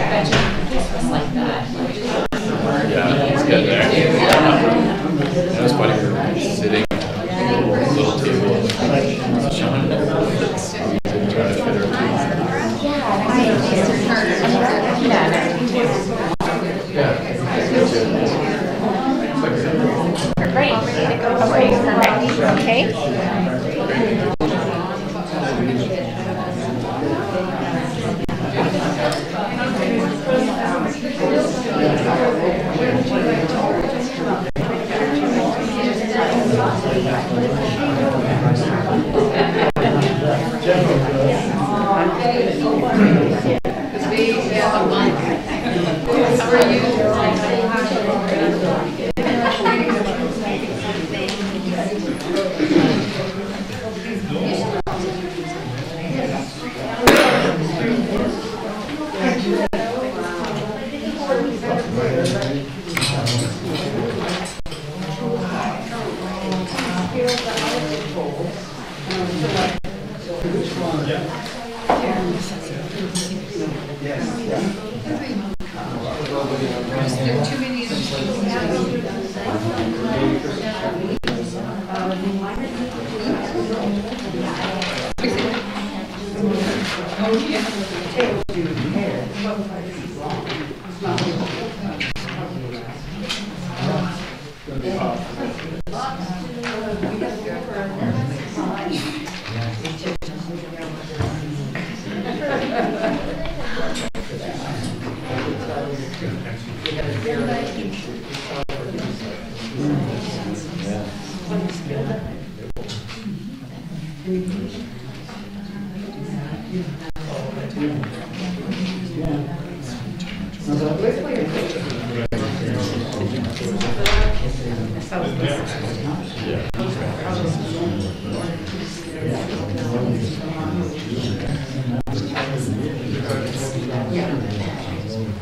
Yeah, it's good there. That was funny. Sitting at a little table. Sean trying to fit her. Great. Perfect. Okay.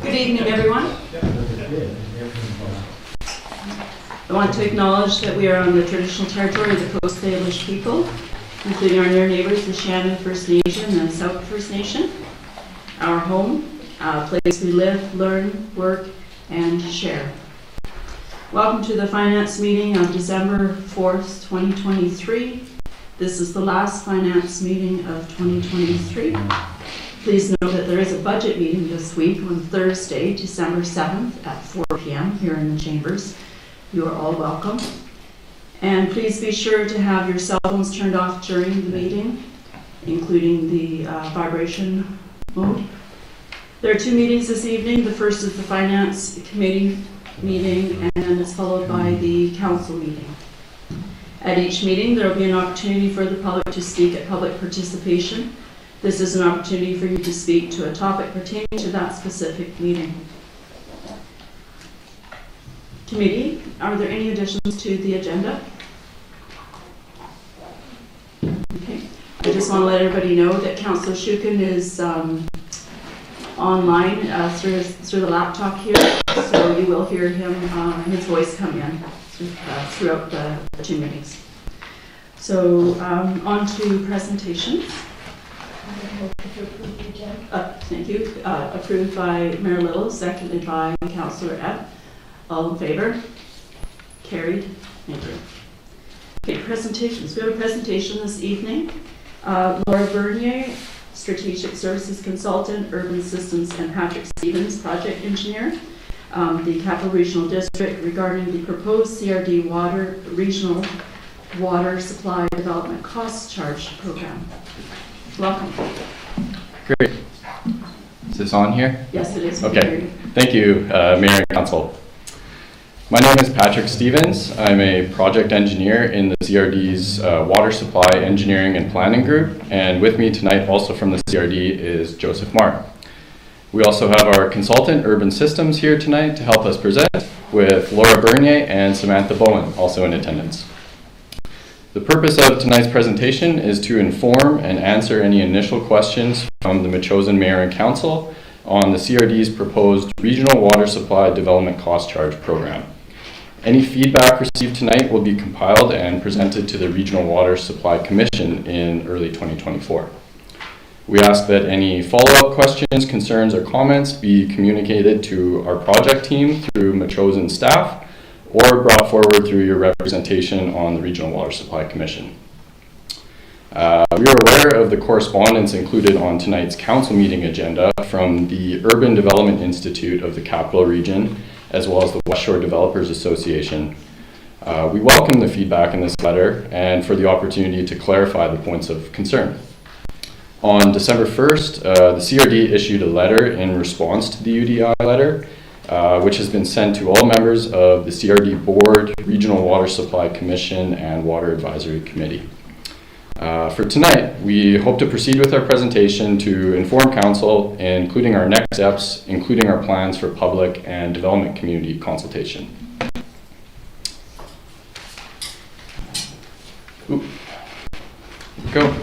Good evening, everyone. I want to acknowledge that we are on the traditional territory of the Coast Salish people, including our near neighbors, the Shannon First Nation and South First Nation. Our home, a place we live, learn, work, and share. Welcome to the Finance meeting on December 4th, 2023. This is the last Finance meeting of 2023. Please note that there is a budget meeting this week on Thursday, December 7th at 4 p.m. here in the chambers. You are all welcome. And please be sure to have your cell phones turned off during the meeting, including the vibration mode. There are two meetings this evening. The first is the Finance Committee meeting, and then it's followed by the Council meeting. At each meeting, there will be an opportunity for the public to speak at public participation. This is an opportunity for you to speak to a topic pertaining to that specific meeting. Committee, are there any additions to the agenda? Okay. I just want to let everybody know that Councillor Shukin is online through the laptop here, so you will hear him, his voice come in throughout the two meetings. So on to presentations. Thank you. Approved by Mayor Little, seconded by Councillor Epp. All in favor? Carried. Thank you. Okay, presentations. We have a presentation this evening. Laura Bernier, Strategic Services Consultant, Urban Systems, and Patrick Stevens, Project Engineer, the Capital Regional District, regarding the proposed CRD Regional Water Supply Development Cost Charge Program. Welcome. Great. Is this on here? Yes, it is. Okay. Thank you, Mayor and Council. My name is Patrick Stevens. I'm a project engineer in the CRD's Water Supply Engineering and Planning Group, and with me tonight also from the CRD is Joseph Marr. We also have our consultant, Urban Systems, here tonight to help us present, with Laura Bernier and Samantha Bowen also in attendance. The purpose of tonight's presentation is to inform and answer any initial questions from the Metchosin Mayor and Council on the CRD's proposed Regional Water Supply Development Cost Charge Program. Any feedback received tonight will be compiled and presented to the Regional Water Supply Commission in early 2024. We ask that any follow-up questions, concerns, or comments be communicated to our project team through Metchosin staff or brought forward through your representation on the Regional Water Supply Commission. We are aware of the correspondence included on tonight's council meeting agenda from the Urban Development Institute of the Capital Region, as well as the West Shore Developers Association. We welcome the feedback in this letter and for the opportunity to clarify the points of concern. On December 1st, the CRD issued a letter in response to the UDI letter, which has been sent to all members of the CRD Board, Regional Water Supply Commission, and Water Advisory Committee. For tonight, we hope to proceed with our presentation to inform Council, including our next steps, including our plans for public and development community consultation. Go.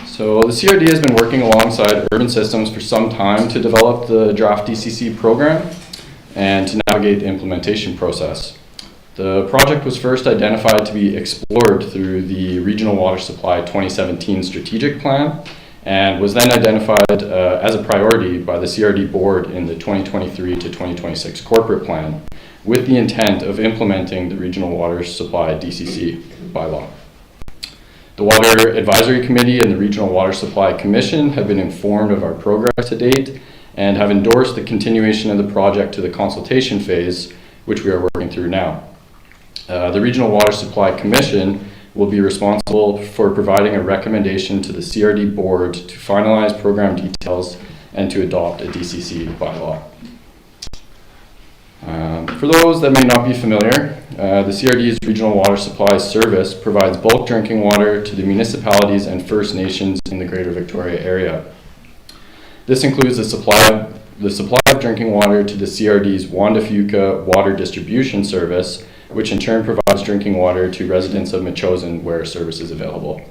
So the CRD has been working alongside Urban Systems for some time to develop the draft DCC program and to navigate the implementation process. The project was first identified to be explored through the Regional Water Supply 2017 Strategic Plan and was then identified as a priority by the CRD Board in the 2023 to 2026 Corporate Plan with the intent of implementing the Regional Water Supply DCC bylaw. The Water Advisory Committee and the Regional Water Supply Commission have been informed of our progress to date and have endorsed the continuation of the project to the consultation phase, which we are working through now. The Regional Water Supply Commission will be responsible for providing a recommendation to the CRD Board to finalize program details and to adopt a DCC bylaw. For those that may not be familiar, the CRD's Regional Water Supply Service provides bulk drinking water to the municipalities and First Nations in the Greater Victoria area. This includes the supply of drinking water to the CRD's Juan de Fuca Water Distribution Service, which in turn provides drinking water to residents of Metchosin where service is available.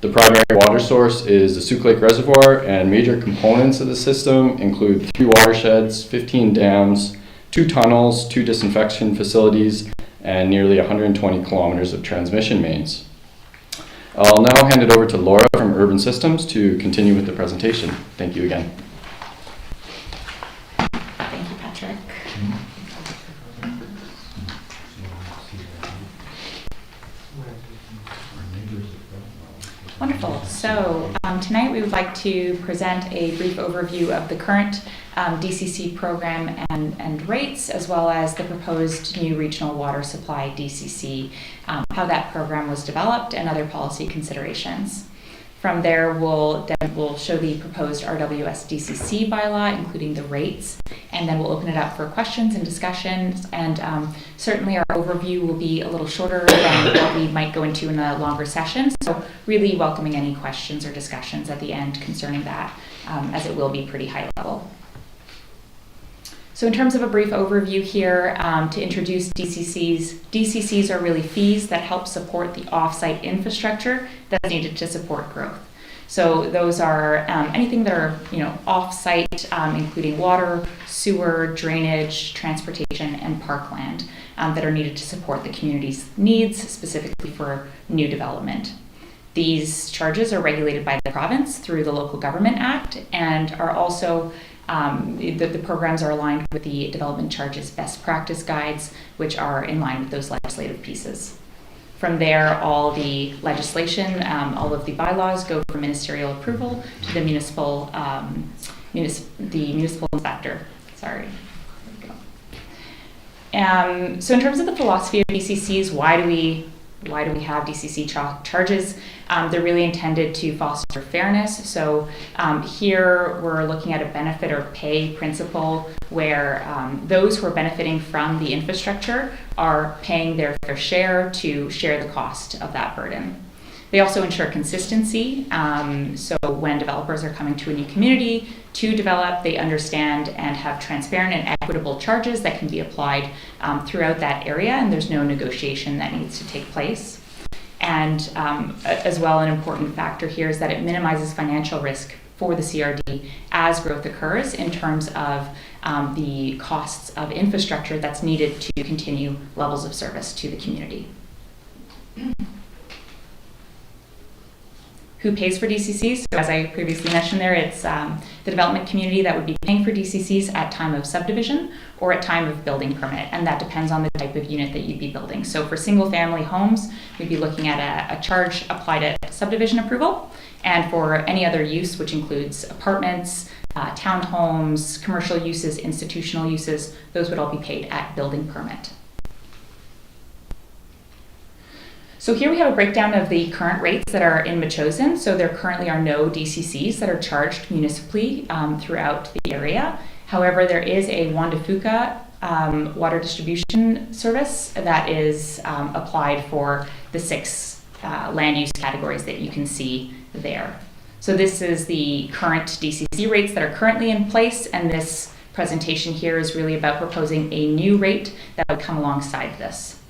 The primary water source is the Souk Lake Reservoir, and major components of the system include 3 watersheds, 15 dams, 2 tunnels, 2 disinfection facilities, and nearly 120 kilometers of transmission mains. I'll now hand it over to Laura from Urban Systems to continue with the presentation. Thank you again. Thank you, Patrick. Wonderful. So tonight we would like to present a brief overview of the current DCC program and rates, as well as the proposed new regional water supply DCC, how that program was developed, and other policy considerations. From there, we'll show the proposed RWS DCC bylaw, including the rates, and then we'll open it up for questions and discussions. And certainly our overview will be a little shorter than what we might go into in a longer session. So really welcoming any questions or discussions at the end concerning that, as it will be pretty high level. So in terms of a brief overview here, to introduce DCCs are really fees that help support the off-site infrastructure that's needed to support growth. So those are anything that are off-site, including water, sewer, drainage, transportation, and parkland that are needed to support the community's needs, specifically for new development. These charges are regulated by the province through the Local Government Act and are also the programs are aligned with the Development Charges Best Practice Guides, which are in line with those legislative pieces. From there, all the legislation, all of the bylaws go for ministerial approval to the municipal inspector. Sorry. So in terms of the philosophy of DCCs, why do we have DCC charges? They're really intended to foster fairness. So here we're looking at a benefit or pay principle where those who are benefiting from the infrastructure are paying their fair share to share the cost of that burden. They also ensure consistency. So when developers are coming to a new community to develop, they understand and have transparent and equitable charges that can be applied throughout that area, and there's no negotiation that needs to take place. And as well, an important factor here is that it minimizes financial risk for the CRD as growth occurs in terms of the costs of infrastructure that's needed to continue levels of service to the community. who pays for DCCs. So as I previously mentioned there, it's the development community that would be paying for DCCs at time of subdivision or at time of building permit, and that depends on the type of unit that you'd be building. So for single family homes, we'd be looking at a charge applied at subdivision approval, and for any other use, which includes apartments, townhomes, commercial uses, institutional uses, those would all be paid at building permit. So here we have a breakdown of the current rates that are in Metchosin. So there currently are no DCCs that are charged municipally throughout the area. However, there is a Juan de Fuca water distribution service that is applied for the 6 land use categories that you can see there. So this is the current DCC rates that are currently in place, and this presentation here is really about proposing a new rate that would come alongside this.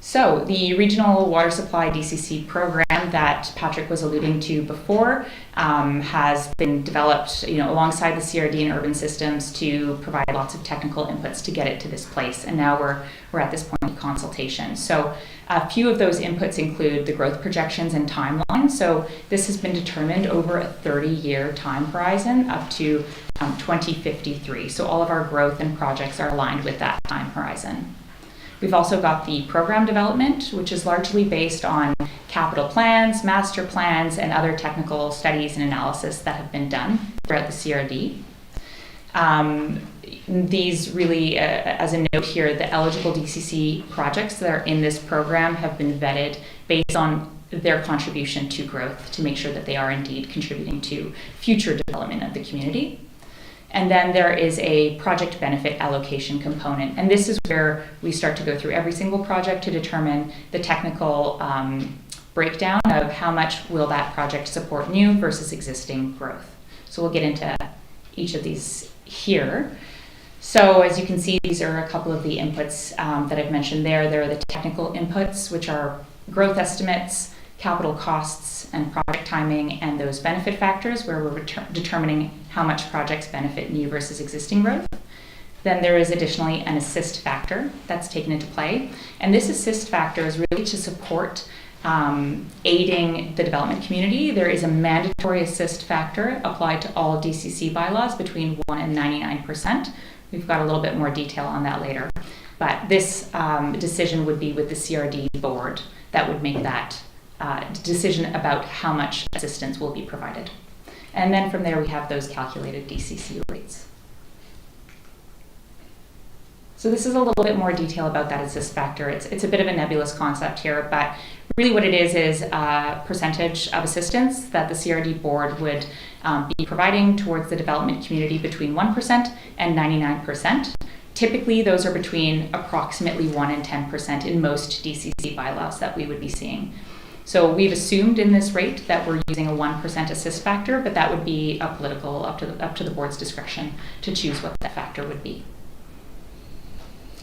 So the Regional Water Supply DCC program that Patrick was alluding to before has been developed, alongside the CRD and urban systems to provide lots of technical inputs to get it to this place. And now we're at this point of consultation. So a few of those inputs include the growth projections and timeline. So this has been determined over a 30-year time horizon up to 2053. So all of our growth and projects are aligned with that time horizon. We've also got the program development, which is largely based on capital plans, master plans, and other technical studies and analysis that have been done throughout the CRD. These really, as a note here, the eligible DCC projects that are in this program have been vetted based on their contribution to growth to make sure that they are indeed contributing to future development of the community. And then there is a project benefit allocation component. And this is where we start to go through every single project to determine the technical breakdown of how much will that project support new versus existing growth. So we'll get into each of these here. So as you can see, these are a couple of the inputs that I've mentioned there. There are the technical inputs, which are growth estimates, capital costs, and project timing, and those benefit factors where we're determining how much projects benefit new versus existing growth. Then there is additionally an assist factor that's taken into play. And this assist factor is really to support aiding the development community. There is a mandatory assist factor applied to all DCC bylaws between 1 and 99%. We've got a little bit more detail on that later. But this decision would be with the CRD board that would make that decision about how much assistance will be provided. And then from there we have those calculated DCC rates. So this is a little bit more detail about that assist factor. It's a bit of a nebulous concept here, but really what it is a percentage of assistance that the CRD board would be providing towards the development community between 1% and 99%. Typically, those are between approximately 1 and 10% in most DCC bylaws that we would be seeing. So we've assumed in this rate that we're using a 1% assist factor, but that would be up to the board's discretion to choose what that factor would be.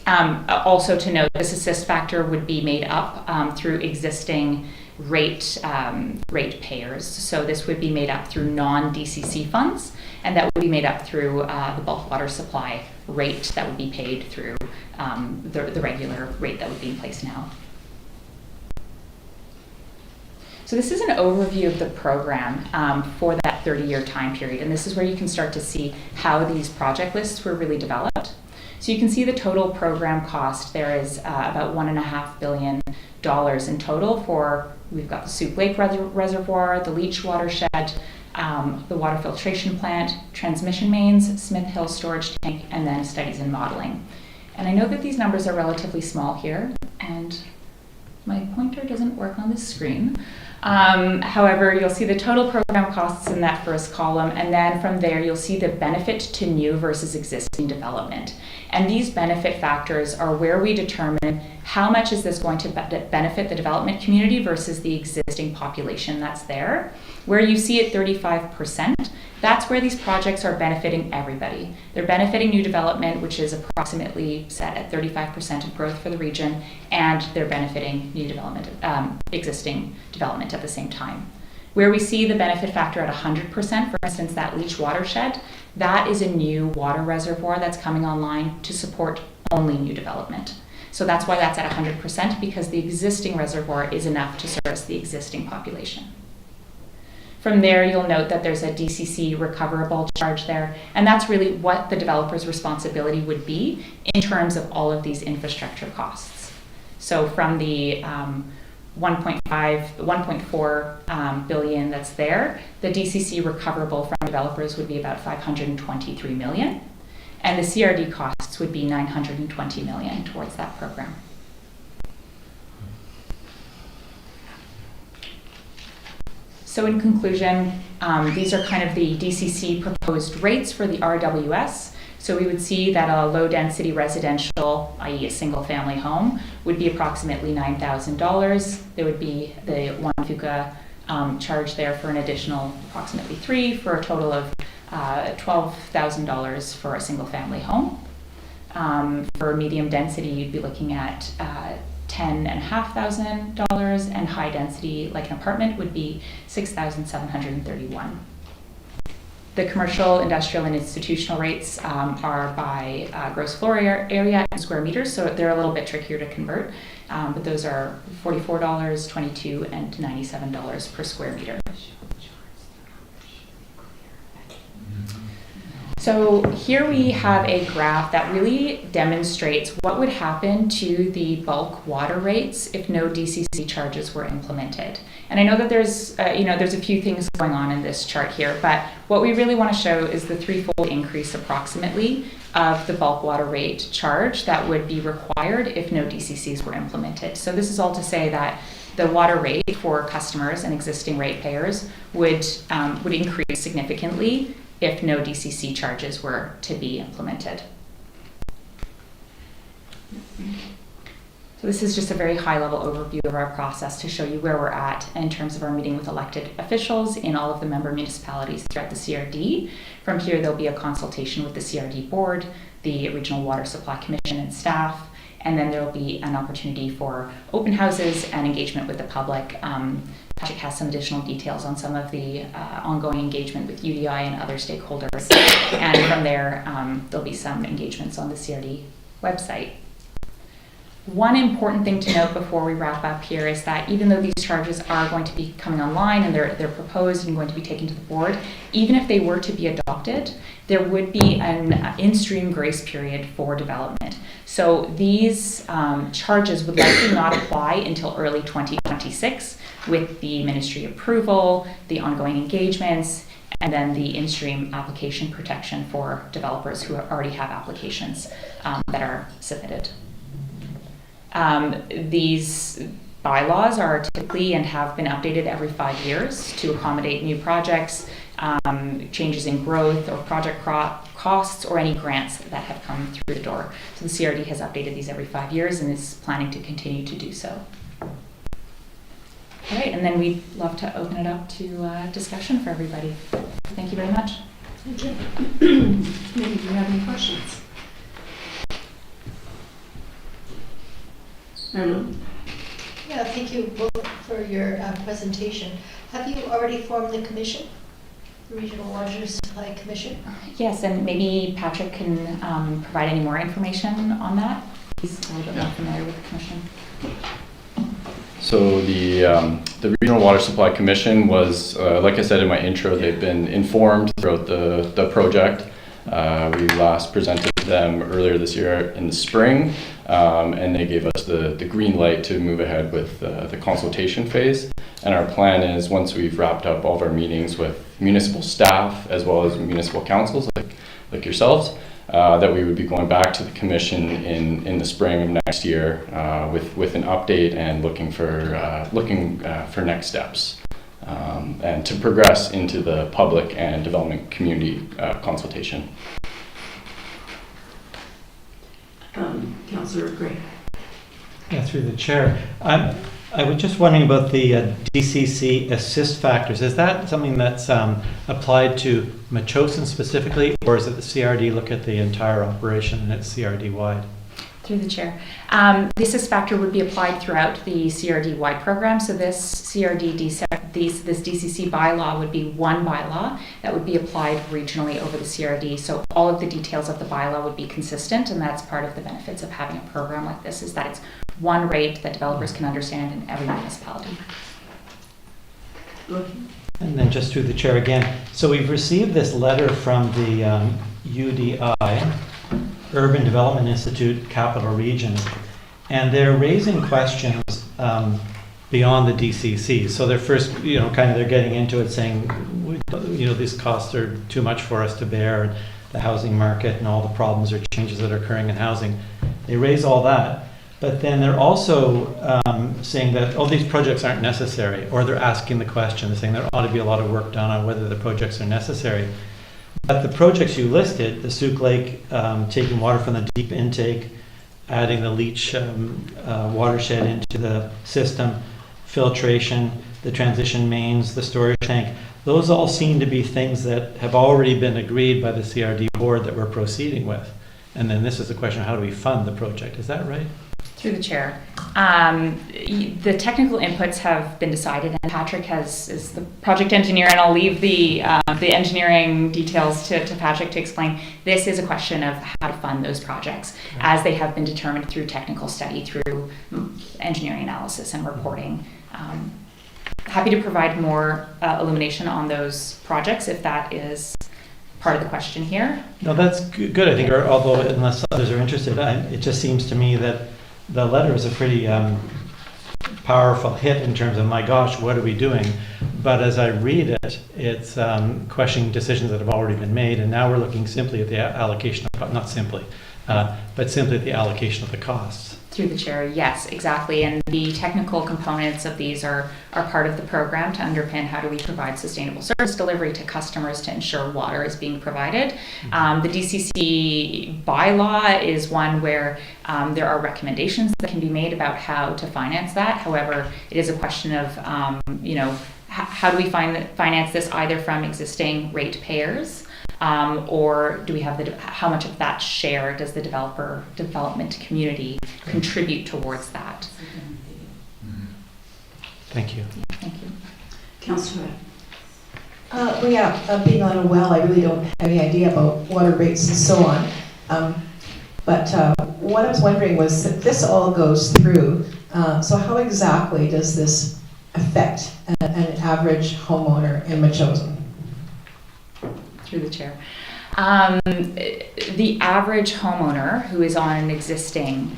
Also to note, this assist factor would be made up through existing rate payers. So this would be made up through non-DCC funds, and that would be made up through the bulk water supply rate that would be paid through the regular rate that would be in place now. So this is an overview of the program for that 30-year time period, and this is where you can start to see how these project lists were really developed. So you can see the total program cost. There is about $1.5 billion in total for, we've got the Soup Lake Reservoir, the Leach Watershed, the water filtration plant, transmission mains, Smith Hill Storage Tank, and then studies and modeling. And I know that these numbers are relatively small here, and my pointer doesn't work on this screen. However, you'll see the total program costs in that first column, and then from there you'll see the benefit to new versus existing development. And these benefit factors are where we determine how much is this going to benefit the development community versus the existing population that's there. Where you see at 35%, that's where these projects are benefiting everybody. They're benefiting new development, which is approximately set at 35% of growth for the region, and they're benefiting new development, existing development at the same time. Where we see the benefit factor at 100%, for instance, that Leach Watershed, that is a new water reservoir that's coming online to support only new development. So that's why that's at 100%, because the existing reservoir is enough to service the existing population. From there, you'll note that there's a DCC recoverable charge there, and that's really what the developer's responsibility would be in terms of all of these infrastructure costs. So from the 1.4 billion that's there, the DCC recoverable from developers would be about 523 million, and the CRD costs would be 920 million towards that program. So in conclusion, these are kind of the DCC proposed rates for the RWS. So we would see that a low density residential, i.e. a single family home, would be approximately $9,000. There would be the Juan Fuca charge there for an additional approximately $3,000 for a total of $12,000 for a single family home. For medium density, you'd be looking at $10,500, and high density, like an apartment, would be $6,731. The commercial, industrial, and institutional rates are by gross floor area and square meters, so they're a little bit trickier to convert, but those are $44, $22, and $97 per square meter. So here we have a graph that really demonstrates what would happen to the bulk water rates if no DCC charges were implemented. And I know that there's a few things going on in this chart here, but what we really want to show is the threefold increase approximately of the bulk water rate charge that would be required if no DCCs were implemented. So this is all to say that the water rate for customers and existing ratepayers would increase significantly if no DCC charges were to be implemented. So this is just a very high-level overview of our process to show you where we're at in terms of our meeting with elected officials in all of the member municipalities throughout the CRD. From here, there'll be a consultation with the CRD board, the Regional Water Supply Commission and staff, and then there'll be an opportunity for open houses and engagement with the public. Patrick has some additional details on some of the ongoing engagement with UDI and other stakeholders. And from there, there'll be some engagements on the CRD website. One important thing to note before we wrap up here is that even though these charges are going to be coming online and they're proposed and going to be taken to the board, even if they were to be adopted, there would be an in-stream grace period for development. So these charges would likely not apply until early 2026 with the ministry approval, the ongoing engagements, and then the in-stream application protection for developers who already have applications that are submitted. These bylaws are typically and have been updated every 5 years to accommodate new projects, changes in growth or project costs, or any grants that have come through the door. So the CRD has updated these every 5 years and is planning to continue to do so. All right, and then we'd love to open it up to discussion for everybody. Thank you very much. Thank you. Maybe do you have any questions? Hello. Yeah, thank you both for your presentation. Have you already formed the commission, the Regional Water Supply Commission? Yes, and maybe Patrick can provide any more information on that. He's a little bit more familiar with the commission. So the Regional Water Supply Commission was, like I said in my intro, they've been informed throughout the project. We last presented to them earlier this year in the spring, and they gave us the green light to move ahead with the consultation phase. And our plan is, once we've wrapped up all of our meetings with municipal staff as well as municipal councils like yourselves, that we would be going back to the commission in the spring of next year with an update and looking for next steps. And to progress into the public and development community consultation. Councillor Gray. Yeah, through the chair. I was just wondering about the DCC assist factors. Is that something that's applied to Metchosin specifically, or is it the CRD look at the entire operation and it's CRD wide? Through the chair. The assist factor would be applied throughout the CRD-wide program. So this this DCC bylaw would be one bylaw that would be applied regionally over the CRD. So all of the details of the bylaw would be consistent, and that's part of the benefits of having a program like this, is that it's one rate that developers can understand in every municipality. And then just through the chair again. So we've received this letter from the UDI, Urban Development Institute, Capital Region, and they're raising questions beyond the DCC. So they're first, they're getting into it saying, these costs are too much for us to bear, the housing market and all the problems or changes that are occurring in housing. They raise all that. But then they're also saying that, these projects aren't necessary, or they're asking the question, they're saying there ought to be a lot of work done on whether the projects are necessary. But the projects you listed, the Souk Lake, taking water from the deep intake, adding the leach watershed into the system, filtration, the transition mains, the storage tank, those all seem to be things that have already been agreed by the CRD board that we're proceeding with. And then this is the question of how do we fund the project, is that right? Through the chair. The technical inputs have been decided, and Patrick is the project engineer, and I'll leave the engineering details to Patrick to explain. This is a question of how to fund those projects as they have been determined through technical study, through engineering analysis and reporting. Happy to provide more illumination on those projects if that is part of the question here. No, that's good, I think, although unless others are interested, it just seems to me that the letter is a pretty powerful hit in terms of, my gosh, what are we doing? But as I read it, it's questioning decisions that have already been made, and now we're looking simply at the allocation of, not simply, but simply at the allocation of the costs. Through the chair, yes, exactly. And the technical components of these are part of the program to underpin how do we provide sustainable service delivery to customers to ensure water is being provided. The DCC bylaw is one where there are recommendations that can be made about how to finance that. However, it is a question of, how do we finance this either from existing ratepayers, or do we have how much of that share does the development community contribute towards that? Thank you. Yeah, thank you. Councillor. Being on a well, I really don't have any idea about water rates and so on. But what I was wondering was that this all goes through, so how exactly does this affect an average homeowner in Metchosin? Through the chair. The average homeowner who is on an existing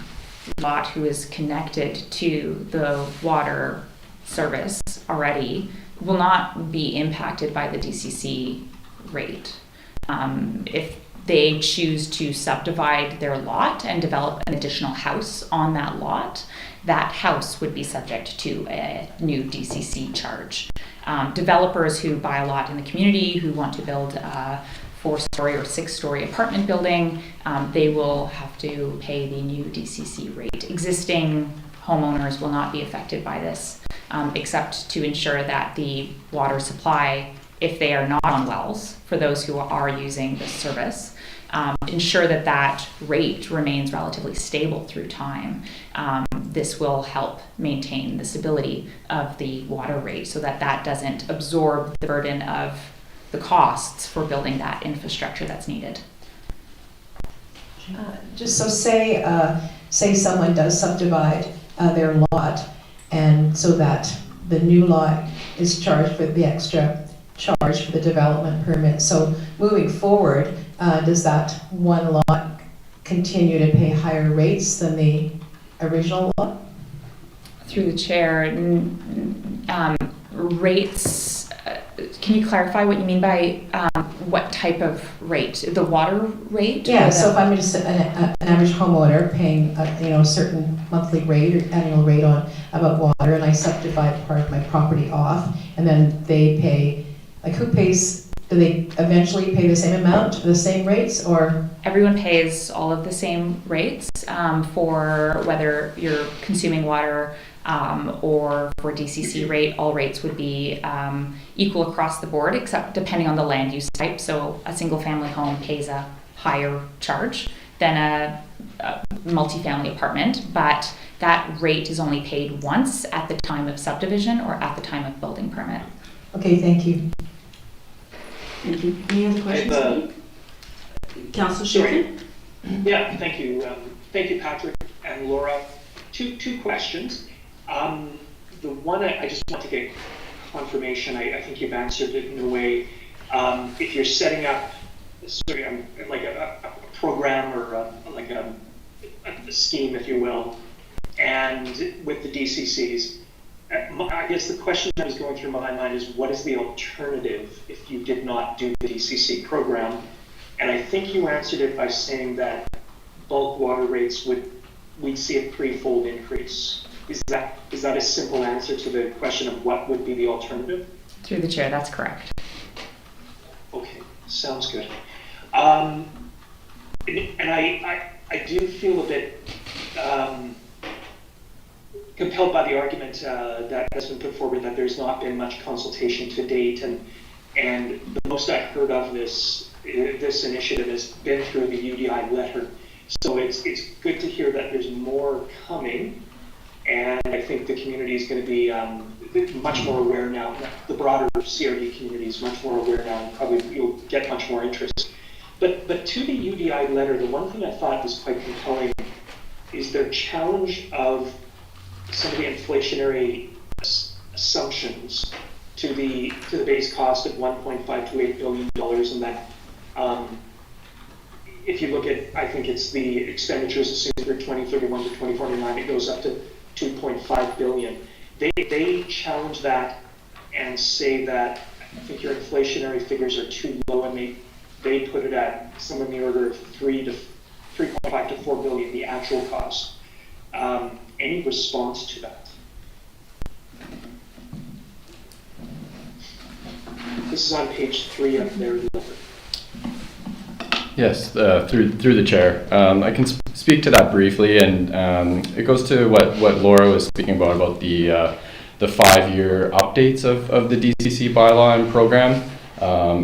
lot, who is connected to the water service already, will not be impacted by the DCC rate. If they choose to subdivide their lot and develop an additional house on that lot, that house would be subject to a new DCC charge. Developers who buy a lot in the community, who want to build a 4-story or 6-story apartment building, they will have to pay the new DCC rate. Existing homeowners will not be affected by this, except to ensure that the water supply, if they are not on wells, for those who are using this service, ensure that that rate remains relatively stable through time. This will help maintain the stability of the water rate so that that doesn't absorb the burden of the costs for building that infrastructure that's needed. Just so say someone does subdivide their lot, and so that the new lot is charged for the extra charge for the development permit. So moving forward, does that one lot continue to pay higher rates than the original lot? Through the chair, rates, can you clarify what you mean by what type of rate? The water rate? Yeah, so if I'm just an average homeowner paying a certain monthly rate or annual rate on about water, and I subdivide part of my property off, and then they pay, like who pays, do they eventually pay the same amount, the same rates, or? Everyone pays all of the same rates for whether you're consuming water or for DCC rate. All rates would be equal across the board, except depending on the land use type. So a single family home pays a higher charge than a multifamily apartment, but that rate is only paid once at the time of subdivision or at the time of building permit. Okay, thank you. Thank you. Any other questions? Councillor Schiffman? Yeah, thank you. Thank you, Patrick and Laura. Two questions. The one I just want to get confirmation. I think you've answered it in a way. If you're setting up like a program or like a scheme, if you will, and with the DCCs, I guess the question that was going through my mind is, what is the alternative if you did not do the DCC program? And I think you answered it by saying that bulk water rates we'd see a threefold increase. Is that a simple answer to the question of what would be the alternative? Through the chair, that's correct. Okay, sounds good. And I do feel a bit compelled by the argument that has been put forward that there's not been much consultation to date, and the most I've heard of this initiative has been through the UDI letter. So it's good to hear that there's more coming, and I think the community is going to be much more aware now. The broader CRD community is much more aware now, and probably you'll get much more interest. But to the UDI letter, the one thing I thought was quite compelling is their challenge of some of the inflationary assumptions to the base cost of $1.528 billion, and that if you look at, I think it's the expenditures assumed for 2031 to 2049, it goes up to $2.5 billion. They challenge that and say that I think your inflationary figures are too low, and they put it at somewhere in the order of 3.5 to 4 billion, the actual cost. Any response to that? This is on page 3 of their letter. Yes, through the chair. I can speak to that briefly, and it goes to what Laura was speaking about the 5-year updates of the DCC bylaw and program.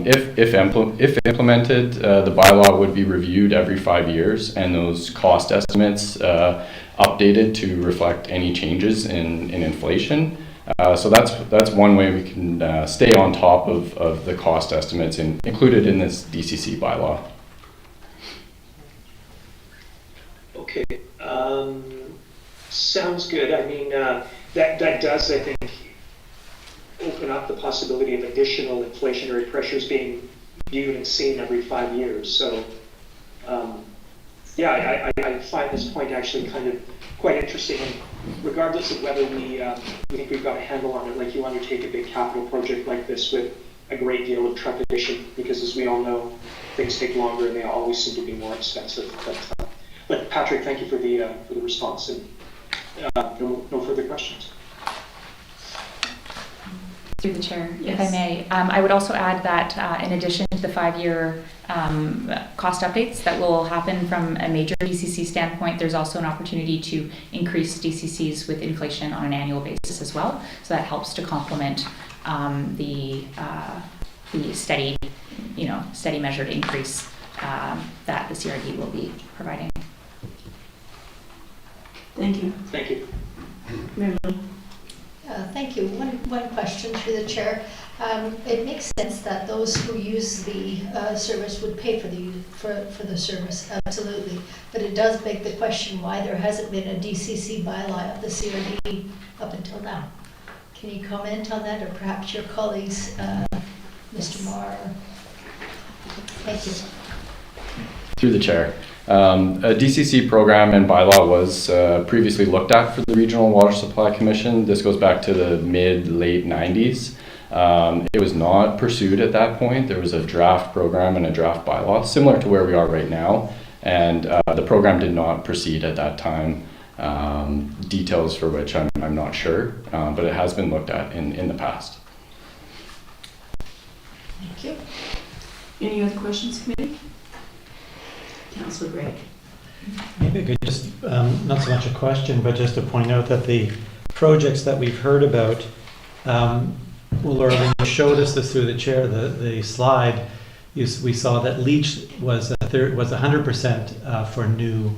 If implemented, the bylaw would be reviewed every 5 years, and those cost estimates updated to reflect any changes in inflation. So that's one way we can stay on top of the cost estimates included in this DCC bylaw. Okay, sounds good. I mean, that does, I think, open up the possibility of additional inflationary pressures being viewed and seen every 5 years. So, yeah, I find this point actually kind of quite interesting. And regardless of whether we think we've got a handle on it, like you undertake a big capital project like this with a great deal of trepidation, because as we all know, things take longer and they always seem to be more expensive. But Patrick, thank you for the response, and no further questions. Through the chair, Yes. if I may. I would also add that in addition to the 5-year cost updates that will happen from a major DCC standpoint, there's also an opportunity to increase DCCs with inflation on an annual basis as well. So that helps to complement the steady measured increase that the CRD will be providing. Thank you. Thank you. Marilyn? Thank you. One question through the chair. It makes sense that those who use the service would pay for the service, absolutely. But it does beg the question why there hasn't been a DCC bylaw of the CRD up until now. Can you comment on that, or perhaps your colleagues, Mr. Marr? Thank you. Through the chair. A DCC program and bylaw was previously looked at for the Regional Water Supply Commission. This goes back to the mid-late 90s. It was not pursued at that point. There was a draft program and a draft bylaw, similar to where we are right now, and the program did not proceed at that time. Details for which I'm not sure, but it has been looked at in the past. Thank you. Any other questions, committee? Councillor Gray. Maybe I could just, not so much a question, but just to point out that the projects that we've heard about, well, Laura, when you showed us this through the chair, the slide, we saw that Leach was a was 100% for new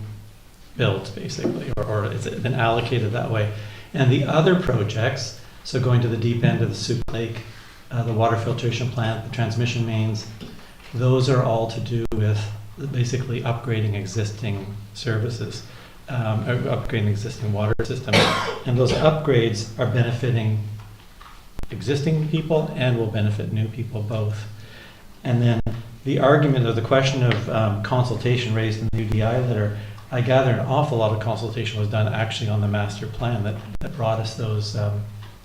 builds, basically, or it's been allocated that way. And the other projects, so going to the deep end of the Soup Lake, the water filtration plant, the transmission mains, those are all to do with basically upgrading existing services, or upgrading existing water systems. And those upgrades are benefiting existing people and will benefit new people both. And then the argument or the question of consultation raised in the UDI letter, I gather an awful lot of consultation was done actually on the master plan that brought us those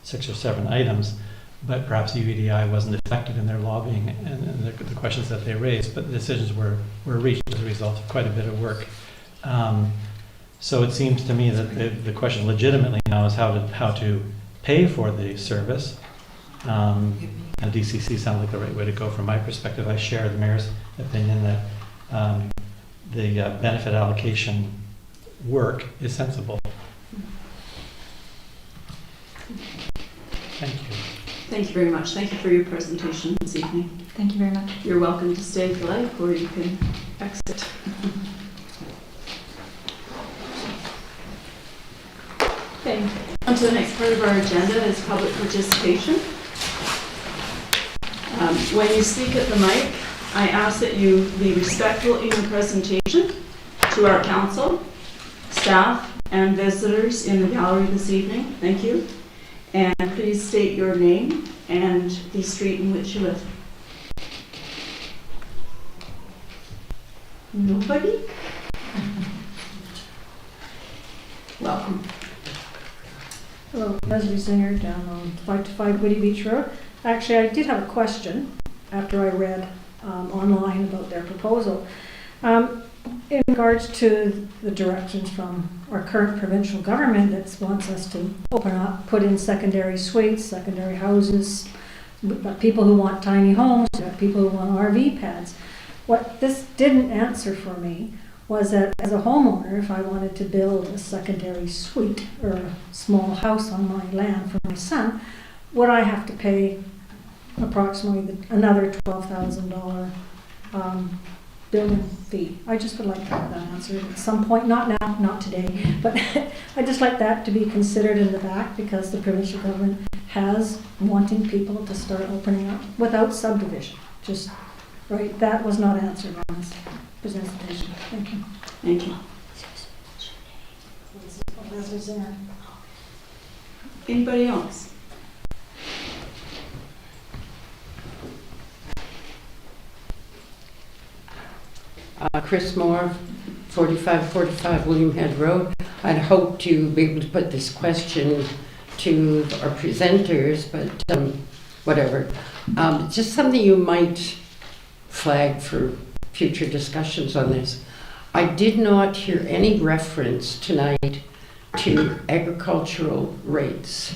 6 or 7 items, but perhaps UDI wasn't effective in their lobbying and the questions that they raised, but the decisions were reached as a result of quite a bit of work. So it seems to me that the question legitimately now is how to pay for the service. And DCC sounds like the right way to go from my perspective. I share the mayor's opinion that the benefit allocation work is sensible. Thank you. Thank you very much. Thank you for your presentation this evening. Thank you very much. You're welcome to stay if you like, or you can exit. Okay, on to the next part of our agenda is public participation. When you speak at the mic, I ask that you be respectful in your presentation to our council, staff, and visitors in the gallery this evening. Thank you. And please state your name and the street in which you live. Nobody? Welcome. Hello, Leslie Singer down on 525 Woody Beach Road. Actually, I did have a question after I read online about their proposal. In regards to the directions from our current provincial government that wants us to open up, put in secondary suites, secondary houses, we've got people who want tiny homes, we've got people who want RV pads. What this didn't answer for me was that as a homeowner, if I wanted to build a secondary suite or a small house on my land for my son, would I have to pay approximately another $12,000 building fee? I just would like to have that answered at some point, not now, not today, but I'd just like that to be considered in the back, because the provincial government has wanting people to start opening up without subdivision. Just, right, that was not answered on this presentation. Thank you. Thank you. Leslie Singer. Anybody else? Chris Moore, 4545 William Head Road. I'd hoped to be able to put this question to our presenters, but whatever. Just something you might flag for future discussions on this. I did not hear any reference tonight to agricultural rates,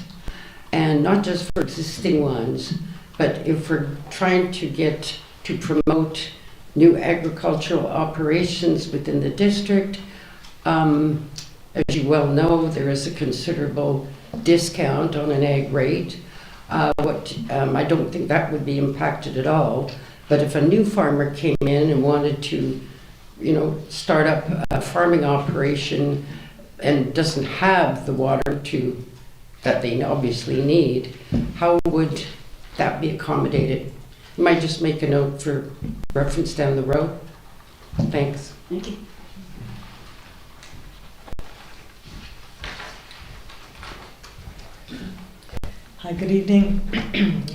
and not just for existing ones, but if we're trying to get to promote new agricultural operations within the district. As you well know, there is a considerable discount on an ag rate. I don't think that would be impacted at all. But if a new farmer came in and wanted to, start up a farming operation and doesn't have the water that they obviously need, how would that be accommodated? You might just make a note for reference down the road. Thanks. Thank you. Hi, good evening.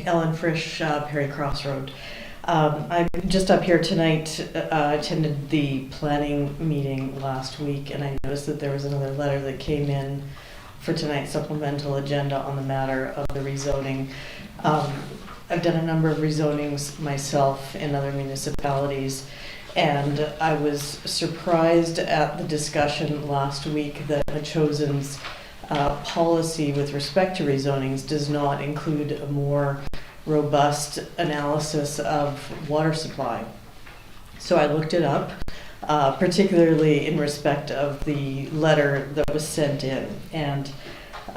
Ellen Frisch, Perry Cross Road. I'm just up here tonight, attended the planning meeting last week, and I noticed that there was another letter that came in for tonight's supplemental agenda on the matter of the rezoning. I've done a number of rezonings myself in other municipalities, and I was surprised at the discussion last week that Metchosen's policy with respect to rezonings does not include a more robust analysis of water supply. So I looked it up, particularly in respect of the letter that was sent in, and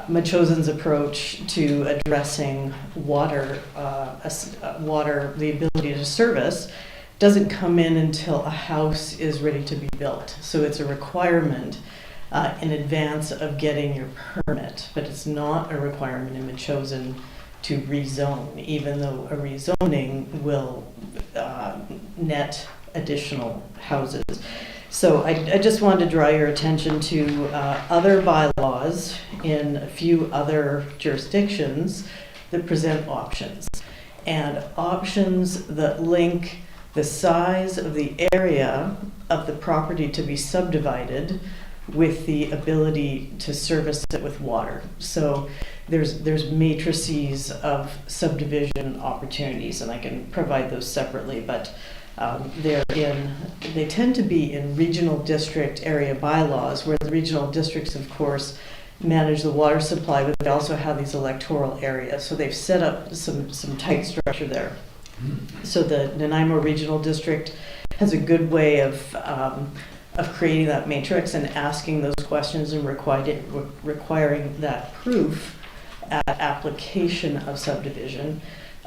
Metchosen's approach to addressing water, the ability to service, doesn't come in until a house is ready to be built. So it's a requirement in advance of getting your permit, but it's not a requirement in Metchosin to rezone, even though a rezoning will net additional houses. So I just wanted to draw your attention to other bylaws in a few other jurisdictions that present options. And options that link the size of the area of the property to be subdivided with the ability to service it with water. So there's matrices of subdivision opportunities, and I can provide those separately, but they tend to be in regional district area bylaws, where the regional districts, of course, manage the water supply, but they also have these electoral areas. So they've set up some tight structure there. So the Nanaimo Regional District has a good way of creating that matrix and asking those questions and requiring that proof at application of subdivision.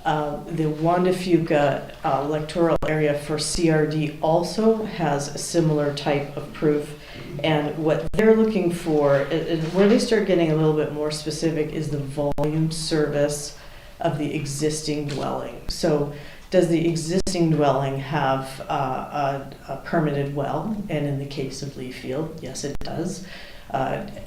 The Juan de Fuca electoral area for CRD also has a similar type of proof, and what they're looking for, and where they start getting a little bit more specific, is the volume service of the existing dwelling. So does the existing dwelling have a permitted well? And in the case of Leafield, yes, it does.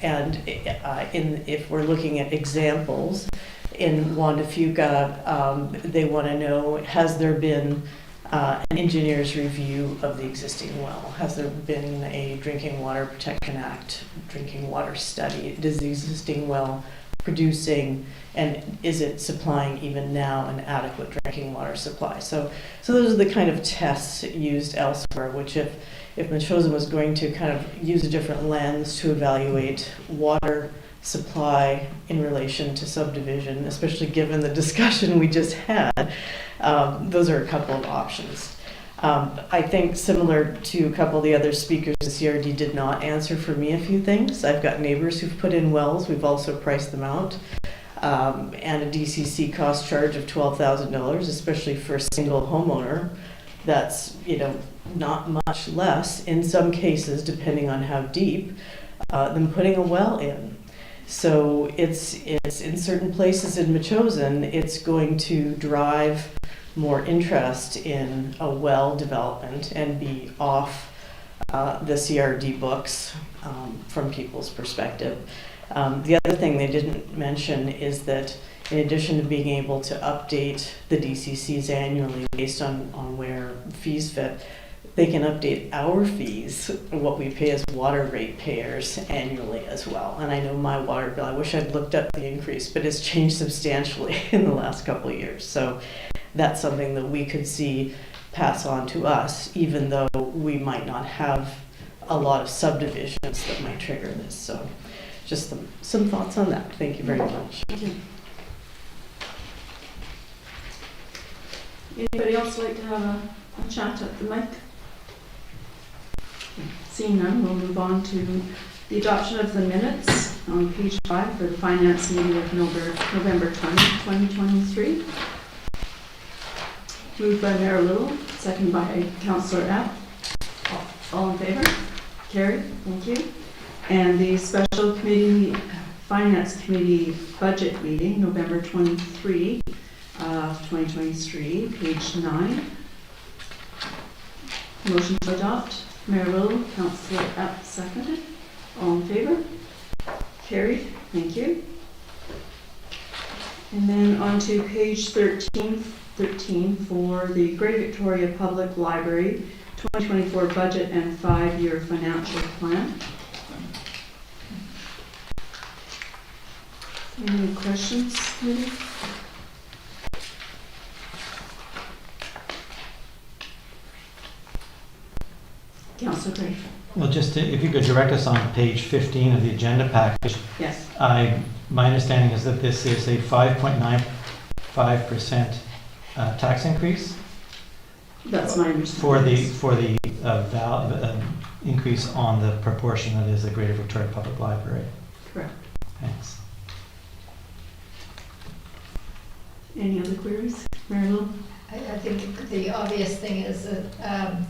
If we're looking at examples, in Juan de Fuca, they want to know, has there been an engineer's review of the existing well? Has there been a Drinking Water Protection Act drinking water study? Does the existing well producing, and is it supplying even now an adequate drinking water supply? So those are the kind of tests used elsewhere, which if Metchosin was going to kind of use a different lens to evaluate water supply in relation to subdivision, especially given the discussion we just had, those are a couple of options. I think similar to a couple of the other speakers, the CRD did not answer for me a few things. I've got neighbors who've put in wells. We've also priced them out. And a DCC cost charge of $12,000, especially for a single homeowner. That's, not much less in some cases, depending on how deep, than putting a well in. So it's in certain places in Metchosin, it's going to drive more interest in a well development and be off the CRD books from people's perspective. The other thing they didn't mention is that in addition to being able to update the DCCs annually based on where fees fit, they can update our fees, what we pay as water rate payers, annually as well. And I know my water bill, I wish I'd looked up the increase, but it's changed substantially in the last couple of years. So that's something that we could see pass on to us, even though we might not have a lot of subdivisions that might trigger this. So just some thoughts on that. Thank you very much. Thank you. Anybody else like to have a chat at the mic? Seeing none, we'll move on to the adoption of the minutes on page 5 for the finance meeting of November 20, 2023. Moved by Mayor Little, second by Councillor Epp. All in favor? Carried. Thank you. And the special committee, finance committee budget meeting, November 23 of 2023, page 9. Motion to adopt. Mayor Little, Councillor Epp, seconded. All in favor? Carried. Thank you. And then on to page 13 for the Greater Victoria Public Library 2024 budget and 5-year financial plan. Any questions, maybe? Councillor Gray. Well, if you could direct us on page 15 of the agenda package. Yes. My understanding is that this is a 5.95% tax increase. That's my understanding. For the increase on the proportion that is the Greater Victoria Public Library. Correct. Thanks. Any other queries? Mary Lou? I think the obvious thing is that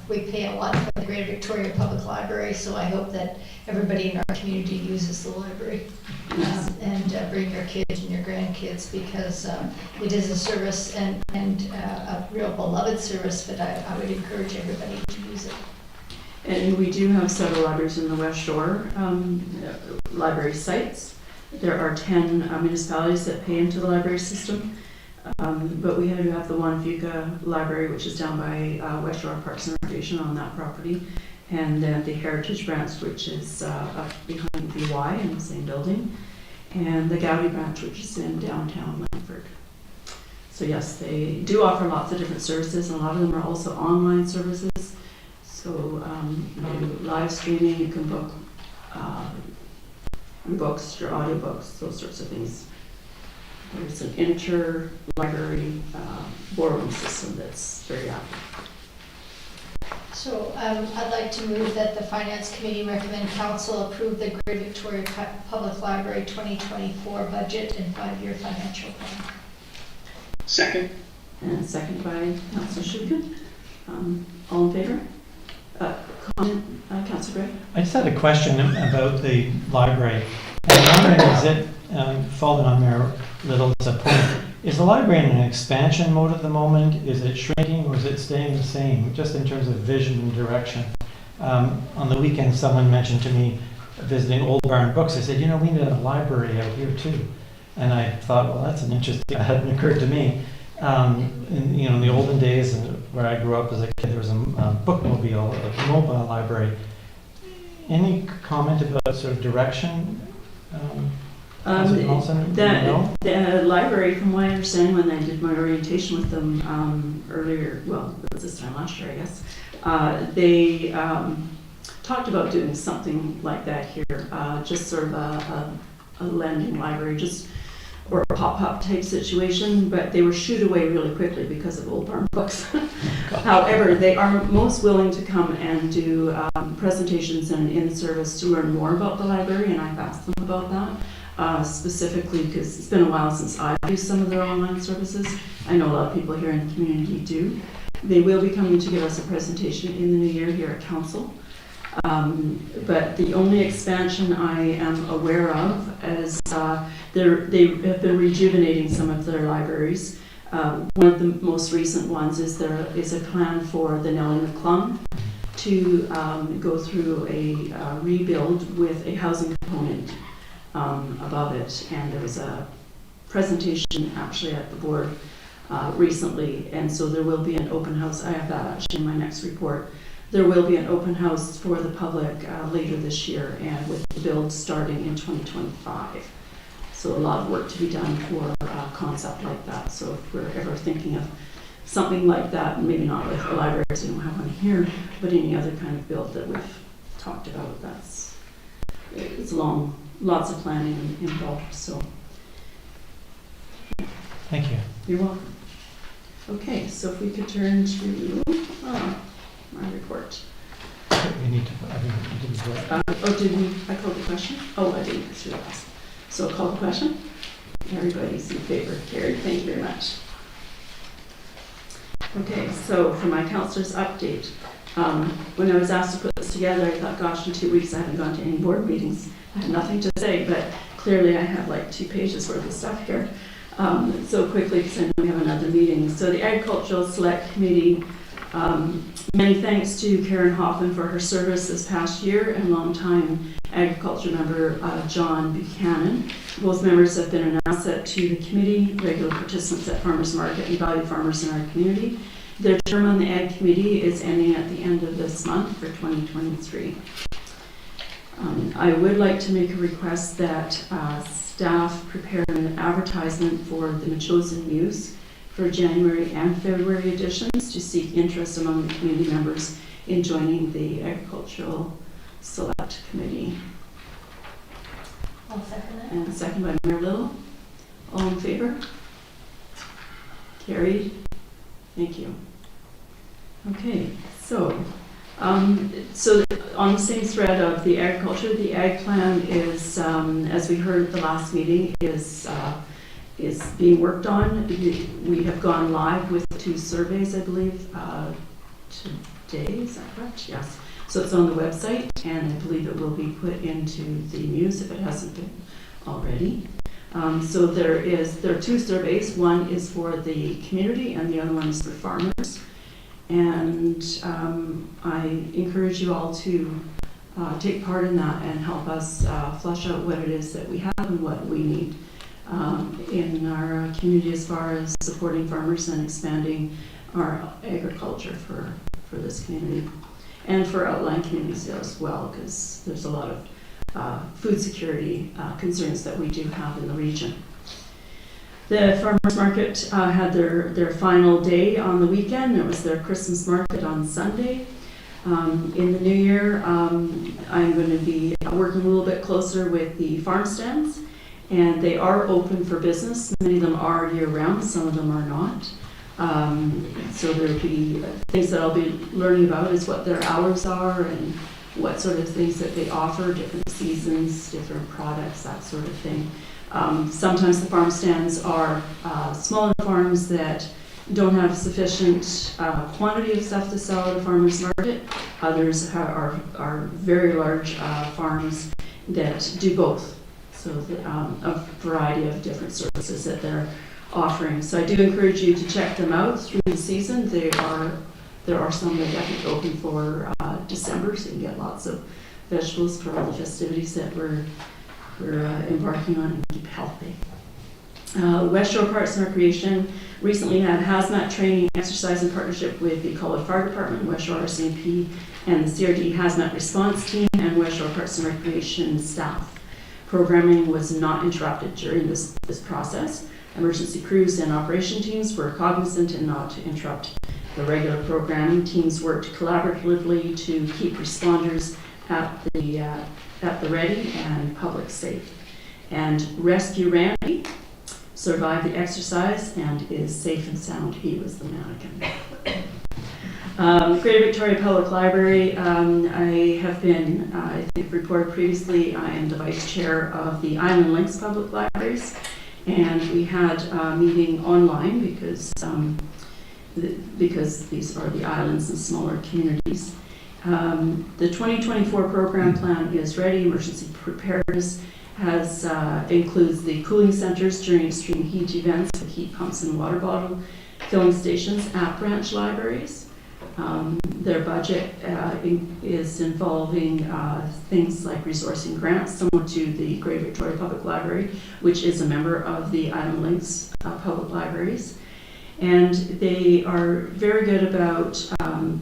we pay a lot for the Greater Victoria Public Library, so I hope that everybody in our community uses the library. And bring your kids and your grandkids, because it is a service and a real beloved service, but I would encourage everybody to use it. And we do have several libraries in the West Shore library sites. There are 10 municipalities that pay into the library system, but we do have the Juan Fuca Library, which is down by West Shore Parks and Recreation on that property, and then the Heritage Branch, which is up behind VY in the same building, and the Gowdy Branch, which is in downtown Langford. So yes, they do offer lots of different services, and a lot of them are also online services. So you do live streaming, you can book books or audiobooks, those sorts of things. There's an inter-library borrowing system that's very active. So I'd like to move that the Finance Committee recommend Council approve the Greater Victoria Public Library 2024 budget and 5-year financial plan. Second. And second by Councillor Shukin. All in favor? Comment, Councillor Gray? I just had a question about the library. And I'm wondering, is it, following on Mayor Little's point, is the library in an expansion mode at the moment? Is it shrinking, or is it staying the same, just in terms of vision and direction? On the weekend, someone mentioned to me, visiting Old Barn Books, they said, we need a library out here too. And I thought, well, that's an interesting, that hadn't occurred to me. In the olden days, where I grew up as a kid, there was a bookmobile, a mobile library. Any comment about sort of direction? The library, from what I understand, when I did my orientation with them earlier, well, it was this time last year, I guess, they talked about doing something like that here, just sort of a lending library, or a pop-up type situation, but they were shooed away really quickly because of Old Barn Books. However, they are most willing to come and do presentations and in-service to learn more about the library, and I've asked them about that, specifically because it's been a while since I've used some of their online services. I know a lot of people here in the community do. They will be coming to give us a presentation in the new year here at Council. But the only expansion I am aware of is they have been rejuvenating some of their libraries. One of the most recent ones is there is a plan for the Nellie McClung to go through a rebuild with a housing component above it. And there was a presentation actually at the board recently, and so there will be an open house. I have that actually in my next report. There will be an open house for the public later this year, and with the build starting in 2025. So a lot of work to be done for a concept like that. So if we're ever thinking of something like that, maybe not with a library, as we don't have one here, but any other kind of build that we've talked about, it's long, lots of planning involved. So Thank you. You're welcome. Okay, so if we could turn to my report. We need to, I think we didn't do it. I called the question? Oh, I didn't, I should have asked. So I'll call the question. Everybody's in favor. Carried. Thank you very much. Okay, so for my councillor's update, when I was asked to put this together, I thought, gosh, in 2 weeks I haven't gone to any board meetings. I had nothing to say, but clearly I have like 2 pages worth of stuff here. So quickly, because I know we have another meeting. So the Agricultural Select Committee, many thanks to Karen Hoffman for her service this past year, and longtime agriculture member John Buchanan. Both members have been an asset to the committee, regular participants at Farmers Market, and valued farmers in our community. Their term on the Ag Committee is ending at the end of this month for 2023. I would like to make a request that staff prepare an advertisement for the Metchosin News for January and February editions to seek interest among the community members in joining the Agricultural Select Committee. I'll second that. And second by Mayor Little. All in favor? Carried. Thank you. Okay, so on the same thread of the agriculture, the ag plan is, as we heard at the last meeting, is being worked on. We have gone live with 2 surveys, I believe, today, is that correct? Yes. So it's on the website, and I believe it will be put into the news if it hasn't been already. So there are 2 surveys. One is for the community, and the other one is for farmers. And I encourage you all to take part in that and help us flesh out what it is that we have and what we need in our community as far as supporting farmers and expanding our agriculture for this community and for outlying communities as well, because there's a lot of food security concerns that we do have in the region. The farmers market had their final day on the weekend. There was their Christmas market on Sunday. In the new year, I'm going to be working a little bit closer with the farm stands, and they are open for business. Many of them are year-round, some of them are not. So there'll be things that I'll be learning about is what their hours are and what sort of things that they offer, different seasons, different products, that sort of thing. Sometimes the farm stands are smaller farms that don't have sufficient quantity of stuff to sell at a farmer's market. Others are very large farms that do both. So a variety of different services that they're offering. So I do encourage you to check them out through the season. There are some that definitely open for December, so you can get lots of vegetables for all the festivities that we're embarking on and keep healthy. West Shore Parks and Recreation recently had hazmat training exercise in partnership with the Colwood Fire Department, West Shore RCMP, and the CRD Hazmat Response Team and West Shore Parks and Recreation staff. Programming was not interrupted during this process. Emergency crews and operation teams were cognizant and not to interrupt the regular programming. Teams worked collaboratively to keep responders at the ready and public safe. And Rescue Randy survived the exercise and is safe and sound. He was the mannequin. Greater Victoria Public Library, I have been, I think reported previously, I am the vice chair of the Island Links Public Libraries, and we had a meeting online because these are the islands and smaller communities. The 2024 program plan is ready. Emergency preparedness includes the cooling centers during extreme heat events with heat pumps and water bottle filling stations at branch libraries. Their budget is involving things like resourcing grants, similar to the Greater Victoria Public Library, which is a member of the Island Links Public Libraries. And they are very good about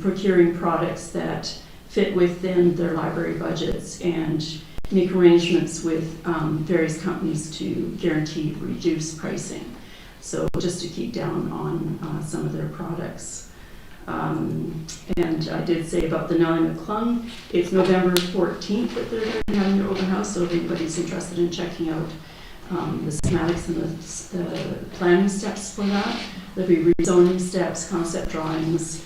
procuring products that fit within their library budgets and make arrangements with various companies to guarantee reduced pricing. So just to keep down on some of their products. And I did say about the Nellie McClung, it's November 14th that they're going to be having their open house, so if anybody's interested in checking out the schematics and the planning steps for that. There'll be rezoning steps, concept drawings.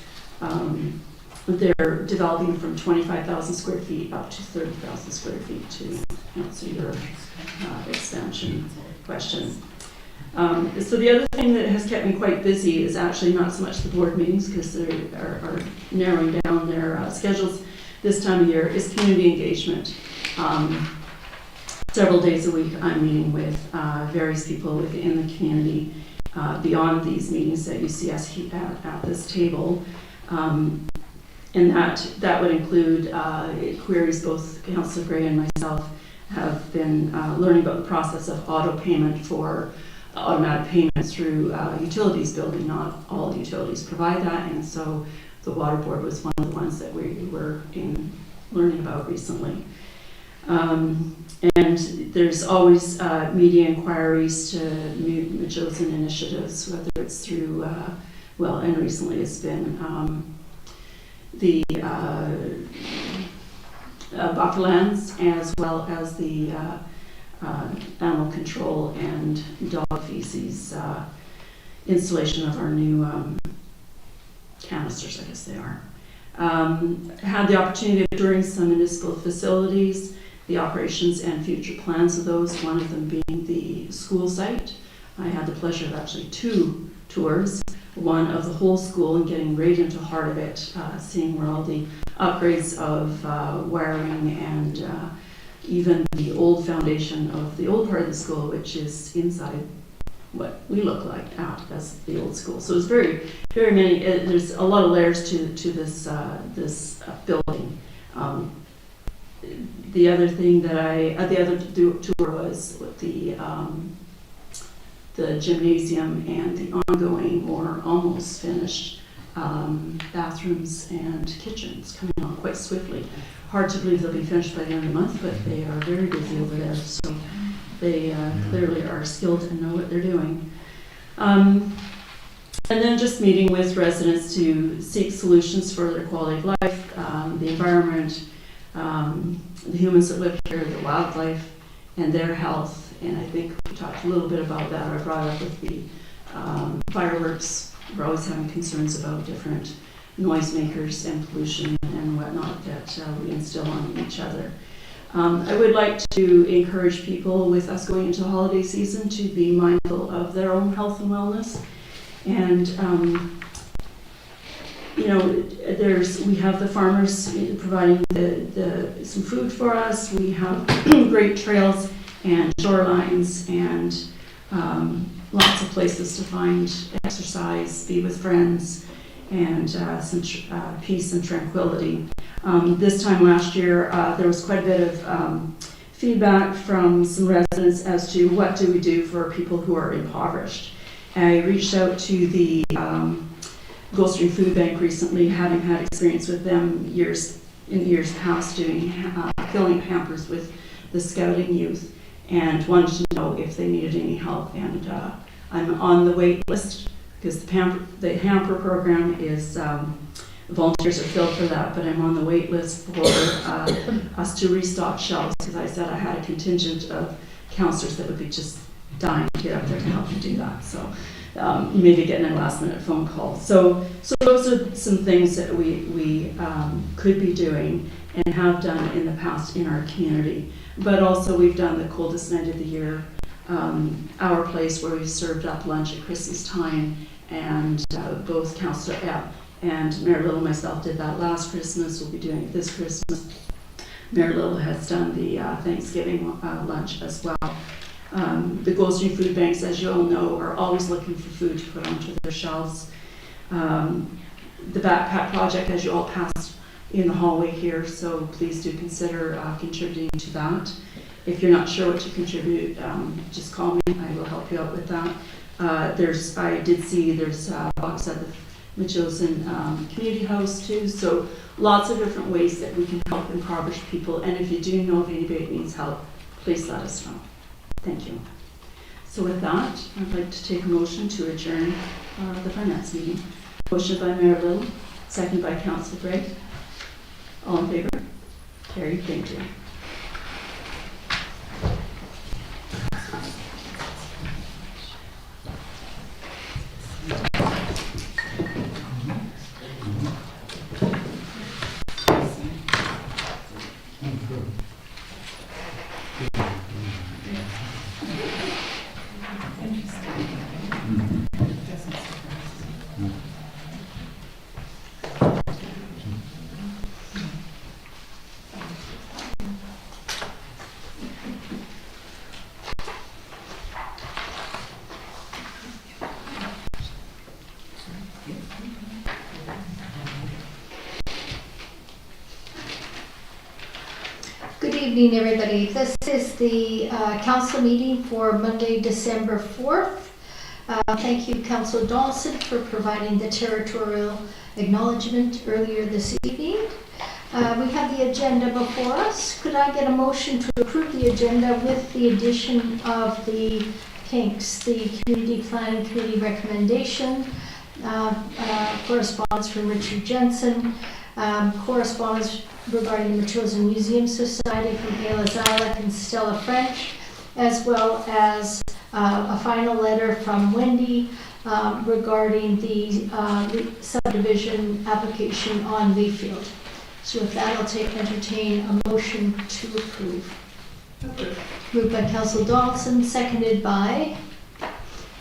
They're developing from 25,000 square feet up to 30,000 square feet to answer your expansion question. So the other thing that has kept me quite busy is actually not so much the board meetings, because they are narrowing down their schedules this time of year, is community engagement. Several days a week I'm meeting with various people within the community beyond these meetings that you see us at this table. And that would include queries. Both Councillor Gray and myself have been learning about the process of auto payment for automatic payments through utilities billing. Not all utilities provide that, and so the Water Board was one of the ones that we were learning about recently. And there's always media inquiries to new chosen initiatives, whether it's through, and recently it's been the Bucklands, as well as the animal control and dog feces installation of our new canisters, I guess they are. Had the opportunity of touring some municipal facilities, the operations and future plans of those, one of them being the school site. I had the pleasure of actually 2 tours. one of the whole school and getting right into the heart of it, seeing where all the upgrades of wiring and even the old foundation of the old part of the school, which is inside what we look like as the old school. So it's very, very many, there's a lot of layers to this building. The other thing that the other tour was with the gymnasium and the ongoing or almost finished bathrooms and kitchens coming on quite swiftly. Hard to believe they'll be finished by the end of the month, but they are very busy over there. So they clearly are skilled and know what they're doing. And then just meeting with residents to seek solutions for their quality of life, the environment, the humans that live here, the wildlife, and their health. And I think we talked a little bit about that. I brought up with the fireworks. We're always having concerns about different noisemakers and pollution and whatnot that we instill on each other. I would like to encourage people with us going into the holiday season to be mindful of their own health and wellness. And you know, we have the farmers providing some food for us. We have great trails and shorelines and lots of places to find exercise, be with friends, and some peace and tranquility. This time last year, there was quite a bit of feedback from some residents as to what do we do for people who are impoverished. I reached out to the Goldstream Food Bank recently, having had experience with them in years past doing filling hampers with the scouting youth, and wanted to know if they needed any help. And I'm on the wait list because the hamper program is volunteers are filled for that, but I'm on the wait list for us to restock shelves, because I said I had a contingent of counselors that would be just dying to get up there to help me do that. So maybe getting a last minute phone call. So those are some things that we could be doing and have done in the past in our community. But also we've done the coldest night of the year, our place where we've served up lunch at Christmas time, and both Councillor Epp and Mayor Little and myself did that last Christmas. We'll be doing it this Christmas. Mayor Little has done the Thanksgiving lunch as well. The Goldstream Food Banks, as you all know, are always looking for food to put onto their shelves. The Backpack Project, as you all passed in the hallway here, so please do consider contributing to that. If you're not sure what to contribute, just call me. I will help you out with that. I did see there's a box at the Mitchellson Community House too, so lots of different ways that we can help impoverished people. And if you do know of anybody that needs help, please let us know. Thank you. So with that, I'd like to take a motion to adjourn the finance meeting. Motion by Mayor Little, second by Councillor Gregg. All in favor? Carried. Thank you. Good evening, everybody. This is the council meeting for Monday, December 4th. Thank you, Councillor Dawson, for providing the territorial acknowledgement earlier this evening. We have the agenda before us. Could I get a motion to approve the agenda with the addition of the kinks, the Community Planning Committee recommendation, correspondence from Richard Jensen, correspondence regarding the Matilda Museum Society from Ayla Zalek and Stella French, as well as a final letter from Wendy regarding the subdivision application on Mayfield. So with that, I'll entertain a motion to approve. Moved by Councillor Dawson, seconded by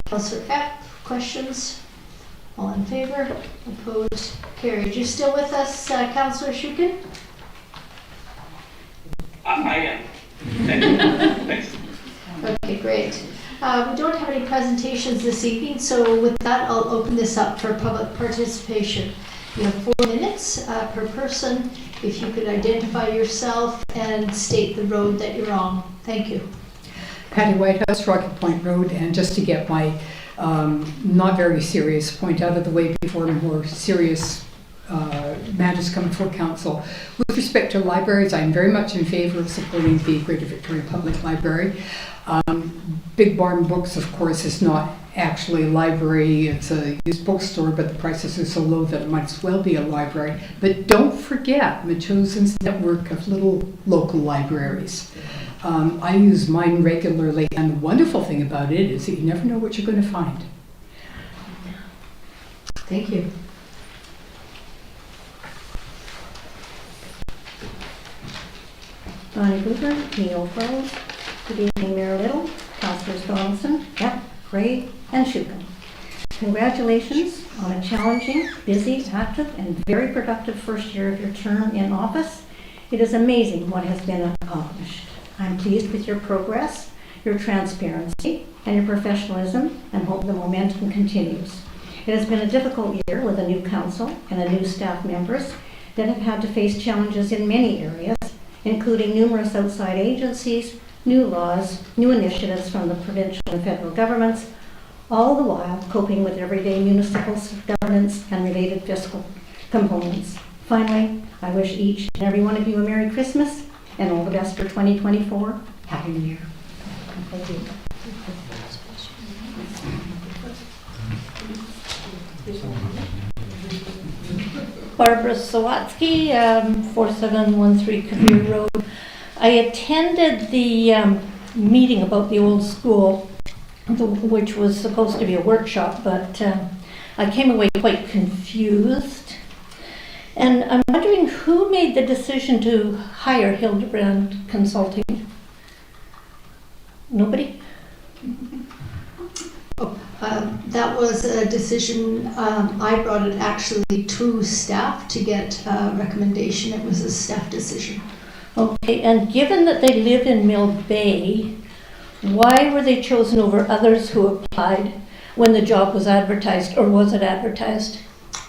Councillor Epp. Questions? All in favor? Opposed? Carried. You still with us, Councillor Shukin? I am. Thank you. Thanks. Okay, great. We don't have any presentations this evening, so with that, I'll open this up for public participation. You have 4 minutes per person. If you could identify yourself and state the road that you're on. Thank you. Patty Whitehouse, Rocky Point Road, and just to get my not very serious point out of the way before more serious matters come before council. With respect to libraries, I'm very much in favor of supporting the Greater Victoria Public Library. Big Barn Books, of course, is not actually a library, it's a used bookstore, but the prices are so low that it might as well be a library. But don't forget Metchosen's network of little local libraries. I use mine regularly, and the wonderful thing about it is that you never know what you're going to find. Thank you. Bonnie Hoover, Neil Rose. Good evening, Mayor Little, Councillors Donaldson, Yep, Gray, and Shukin. Congratulations on a challenging, busy, active, and very productive first year of your term in office. It is amazing what has been accomplished. I'm pleased with your progress, your transparency, and your professionalism, and hope the momentum continues. It has been a difficult year with a new council and a new staff members that have had to face challenges in many areas, including numerous outside agencies, new laws, new initiatives from the provincial and federal governments, all the while coping with everyday municipal governance and related fiscal components. Finally, I wish each and every one of you a Merry Christmas and all the best for 2024. Happy New Year. Thank you. Barbara Sawatsky, 4713 Kabir Road. I attended the meeting about the old school, which was supposed to be a workshop, but I came away quite confused. And I'm wondering who made the decision to hire Hildebrand Consulting? Nobody? That was a decision, I brought it actually to staff to get a recommendation. It was a staff decision. Okay, and given that they live in Mill Bay, why were they chosen over others who applied when the job was advertised, or was it advertised?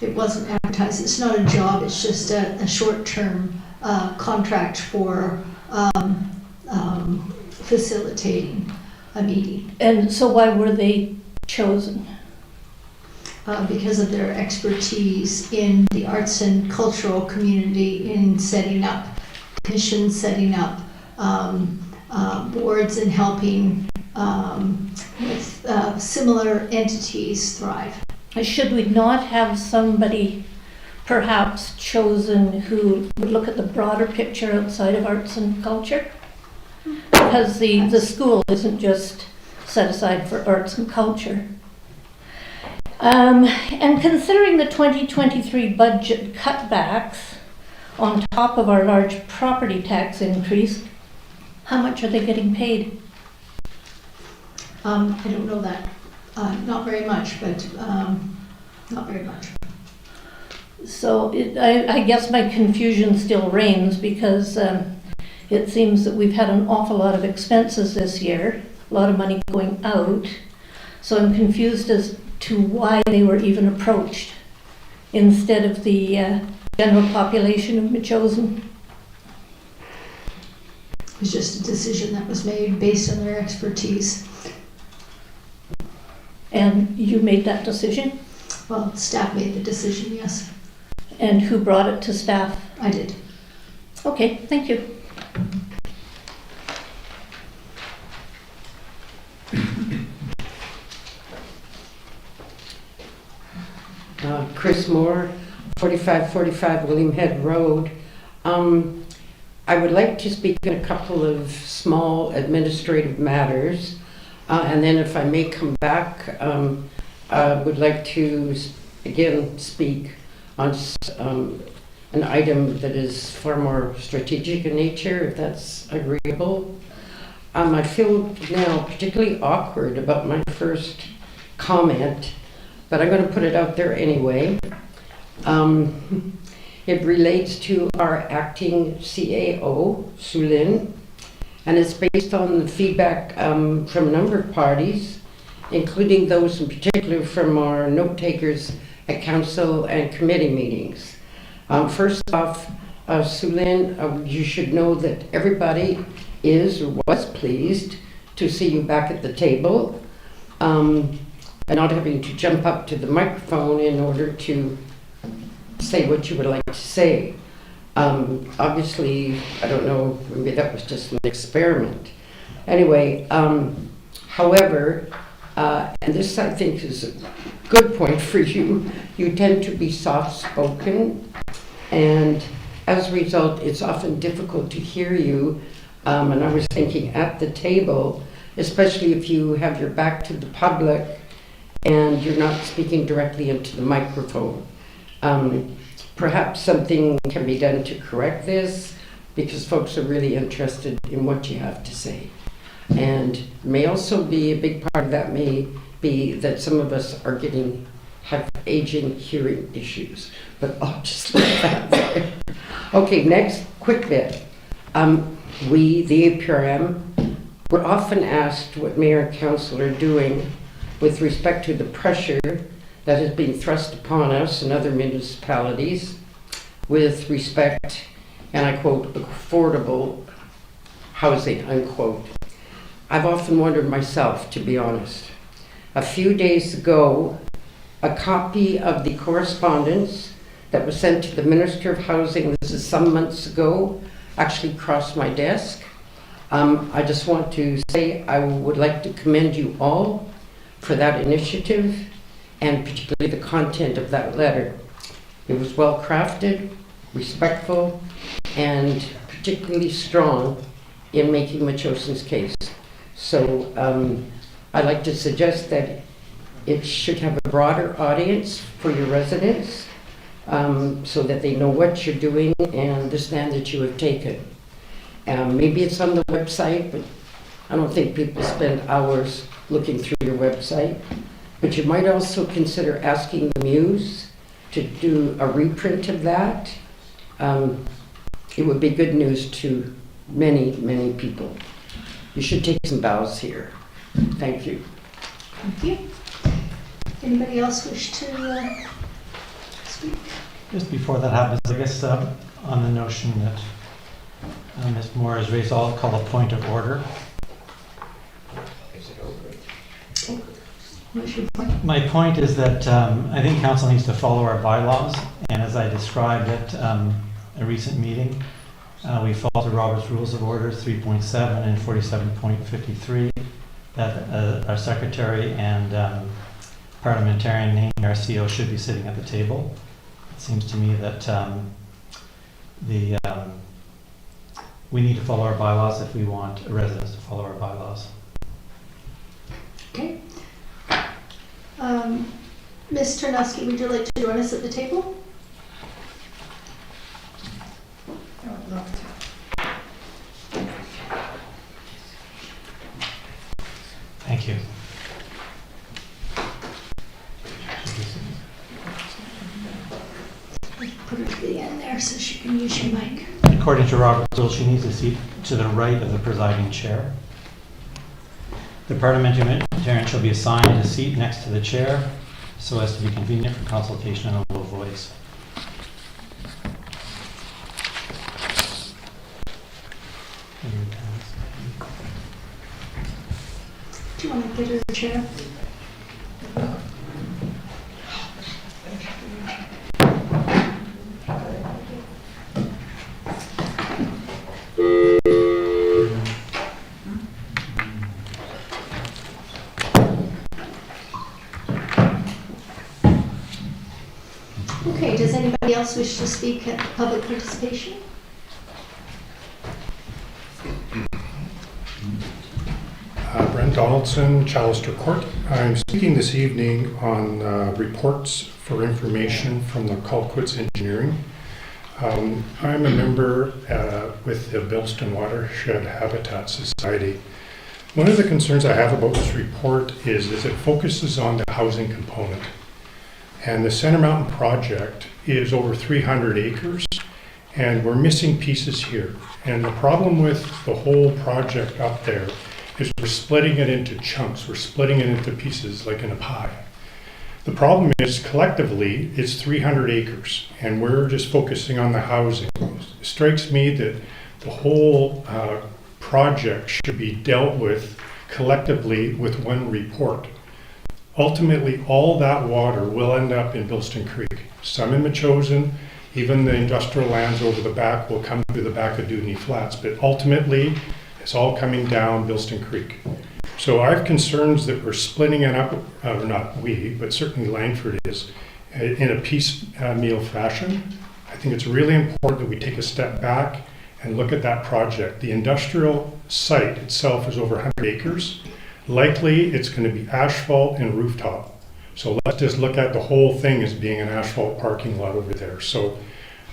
It wasn't advertised. It's not a job. It's just a short-term contract for facilitating a meeting. And so why were they chosen? Because of their expertise in the arts and cultural community, in setting up commissions, setting up boards, and helping with similar entities thrive. Should we not have somebody perhaps chosen who would look at the broader picture outside of arts and culture? Because the school isn't just set aside for arts and culture. And considering the 2023 budget cutbacks on top of our large property tax increase, how much are they getting paid? I don't know that. Not very much, but not very much. So I guess my confusion still reigns, because it seems that we've had an awful lot of expenses this year, a lot of money going out. So I'm confused as to why they were even approached instead of the general population of Metchosen. It was just a decision that was made based on their expertise. And you made that decision? Well, staff made the decision, yes. And who brought it to staff? I did. Okay, thank you. Chris Moore, 4545 William Head Road. I would like to speak on a couple of small administrative matters, and then if I may come back, I would like to again speak on an item that is far more strategic in nature, if that's agreeable. I feel now particularly awkward about my first comment but I'm going to put it out there anyway. It relates to our acting CAO, Sulin, and it's based on the feedback from a number of parties, including those in particular from our note takers at council and committee meetings. First off, Sulin, you should know that everybody is or was pleased to see you back at the table, and not having to jump up to the microphone in order to say what you would like to say. Obviously, I don't know, maybe that was just an experiment. Anyway, however, and this I think is a good point for you, you tend to be soft-spoken, and as a result, it's often difficult to hear you. And I was thinking at the table, especially if you have your back to the public and you're not speaking directly into the microphone. Perhaps something can be done to correct this, because folks are really interested in what you have to say. And may also be a big part of that may be that some of us are have aging hearing issues, but I'll just leave that there. Okay, next quick bit. We, the APRM, we're often asked what mayor and council are doing with respect to the pressure that has been thrust upon us and other municipalities with respect, and I quote, affordable housing, unquote. I've often wondered myself, to be honest. A few days ago, a copy of the correspondence that was sent to the Minister of Housing, this is some months ago, actually crossed my desk. I just want to say I would like to commend you all for that initiative, and particularly the content of that letter. It was well crafted, respectful, and particularly strong in making Metchosin's case. So I'd like to suggest that it should have a broader audience for your residents, so that they know what you're doing and understand that you have taken. Maybe it's on the website, but I don't think people spend hours looking through your website. But you might also consider asking the Muse to do a reprint of that. It would be good news to many, many people. You should take some bows here. Thank you. Thank you. Anybody else wish to speak? Just before that happens, I guess on the notion that Ms. Moore has raised, I'll call a point of order. What's your point? My point is that I think council needs to follow our bylaws, and as I described at a recent meeting, we follow the Robert's Rules of Orders 3.7 and 47.53 that our secretary and parliamentarian naming our CO should be sitting at the table. It seems to me that we need to follow our bylaws if we want residents to follow our bylaws. Okay. Ms. Tarnowski, would you like to join us at the table? I would love to. Thank you. Put her to the end there so she can use your mic. According to Robert's rules, she needs a seat to the right of the presiding chair. The parliamentarian shall be assigned a seat next to the chair so as to be convenient for consultation in a low voice. Do you want to get her a chair? Okay, does anybody else wish to speak at public participation? Brent Donaldson, Chalister Court. I'm speaking this evening on reports for information from the Colquitts Engineering. I'm a member with the Bilston Watershed Habitat Society. One of the concerns I have about this report is it focuses on the housing component. And the Center Mountain project is over 300 acres, and we're missing pieces here. And the problem with the whole project up there is we're splitting it into chunks. We're splitting it into pieces like in a pie. The problem is collectively it's 300 acres, and we're just focusing on the housing. It strikes me that the whole project should be dealt with collectively with one report. Ultimately, all that water will end up in Bilston Creek. Some in Metchosin, even the industrial lands over the back will come through the back of Dewdney Flats, but ultimately, it's all coming down Bilston Creek. So I have concerns that we're splitting it up, not we, but certainly Langford is, in a piecemeal fashion. I think it's really important that we take a step back and look at that project. The industrial site itself is over 100 acres. Likely, it's going to be asphalt and rooftop. So let's just look at the whole thing as being an asphalt parking lot over there. So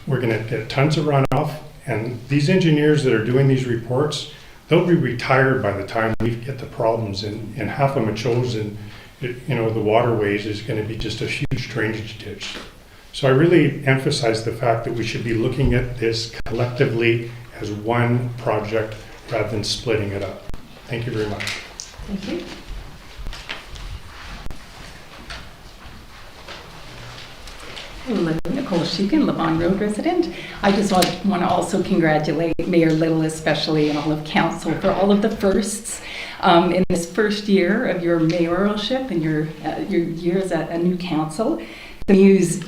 we're going to get tons of runoff, and these engineers that are doing these reports, they'll be retired by the time we get the problems. And half of Metchosin, the waterways is going to be just a huge drainage ditch. So I really emphasize the fact that we should be looking at this collectively as one project rather than splitting it up. Thank you very much. Thank you. Hello, Nicole Shukin, Levon Road resident. I just want to also congratulate Mayor Little especially and all of council for all of the firsts in this first year of your mayoralship and your year as a new council. The Muse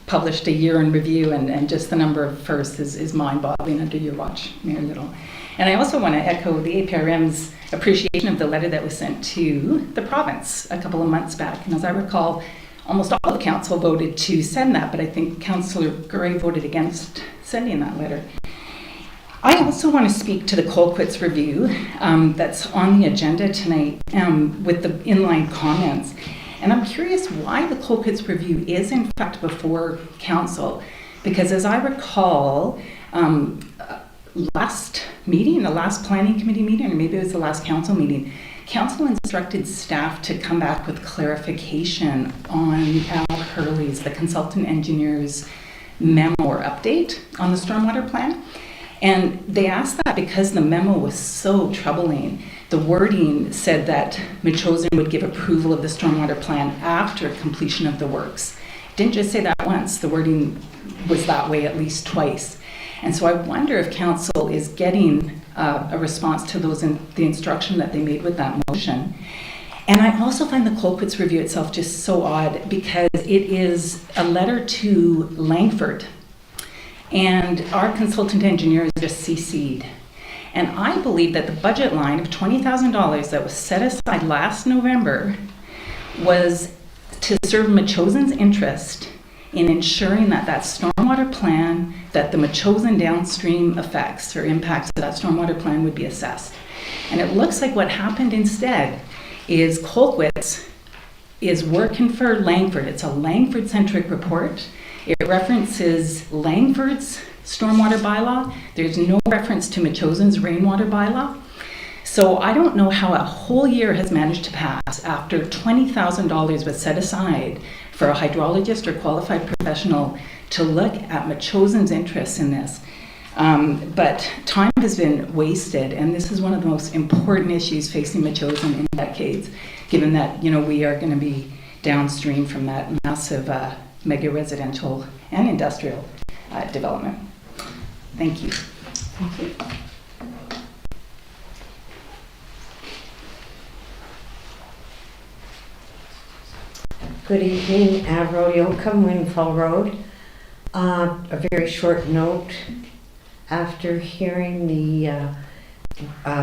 published a year in review, and just the number of firsts is mind-boggling under your watch, Mayor Little. And I also want to echo the APRM's appreciation of the letter that was sent to the province a couple of months back. And as I recall, almost all of council voted to send that, but I think Councillor Gray voted against sending that letter. I also want to speak to the Colquitts review that's on the agenda tonight with the inline comments. And I'm curious why the Colquitts review is in fact before council, because as I recall, last meeting, the last planning committee meeting, or maybe it was the last council meeting, council instructed staff to come back with clarification on Al Hurley's, the consultant engineer's memo or update on the stormwater plan. And they asked that because the memo was so troubling. The wording said that Metchosin would give approval of the stormwater plan after completion of the works. It didn't just say that once, the wording was that way at least twice. And so I wonder if council is getting a response to the instruction that they made with that motion. And I also find the Colquitts review itself just so odd because it is a letter to Langford, and our consultant engineer is just CC'd. And I believe that the budget line of $20,000 that was set aside last November was to serve Metchosin's interest in ensuring that that stormwater plan, that the Metchosin downstream effects or impacts of that stormwater plan would be assessed. And it looks like what happened instead is Colquitts is working for Langford. It's a Langford-centric report. It references Langford's stormwater bylaw. There's no reference to Metchosin's rainwater bylaw. So I don't know how a whole year has managed to pass after $20,000 was set aside for a hydrologist or qualified professional to look at Metchosin's interests in this. But time has been wasted, and this is one of the most important issues facing Metchosin in decades, given that we are going to be downstream from that massive mega residential and industrial development. Thank you. Thank you. Good evening, Rodioka, Windfall Road. A very short note. After hearing the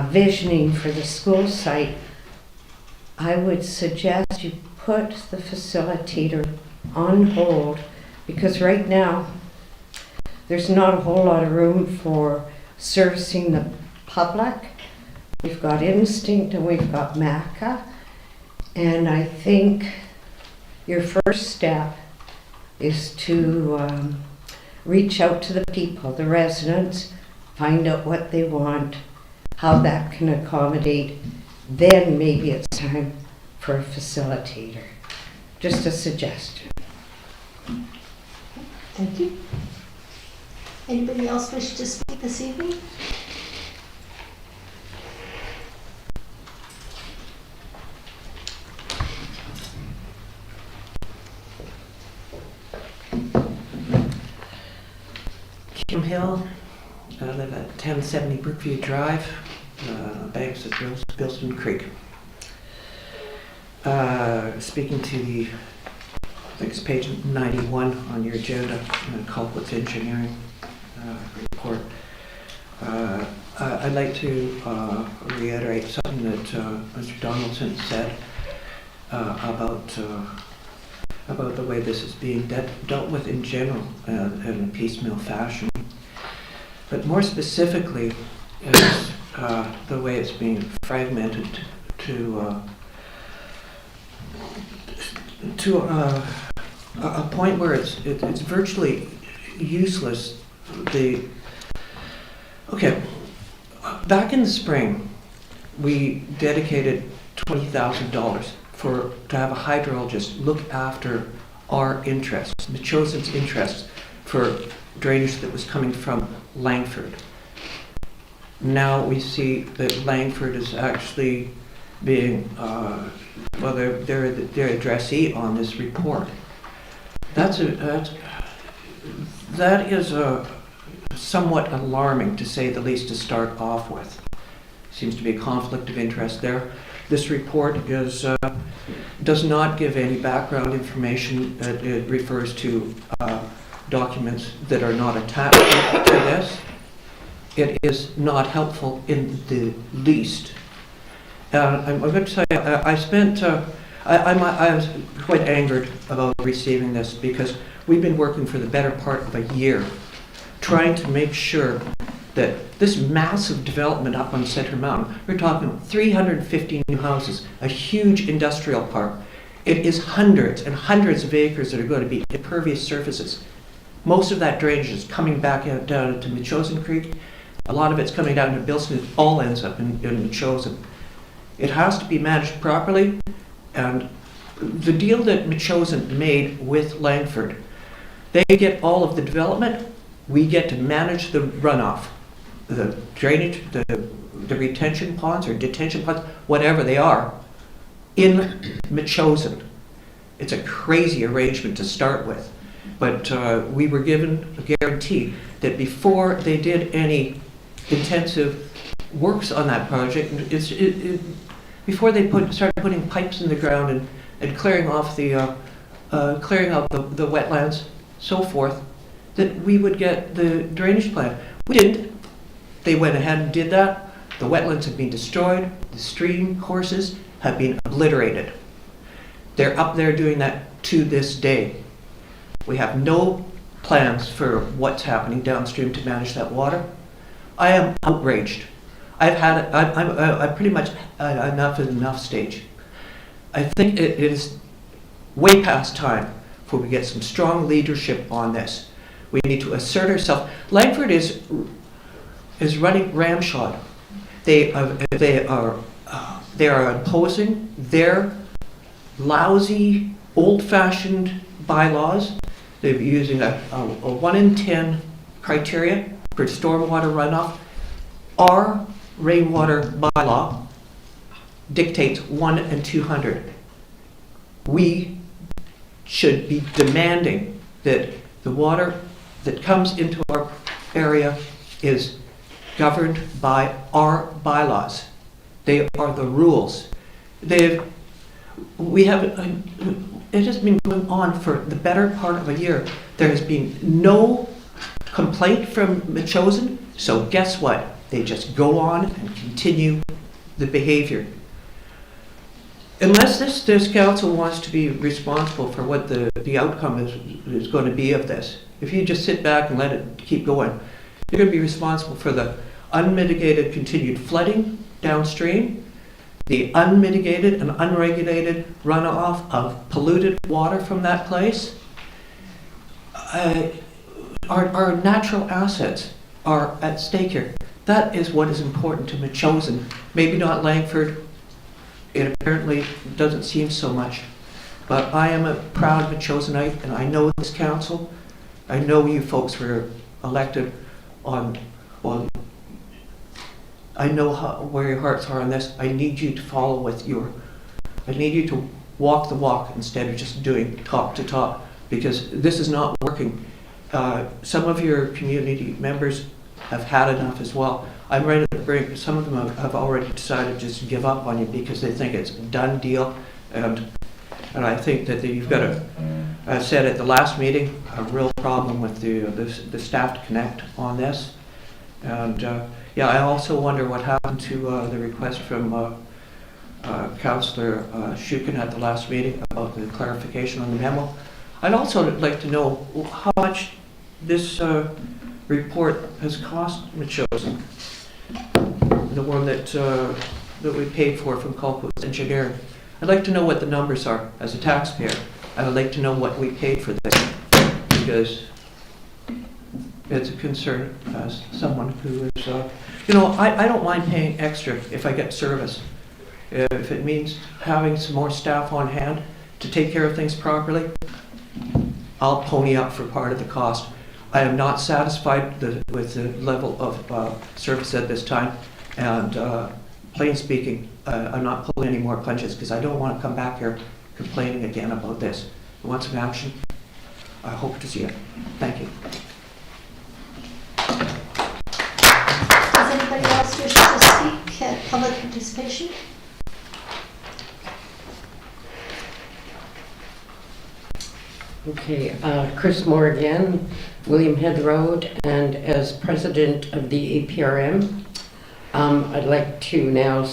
visioning for the school site, I would suggest you put the facilitator on hold, because right now there's not a whole lot of room for servicing the public. We've got Instinct and we've got MACA, and I think your first step is to reach out to the people, the residents, find out what they want, how that can accommodate. Then maybe it's time for a facilitator. Just a suggestion. Thank you. Anybody else wish to speak this evening? Kim Hill, I live at 1070 Brookview Drive, banks of Bilston Creek. Speaking to the, I think it's page 91 on your agenda, Colquitt's Engineering report. I'd like to reiterate something that Mr. Donaldson said about the way this is being dealt with in general in a piecemeal fashion. But more specifically, is the way it's being fragmented to a point where it's virtually useless. Back in the spring, we dedicated $20,000 to have a hydrologist look after our interests, Metchosen's interests, for drainage that was coming from Langford. Now we see that Langford is actually being, they're the addressee on this report. That is somewhat alarming, to say the least, to start off with. Seems to be a conflict of interest there. This report does not give any background information. It refers to documents that are not attached to this. It is not helpful in the least. I'm going to tell you, I was quite angered about receiving this, because we've been working for the better part of a year trying to make sure that this massive development up on Center Mountain, we're talking 350 new houses, a huge industrial park. It is hundreds and hundreds of acres that are going to be impervious surfaces. Most of that drainage is coming back down into Metchosen Creek. A lot of it's coming down to Bilston. It all ends up in Metchosen. It has to be managed properly, and the deal that Metchosen made with Langford, they get all of the development, we get to manage the runoff, the drainage, the retention ponds or detention ponds, whatever they are, in Metchosen. It's a crazy arrangement to start with, but we were given a guarantee that before they did any intensive works on that project, before they started putting pipes in the ground and clearing off clearing out the wetlands, so forth, that we would get the drainage plan. We didn't. They went ahead and did that. The wetlands have been destroyed. The stream courses have been obliterated. They're up there doing that to this day. We have no plans for what's happening downstream to manage that water. I am outraged. I'm pretty much at enough stage. I think it is way past time for we get some strong leadership on this. We need to assert ourselves. Langford is running ramshod. They are imposing their lousy, old-fashioned bylaws. They're using a 1 in 10 criteria for stormwater runoff. Our rainwater bylaw dictates 1 in 200. We should be demanding that the water that comes into our area is governed by our bylaws. They are the rules. It has been going on for the better part of a year. There has been no complaint from Metchosen, so guess what? They just go on and continue the behavior. Unless this council wants to be responsible for what the outcome is going to be of this, if you just sit back and let it keep going, you're going to be responsible for the unmitigated continued flooding downstream, the unmitigated and unregulated runoff of polluted water from that place. Our natural assets are at stake here. That is what is important to Metchosen. Maybe not Langford. It apparently doesn't seem so much. But I am a proud Machosonite, and I know this council. I know you folks were elected on I know where your hearts are on this. I need you to follow with I need you to walk the walk instead of just doing top to top, because this is not working. Some of your community members have had enough as well. I'm ready to bring, some of them have already decided just to give up on you because they think it's a done deal. And I think that you've got I said at the last meeting, a real problem with the staff to connect on this. And yeah, I also wonder what happened to the request from Councillor Shukin at the last meeting about the clarification on the memo. I'd also like to know how much this report has cost Machosen, the one that we paid for from Colquitt's Engineering. I'd like to know what the numbers are as a taxpayer. I would like to know what we paid for this, because it's a concern as someone who is, I don't mind paying extra if I get service. If it means having some more staff on hand to take care of things properly, I'll pony up for part of the cost. I am not satisfied with the level of service at this time, and plain speaking, I'm not pulling any more punches because I don't want to come back here complaining again about this. I want some action. I hope to see it. Thank you. Does anybody else wish to speak at public participation? Okay, Chris Moore again, William Head Road, and as president of the APRM, I'd like to now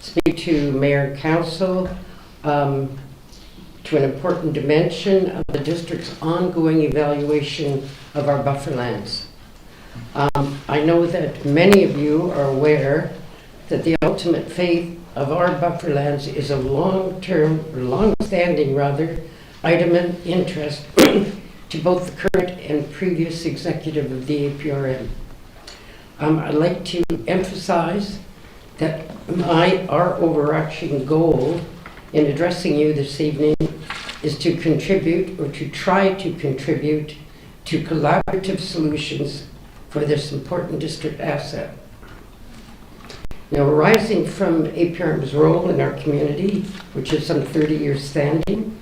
speak to Mayor and Council to an important dimension of the district's ongoing evaluation of our buffer lands. I know that many of you are aware that the ultimate fate of our buffer lands is a long-standing item of interest to both the current and previous executive of the APRM. I'd like to emphasize that our overarching goal in addressing you this evening is to contribute, or to try to contribute, to collaborative solutions for this important district asset. Now, arising from APRM's role in our community, which is some 30 years standing,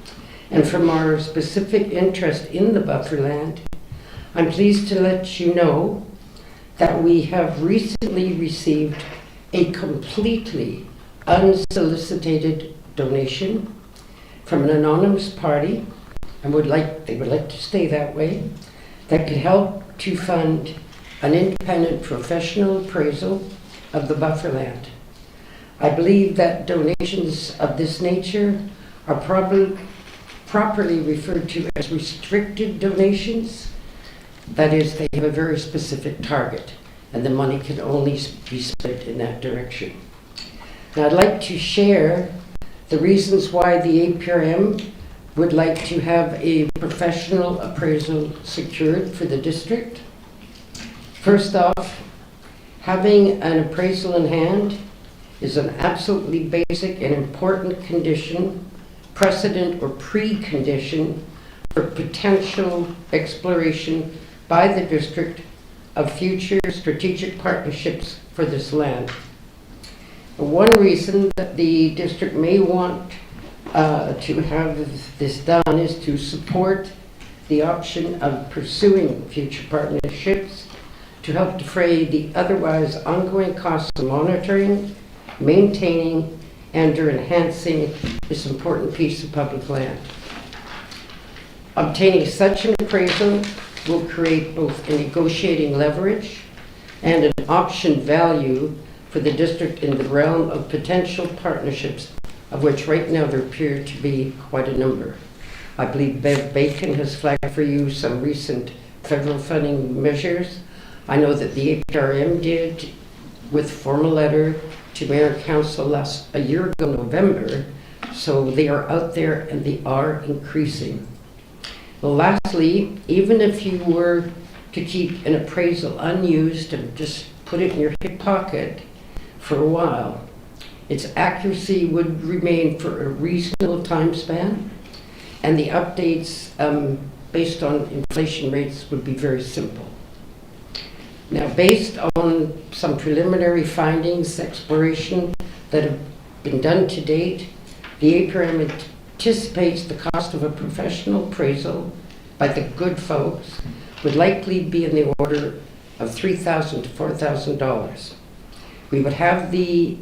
and from our specific interest in the buffer land, I'm pleased to let you know that we have recently received a completely unsolicited donation from an anonymous party, and they would like to stay that way, that could help to fund an independent professional appraisal of the buffer land. I believe that donations of this nature are properly referred to as restricted donations. That is, they have a very specific target, and the money can only be spent in that direction. Now, I'd like to share the reasons why the APRM would like to have a professional appraisal secured for the district. First off, having an appraisal in hand is an absolutely basic and important condition, precedent or precondition for potential exploration by the district of future strategic partnerships for this land. One reason that the district may want to have this done is to support the option of pursuing future partnerships to help defray the otherwise ongoing costs of monitoring, maintaining, and or enhancing this important piece of public land. Obtaining such an appraisal will create both a negotiating leverage and an option value for the district in the realm of potential partnerships, of which right now there appear to be quite a number. I believe Bev Bacon has flagged for you some recent federal funding measures. I know that the APRM did with formal letter to Mayor and Council a year ago, November, so they are out there and they are increasing. Well, lastly, even if you were to keep an appraisal unused and just put it in your hip pocket for a while, its accuracy would remain for a reasonable time span, and the updates based on inflation rates would be very simple. Now, based on some preliminary findings, exploration that have been done to date, the APRM anticipates the cost of a professional appraisal by the good folks would likely be in the order of $3,000 to $4,000. We would have the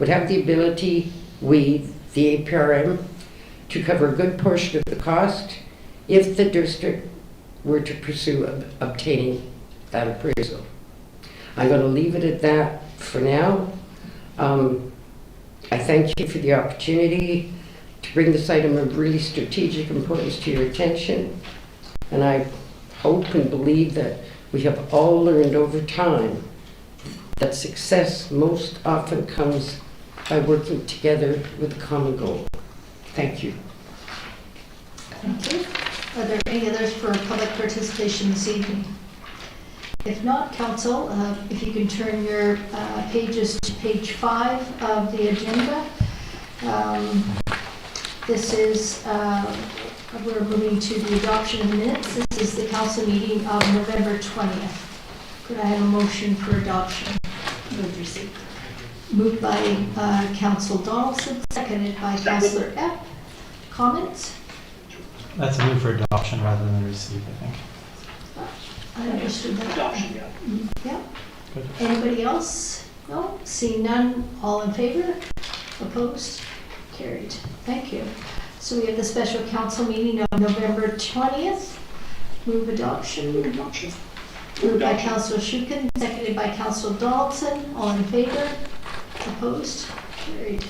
ability, the APRM, to cover a good portion of the cost if the district were to pursue obtaining that appraisal. I'm going to leave it at that for now. I thank you for the opportunity to bring this item of really strategic importance to your attention, and I hope and believe that we have all learned over time that success most often comes by working together with a common goal. Thank you. Thank you. Are there any others for public participation this evening? If not, Council, if you can turn your pages to page 5 of the agenda. This is, we're moving to the adoption of the minutes. This is the council meeting of November 20th. Could I have a motion for adoption? Move receipt. Moved by Council Donaldson, seconded by Councillor Epp. Comments? That's a move for adoption rather than receive, I think. I understood that. Adoption, yeah. Yeah. Good. Anybody else? No? Seeing none, all in favor? Opposed? Carried. Thank you. So we have the special council meeting of November 20th. Move adoption. Adoption. Moved by Councillor Shukin, seconded by Councillor Donaldson. All in favor? Opposed? Carried.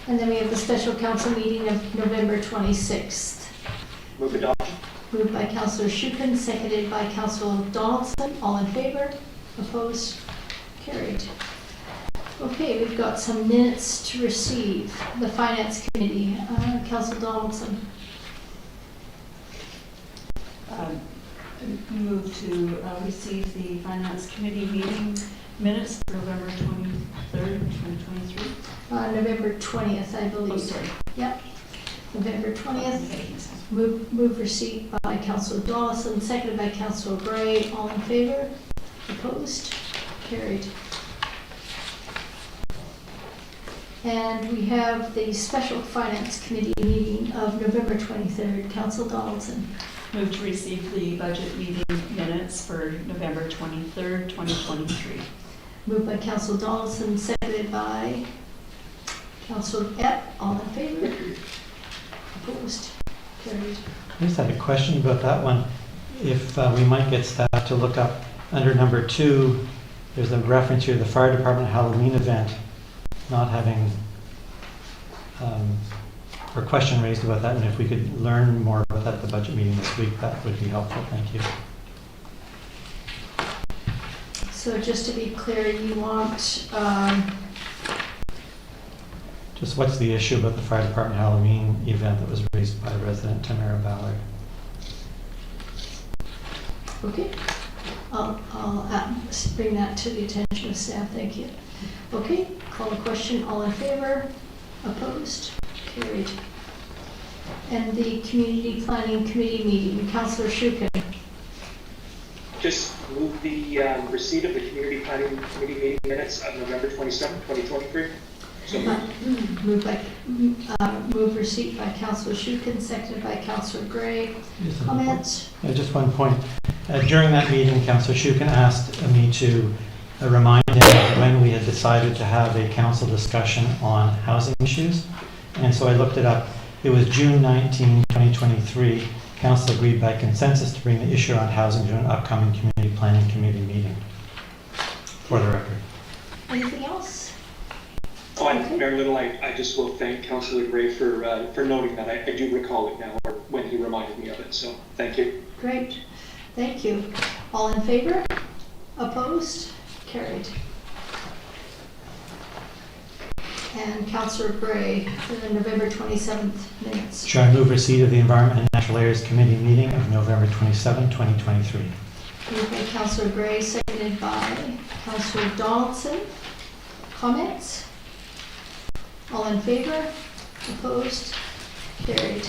And then we have the special council meeting of November 26th. Move adoption. Moved by Councillor Shukin, seconded by Councillor Donaldson. All in favor? Opposed? Carried. Okay, we've got some minutes to receive. The Finance Committee, Councillor Donaldson. Move to receive the Finance Committee meeting minutes for November 23rd, 2023. November 20th, I believe. Oh, sorry. Yep. November 20th. Move receipt by Councillor Donaldson, seconded by Councillor Gray. All in favor? Opposed? Carried. And we have the Special Finance Committee meeting of November 23rd. Councillor Donaldson. Move to receive the budget meeting minutes for November 23rd, 2023. Moved by Councillor Donaldson, seconded by Councillor Epp. All in favor? Opposed? Carried. I just had a question about that one. If we might get staff to look up under number 2, there's a reference here, the fire department Halloween event, not having, or question raised about that, and if we could learn more about that at the budget meeting this week, that would be helpful. Thank you. So just to be clear, you want, Just what's the issue about the fire department Halloween event that was raised by resident Tamara Ballard? okay, I'll bring that to the attention of staff, thank you. Okay, call the question, all in favor, opposed, carried. And the Community Planning Committee meeting, Councillor Shukin. Just move the receipt of the Community Planning Committee meeting minutes of November 27th, 2023. So Move receipt by Councillor Shukin, seconded by Councillor Gray. Comments? Just one point. During that meeting, Councillor Shukin asked me to remind him of when we had decided to have a council discussion on housing issues. And so I looked it up. It was June 19, 2023. Council agreed by consensus to bring the issue on housing to an upcoming Community Planning Committee meeting. For the record. Anything else? Oh, and very little. I just will thank Councillor Gray for noting that. I do recall it now, or when he reminded me of it. So thank you. Great, thank you. All in favor? Opposed? Carried. And Councillor Gray for the November 27th minutes. Sure, I move receipt of the Environment and Natural Areas Committee meeting of November 27, 2023. Moved by Councillor Gray, seconded by Councillor Donaldson. Comments? All in favor? Opposed? Carried.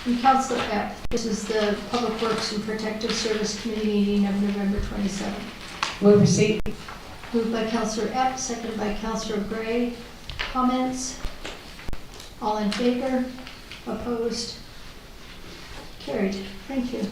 From Councillor Epp, this is the Public Works and Protective Service Committee meeting of November 27th. Move receipt. Moved by Councillor Epp, seconded by Councillor Gray. Comments? All in favor? Opposed? Carried. Thank you.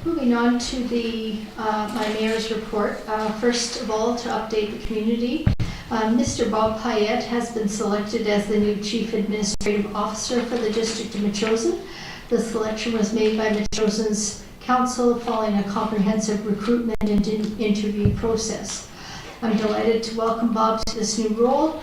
Moving on to the my mayor's report. First of all, to update the community, Mr. Bob Payette has been selected as the new Chief Administrative Officer for the District of Metchosin. The selection was made by Metchosin's Council following a comprehensive recruitment and interview process. I'm delighted to welcome Bob to this new role.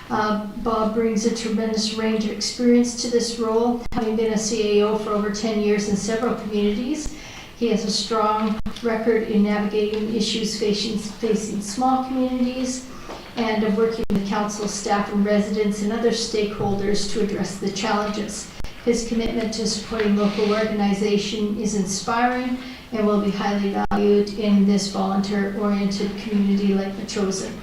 Bob brings a tremendous range of experience to this role, having been a CAO for over 10 years in several communities. He has a strong record in navigating issues facing small communities and of working with council staff and residents and other stakeholders to address the challenges. His commitment to supporting local organization is inspiring and will be highly valued in this volunteer-oriented community like Metchosin.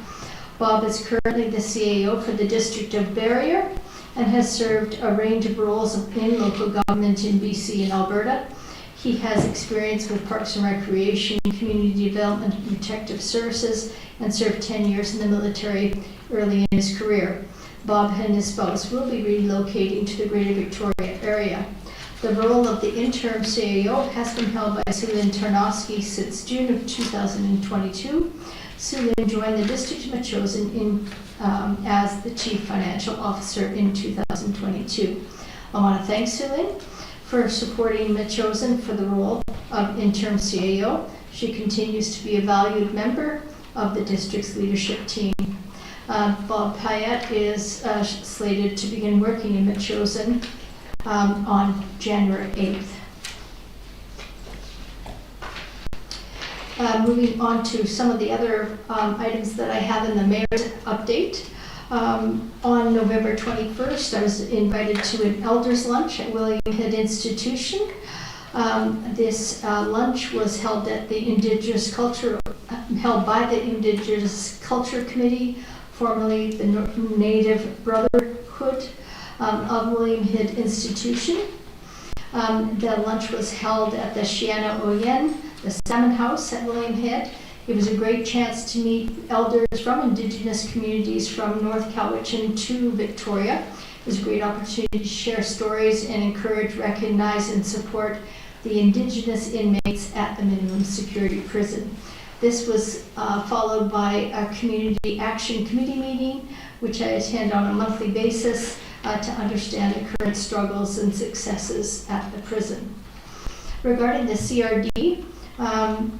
Bob is currently the CAO for the District of Barrier and has served a range of roles in local government in BC and Alberta. He has experience with Parks and Recreation, Community Development and Protective Services, and served 10 years in the military early in his career. Bob and his spouse will be relocating to the Greater Victoria area. The role of the interim CAO has been held by Sue-Lynn Tarnowski since June of 2022. Sue-Lynn joined the District of Metchosin as the Chief Financial Officer in 2022. I want to thank Sue-Lynn for supporting Metchosin for the role of interim CAO. She continues to be a valued member of the district's leadership team. Bob Payette is slated to begin working in Metchosin on January 8th. Moving on to some of the other items that I have in the mayor's update. On November 21st, I was invited to an elders lunch at William Head Institution. This lunch was held at the held by the Indigenous Culture Committee, formerly the Native Brotherhood of William Head Institution. The lunch was held at the Shiana Oyen, the Salmon House at William Head. It was a great chance to meet elders from Indigenous communities from North Cowichan to Victoria. It was a great opportunity to share stories and encourage, recognize, and support the Indigenous inmates at the minimum security prison. This was followed by a Community Action Committee meeting, which I attend on a monthly basis to understand the current struggles and successes at the prison. Regarding the CRD,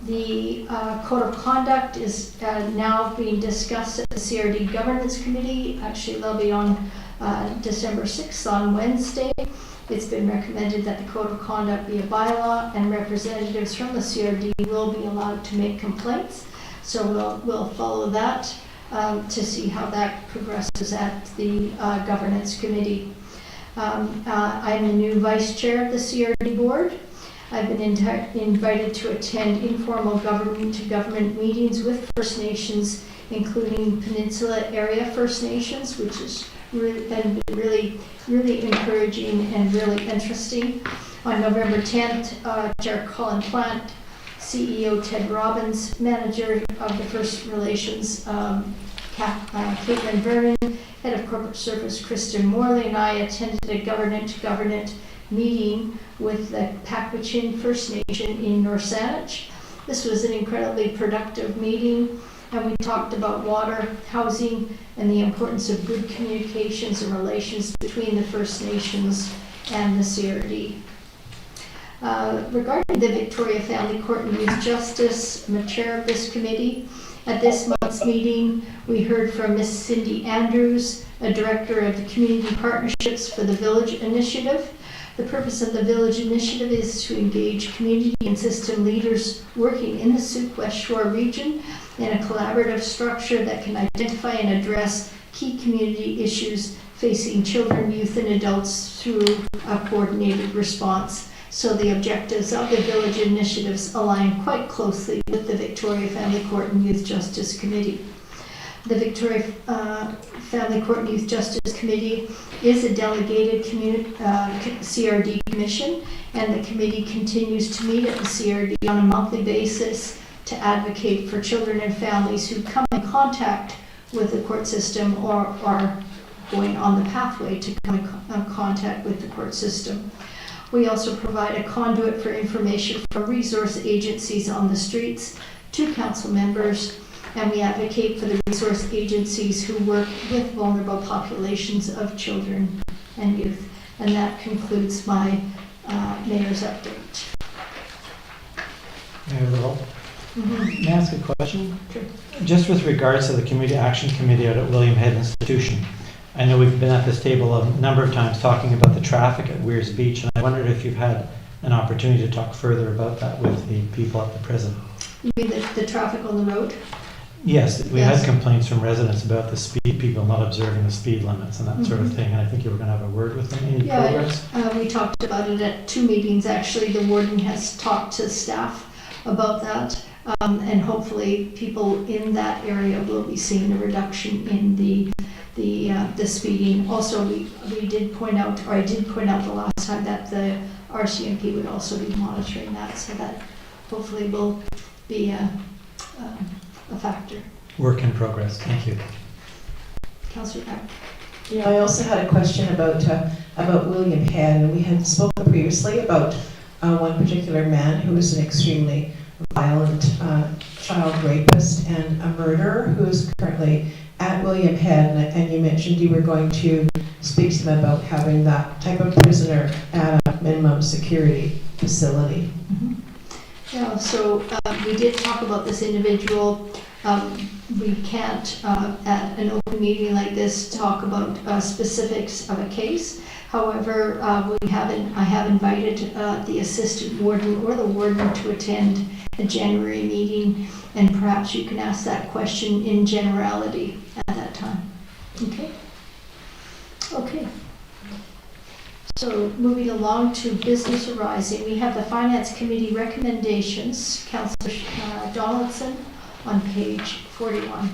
the Code of Conduct is now being discussed at the CRD Governance Committee. Actually, they'll be on December 6th on Wednesday. It's been recommended that the Code of Conduct be a bylaw, and representatives from the CRD will be allowed to make complaints. So we'll follow that to see how that progresses at the Governance Committee. I'm the new Vice Chair of the CRD Board. I've been invited to attend informal government-to-government meetings with First Nations, including Peninsula Area First Nations, which has been really encouraging and really interesting. On November 10th, Chair Colin Plant, CEO Ted Robbins, Manager of the First Relations, Caitlin Vernon, Head of Corporate Service Kristen Morley, and I attended a government-to-government meeting with the Pakwachin First Nation in North Saanich. This was an incredibly productive meeting, and we talked about water, housing, and the importance of good communications and relations between the First Nations and the CRD. Regarding the Victoria Family Court and Youth Justice, I'm a chair of this committee. At this month's meeting, we heard from Ms. Cindy Andrews, a director of the Community Partnerships for the Village Initiative. The purpose of the Village Initiative is to engage community and system leaders working in the Sooke West Shore region in a collaborative structure that can identify and address key community issues facing children, youth, and adults through a coordinated response. So the objectives of the Village Initiatives align quite closely with the Victoria Family Court and Youth Justice Committee. The Victoria Family Court and Youth Justice Committee is a delegated CRD commission, and the committee continues to meet at the CRD on a monthly basis to advocate for children and families who come in contact with the court system or are going on the pathway to come in contact with the court system. We also provide a conduit for information from resource agencies on the streets to council members, and we advocate for the resource agencies who work with vulnerable populations of children and youth. And that concludes my mayor's update. Mayor Little, may I ask a question? Sure. Just with regards to the Community Action Committee out at William Head Institution, I know we've been at this table a number of times talking about the traffic at Weirs Beach, and I wondered if you've had an opportunity to talk further about that with the people at the prison. You mean the traffic on the road? Yes, we Yes. had complaints from residents about the speed, people not observing the speed limits and that sort of thing, and I think you were going to have a word with them. Any progress? We talked about it at 2 meetings, actually. The warden has talked to staff about that, and hopefully people in that area will be seeing a reduction in the speeding. Also, we did point out, or I did point out the last time, that the RCMP would also be monitoring that, so that hopefully will be a factor. Work in progress. Thank you. Councillor Pack. Yeah, I also had a question about William Head, and we had spoken previously about one particular man who was an extremely violent child rapist and a murderer who is currently at William Head, and you mentioned you were going to speak to them about having that type of prisoner at a minimum security facility. Mm-hmm. Yeah, so we did talk about this individual. We can't, at an open meeting like this, talk about specifics of a case. However, I have invited the assistant warden or the warden to attend a January meeting, and perhaps you can ask that question in generality at that time. Okay? Okay. So moving along to business arising, we have the Finance Committee recommendations. Councillor Donaldson on page 41.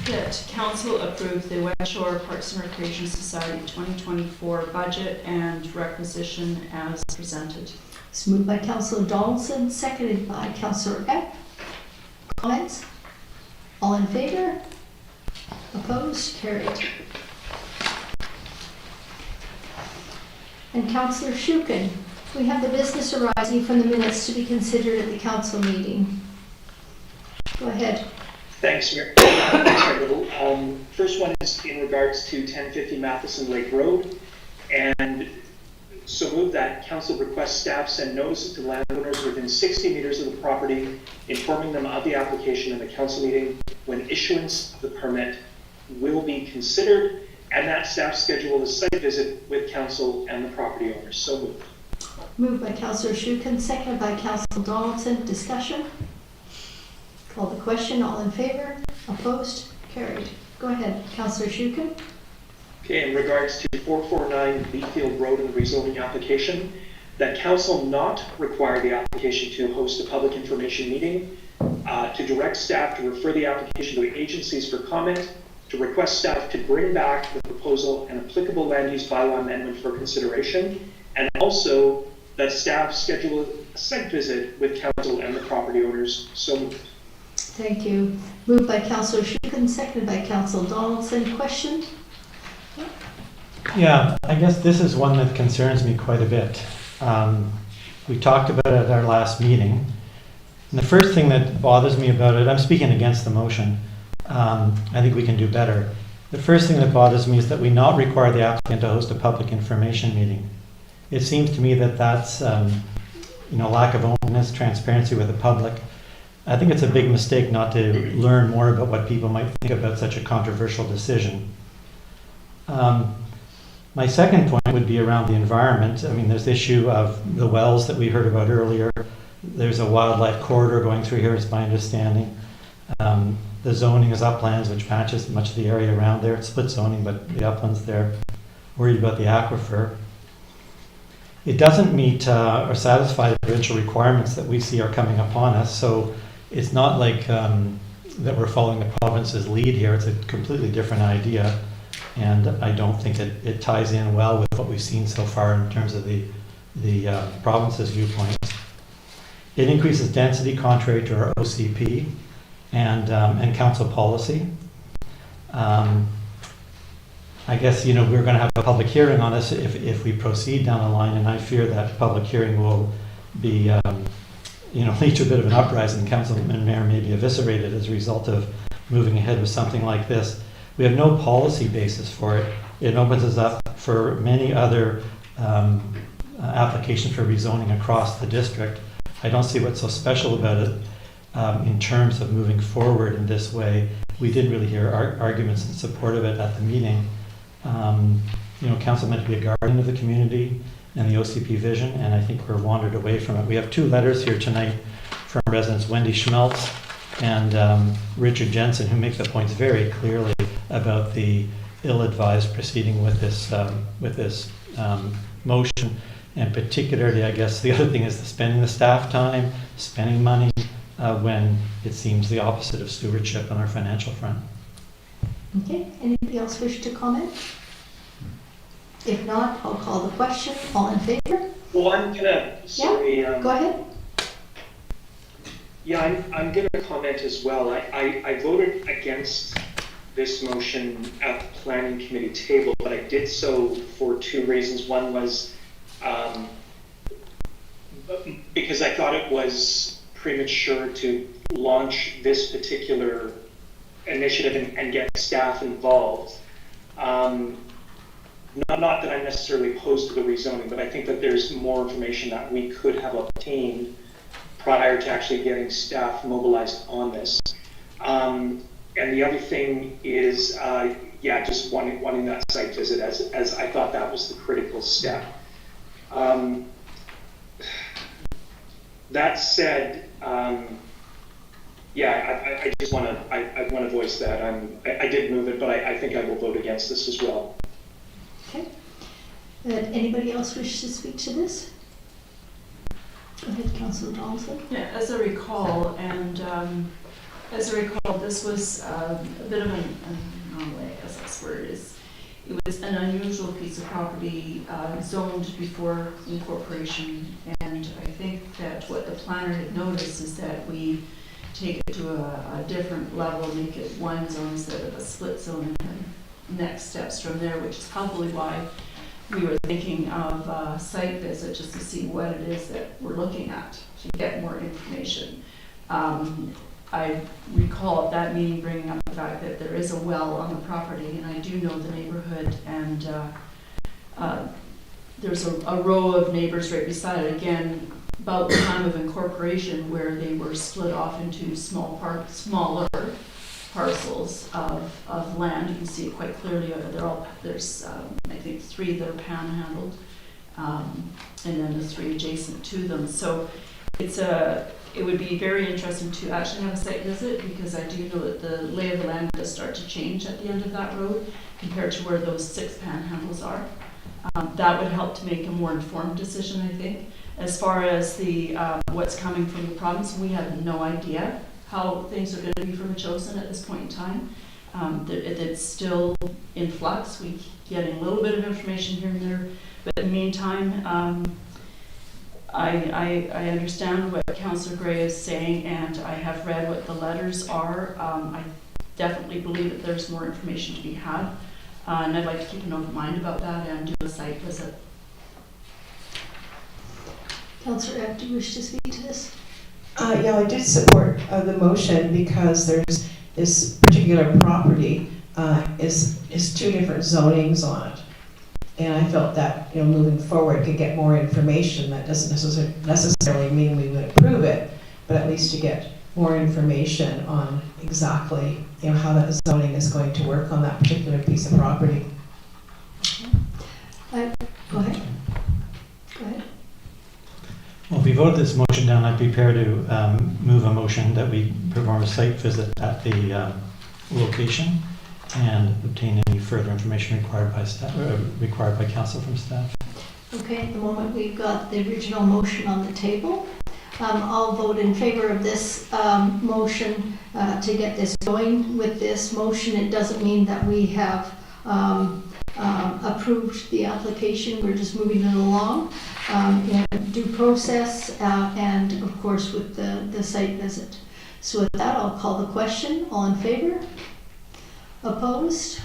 That council approved the West Shore Parks and Recreation Society 2024 budget and requisition as presented. It's moved by Councillor Donaldson, seconded by Councillor Epp. Comments? All in favor? Opposed? Carried. And Councillor Shukin, we have the business arising from the minutes to be considered at the council meeting. Go ahead. Thanks, Mayor. First one is in regards to 1050 Matheson Lake Road, and so move that council request staff send notices to landowners within 60 meters of the property, informing them of the application in the council meeting when issuance of the permit will be considered, and that staff schedule a site visit with council and the property owners. So moved. Moved by Councillor Shukin, seconded by Councillor Donaldson. Discussion? Call the question. All in favor? Opposed? Carried. Go ahead, Councillor Shukin. Okay, in regards to 449 Beefield Road and the rezoning application, that council not require the application to host a public information meeting, to direct staff to refer the application to agencies for comment, to request staff to bring back the proposal and applicable land use bylaw amendment for consideration, and also that staff schedule a site visit with council and the property owners. So moved. Thank you. Moved by Councillor Shukin, seconded by Councillor Donaldson. Question? Yeah, I guess this is one that concerns me quite a bit. We talked about it at our last meeting. And the first thing that bothers me about it, I'm speaking against the motion. I think we can do better. The first thing that bothers me is that we not require the applicant to host a public information meeting. It seems to me that that's lack of openness, transparency with the public. I think it's a big mistake not to learn more about what people might think about such a controversial decision. My second point would be around the environment. I mean, there's the issue of the wells that we heard about earlier. There's a wildlife corridor going through here, is my understanding. The zoning is uplands, which matches much of the area around there. It's split zoning, but the uplands there. Worried about the aquifer. It doesn't meet or satisfy the provincial requirements that we see are coming upon us. So it's not like that we're following the province's lead here. It's a completely different idea, and I don't think it ties in well with what we've seen so far in terms of the province's viewpoints. It increases density contrary to our OCP and council policy. I guess, we're going to have a public hearing on this if we proceed down the line, and I fear that public hearing will be, lead to a bit of an uprising. Councilman Mayor may be eviscerated as a result of moving ahead with something like this. We have no policy basis for it. It opens us up for many other applications for rezoning across the district. I don't see what's so special about it in terms of moving forward in this way. We didn't really hear arguments in support of it at the meeting. Council meant to be a guardian of the community and the OCP vision, and I think we're wandered away from it. We have 2 letters here tonight from residents Wendy Schmeltz and Richard Jensen, who make the points very clearly about the ill-advised proceeding with this motion. And particularly, I guess, the other thing is spending the staff time, spending money, when it seems the opposite of stewardship on our financial front. Okay, anybody else wish to comment? If not, I'll call the question. All in favor? Well, I'm gonna, sorry. Go ahead. Yeah, I'm gonna comment as well. I voted against this motion at the planning committee table, but I did so for 2 reasons. One was because I thought it was premature to launch this particular initiative and get staff involved. Not that I'm necessarily opposed to the rezoning, but I think that there's more information that we could have obtained prior to actually getting staff mobilized on this. And the other thing is, just wanting that site visit as I thought that was the critical step. That said, I just want to voice that I did move it, but I think I will vote against this as well. Okay. Anybody else wish to speak to this? Go ahead, Councillor Donaldson. Yeah, as I recall, this was a bit of it was an unusual piece of property zoned before incorporation, and I think that what the planner had noticed is that we take it to a different level, make it one zone instead of a split zone, and then next steps from there, which is probably why we were thinking of a site visit just to see what it is that we're looking at, to get more information. I recall at that meeting bringing up the fact that there is a well on the property, and I do know the neighborhood, and there's a row of neighbors right beside it, again, about the time of incorporation, where they were split off into smaller parcels of land. You can see it quite clearly. There's I think 3 that are panhandled, and then the 3 adjacent to them. So it would be very interesting to actually have a site visit, because I do know that the lay of the land does start to change at the end of that road compared to where those 6 panhandles are. That would help to make a more informed decision, I think. As far as the what's coming from the province, we have no idea how things are going to be from Chosen at this point in time. It's still in flux. We're getting a little bit of information here and there, but in the meantime, I understand what Councillor Gray is saying, and I have read what the letters are. I definitely believe that there's more information to be had, and I'd like to keep an open mind about that and do a site visit. Councillor Epp, do you wish to speak to this? I did support the motion because there's this particular property is 2 different zonings on it. And I felt that, moving forward could get more information. That doesn't necessarily mean we would approve it, but at least to get more information on exactly, how that zoning is going to work on that particular piece of property. Go ahead. Go ahead. Well, if we vote this motion down, I'd be prepared to move a motion that we perform a site visit at the location and obtain any further information required by staff, required by council from staff. Okay, at the moment we've got the original motion on the table. I'll vote in favor of this motion to get this going. With this motion, it doesn't mean that we have approved the application. We're just moving it along in due process and of course with the site visit. So with that, I'll call the question. All in favor? Opposed?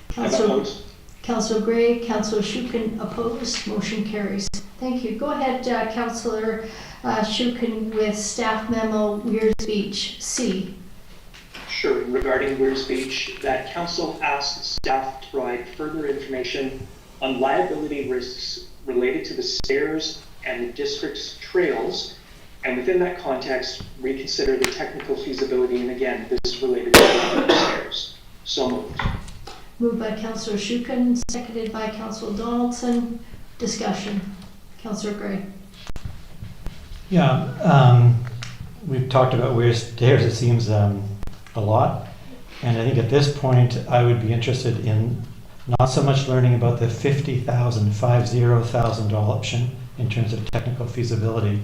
Councillor Gray, Councillor Shukin opposed. Motion carries. Thank you. Go ahead, Councillor Shukin, with staff memo Weirs Beach C. Sure. Regarding Weirs Beach, that council asked staff to provide further information on liability risks related to the stairs and the district's trails, and within that context, reconsider the technical feasibility. And again, this is related to the stairs. So moved. Moved by Councillor Shukin, seconded by Councillor Donaldson. Discussion. Councillor Gray. Yeah, we've talked about Weirs Stairs, it seems a lot. And I think at this point, I would be interested in not so much learning about the $50,000 option in terms of technical feasibility,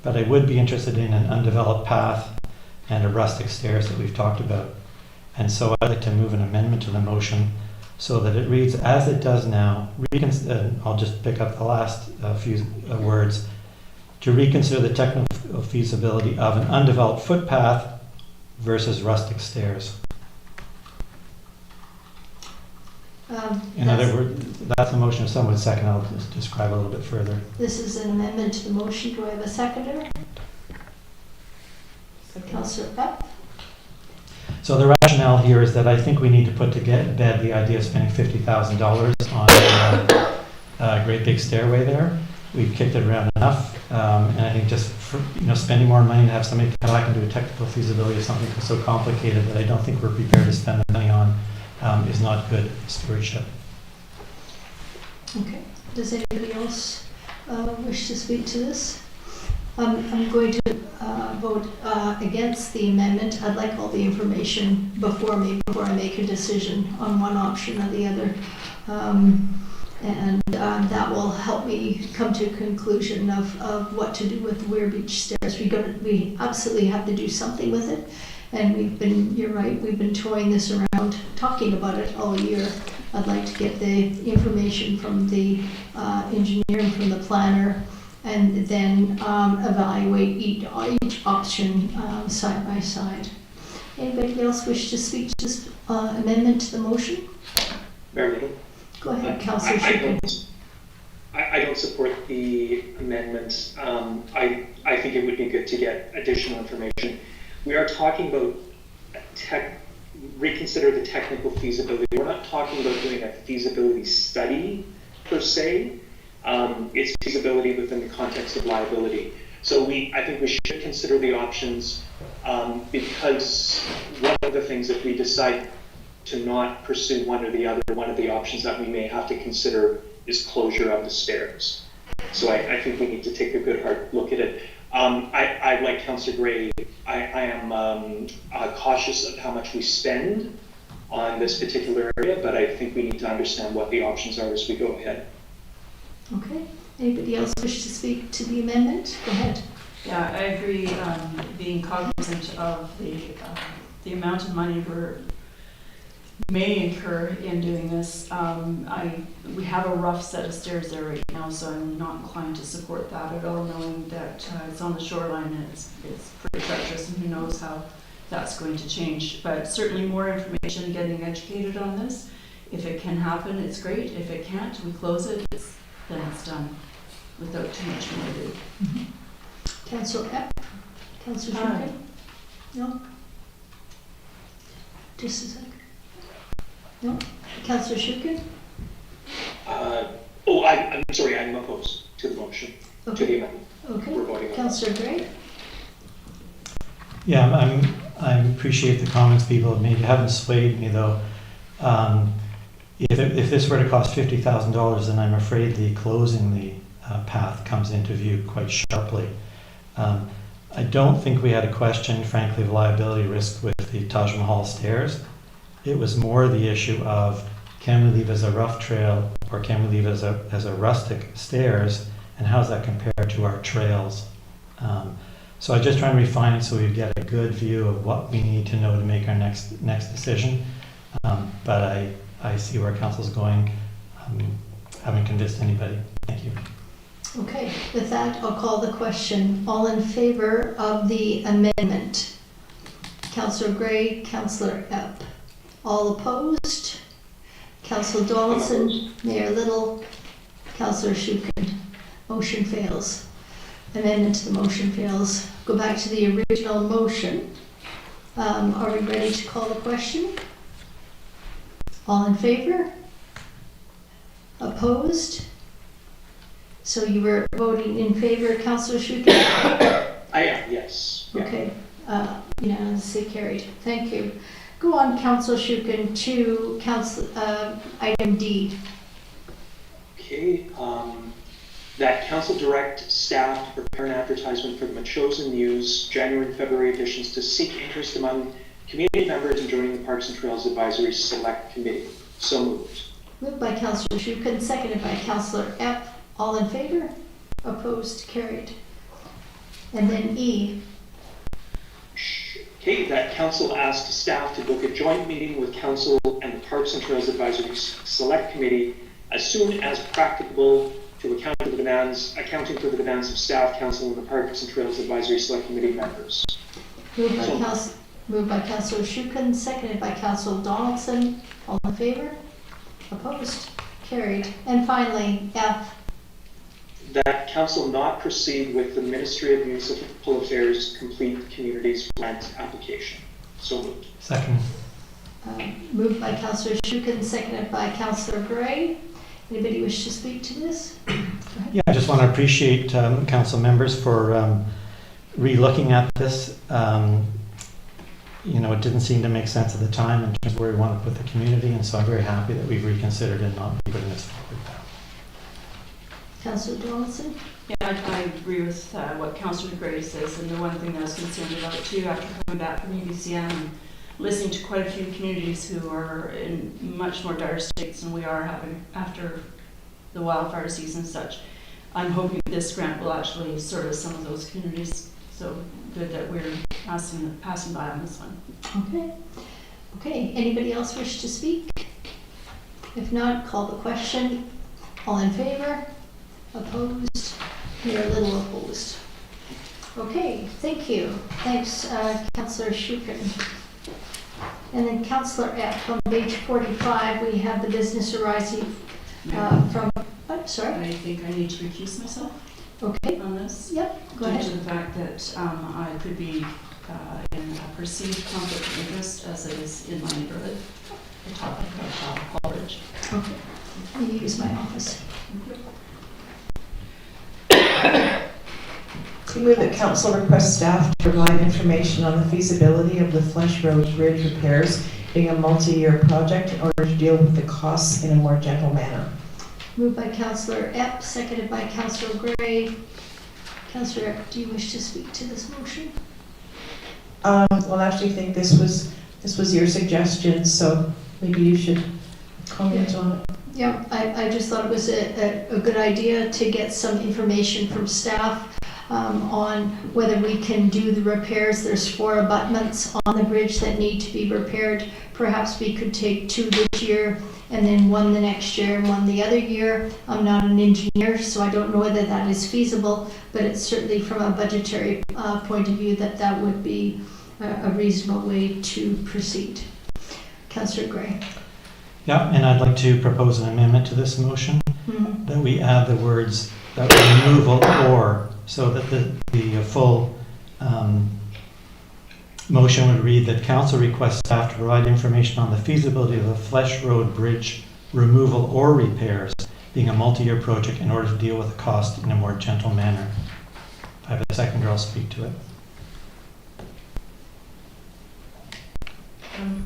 but I would be interested in an undeveloped path and a rustic stairs that we've talked about. And so I'd like to move an amendment to the motion so that it reads as it does now. I'll just pick up the last few words. To reconsider the technical feasibility of an undeveloped footpath versus rustic stairs. In other words, that's the motion. If someone would second, I'll just describe a little bit further. This is an amendment to the motion. Do I have a seconder? Councillor Peck. So the rationale here is that I think we need to put to bed the idea of spending $50,000 on a great big stairway there. We've kicked it around enough, and I think just for, spending more money to have somebody come back and do a technical feasibility of something so complicated that I don't think we're prepared to spend the money on is not good stewardship. Okay. Does anybody else wish to speak to this? I'm going to vote against the amendment. I'd like all the information before I make a decision on one option or the other. And that will help me come to a conclusion of what to do with the Weirs Beach stairs. We absolutely have to do something with it. And you're right, we've been toying this around, talking about it all year. I'd like to get the information from the engineer and from the planner, and then evaluate each option side by side. Anybody else wish to speak to this amendment to the motion? Very little. Go ahead, Councillor Shukin. I don't support the amendment. I think it would be good to get additional information. We are talking about reconsider the technical feasibility. We're not talking about doing a feasibility study per se. It's feasibility within the context of liability. So I think we should consider the options because one of the things, if we decide to not pursue one or the other, one of the options that we may have to consider is closure of the stairs. So I think we need to take a good hard look at it. I like Councillor Gray. I am cautious of how much we spend on this particular area, but I think we need to understand what the options are as we go ahead. Okay. Anybody else wish to speak to the amendment? Go ahead. Yeah, I agree. Being cognizant of the amount of money we may incur in doing this. We have a rough set of stairs there right now, so I'm not inclined to support that at all, knowing that it's on the shoreline and it's pretty treacherous, and who knows how that's going to change. But certainly more information, getting educated on this. If it can happen, it's great. If it can't, we close it, then it's done without too much more to do. Mm-hmm. Councillor Epp? Councillor Shukin? No? Just a second. No? Councillor Shukin? I'm sorry, I'm opposed to the motion, Okay. to the amendment. Okay. We're voting on Councillor Gray? Yeah, I appreciate the comments people have made. You haven't swayed me though. If this were to cost $50,000, then I'm afraid the closing the path comes into view quite sharply. I don't think we had a question, frankly, of liability risk with the Taj Mahal stairs. It was more the issue of, can we leave as a rough trail or can we leave as a rustic stairs, and how does that compare to our trails? So I just try and refine it so we get a good view of what we need to know to make our next decision. But I see where council's going. Haven't convinced anybody. Thank you. Okay, with that, I'll call the question. All in favor of the amendment? Councillor Gray, Councillor Epp. All opposed? Councillor Donaldson, Mayor Little, Councillor Shukin. Motion fails. Amendment to the motion fails. Go back to the original motion. Are we ready to call the question? All in favor? Opposed? So you were voting in favor, Councillor Shukin? I am, yes. Yeah. Okay, unanimously carried. Thank you. Go on, Councillor Shukin, to item D. Okay, that council direct staff to prepare an advertisement for the Machosen News January and February editions to seek interest among community members in joining the Parks and Trails Advisory Select Committee. So moved. Moved by Councillor Shukin, seconded by Councillor Epp. All in favor? Opposed? Carried. And then E. Okay, that council asked staff to book a joint meeting with council and the Parks and Trails Advisory Select Committee as soon as practicable to accounting for the demands of staff, council, and the Parks and Trails Advisory Select Committee members. Moved by Councillor Shukin, seconded by Councillor Donaldson. All in favor? Opposed? Carried. And finally, F. That council not proceed with the Ministry of Municipal Affairs Complete Communities Grant application. So moved. Second. Moved by Councillor Shukin, seconded by Councillor Gray. Anybody wish to speak to this? Yeah, I just want to appreciate council members for re-looking at this. It didn't seem to make sense at the time in terms of where we want to put the community, and so I'm very happy that we've reconsidered and not putting this forward now. Councillor Donaldson? Yeah, I agree with what Councillor Gray says, and the one thing that I was concerned about too, after coming back from UBCM and listening to quite a few communities who are in much more dire states than we are having after the wildfire season and such, I'm hoping this grant will actually service some of those communities. So good that we're passing by on this one. Okay, anybody else wish to speak? If not, call the question. All in favor? Opposed? Mayor Little opposed. Okay, thank you. Thanks, Councillor Shukin. And then Councillor Epp, on page 45, we have the business arising from, sorry? I think I need to recuse myself. Okay. On this. Yep, go ahead. Due to the fact that I could be in a perceived conflict of interest as it is in my neighborhood, the topic of Coleridge. Okay. Let me use my office. We move that council request staff to provide information on the feasibility of the Flesh Road Bridge repairs being a multi-year project in order to deal with the costs in a more gentle manner. Moved by Councillor Epp, seconded by Councillor Gray. Councillor Epp, do you wish to speak to this motion? Well, I actually think this was your suggestion, so maybe you should comment on it. Yeah, I just thought it was a good idea to get some information from staff on whether we can do the repairs. There's 4 abutments on the bridge that need to be repaired. Perhaps we could take 2 this year and then 1 the next year and 1 the other year. I'm not an engineer, so I don't know whether that is feasible, but it's certainly from a budgetary point of view that would be a reasonable way to proceed. Councillor Gray. Yeah, and I'd like to propose an amendment to this motion that we add the words that removal or, so that the full motion would read that council requests staff to provide information on the feasibility of the Flesh Road Bridge removal or repairs being a multi-year project in order to deal with the cost in a more gentle manner. If I have a seconder, I'll speak to it.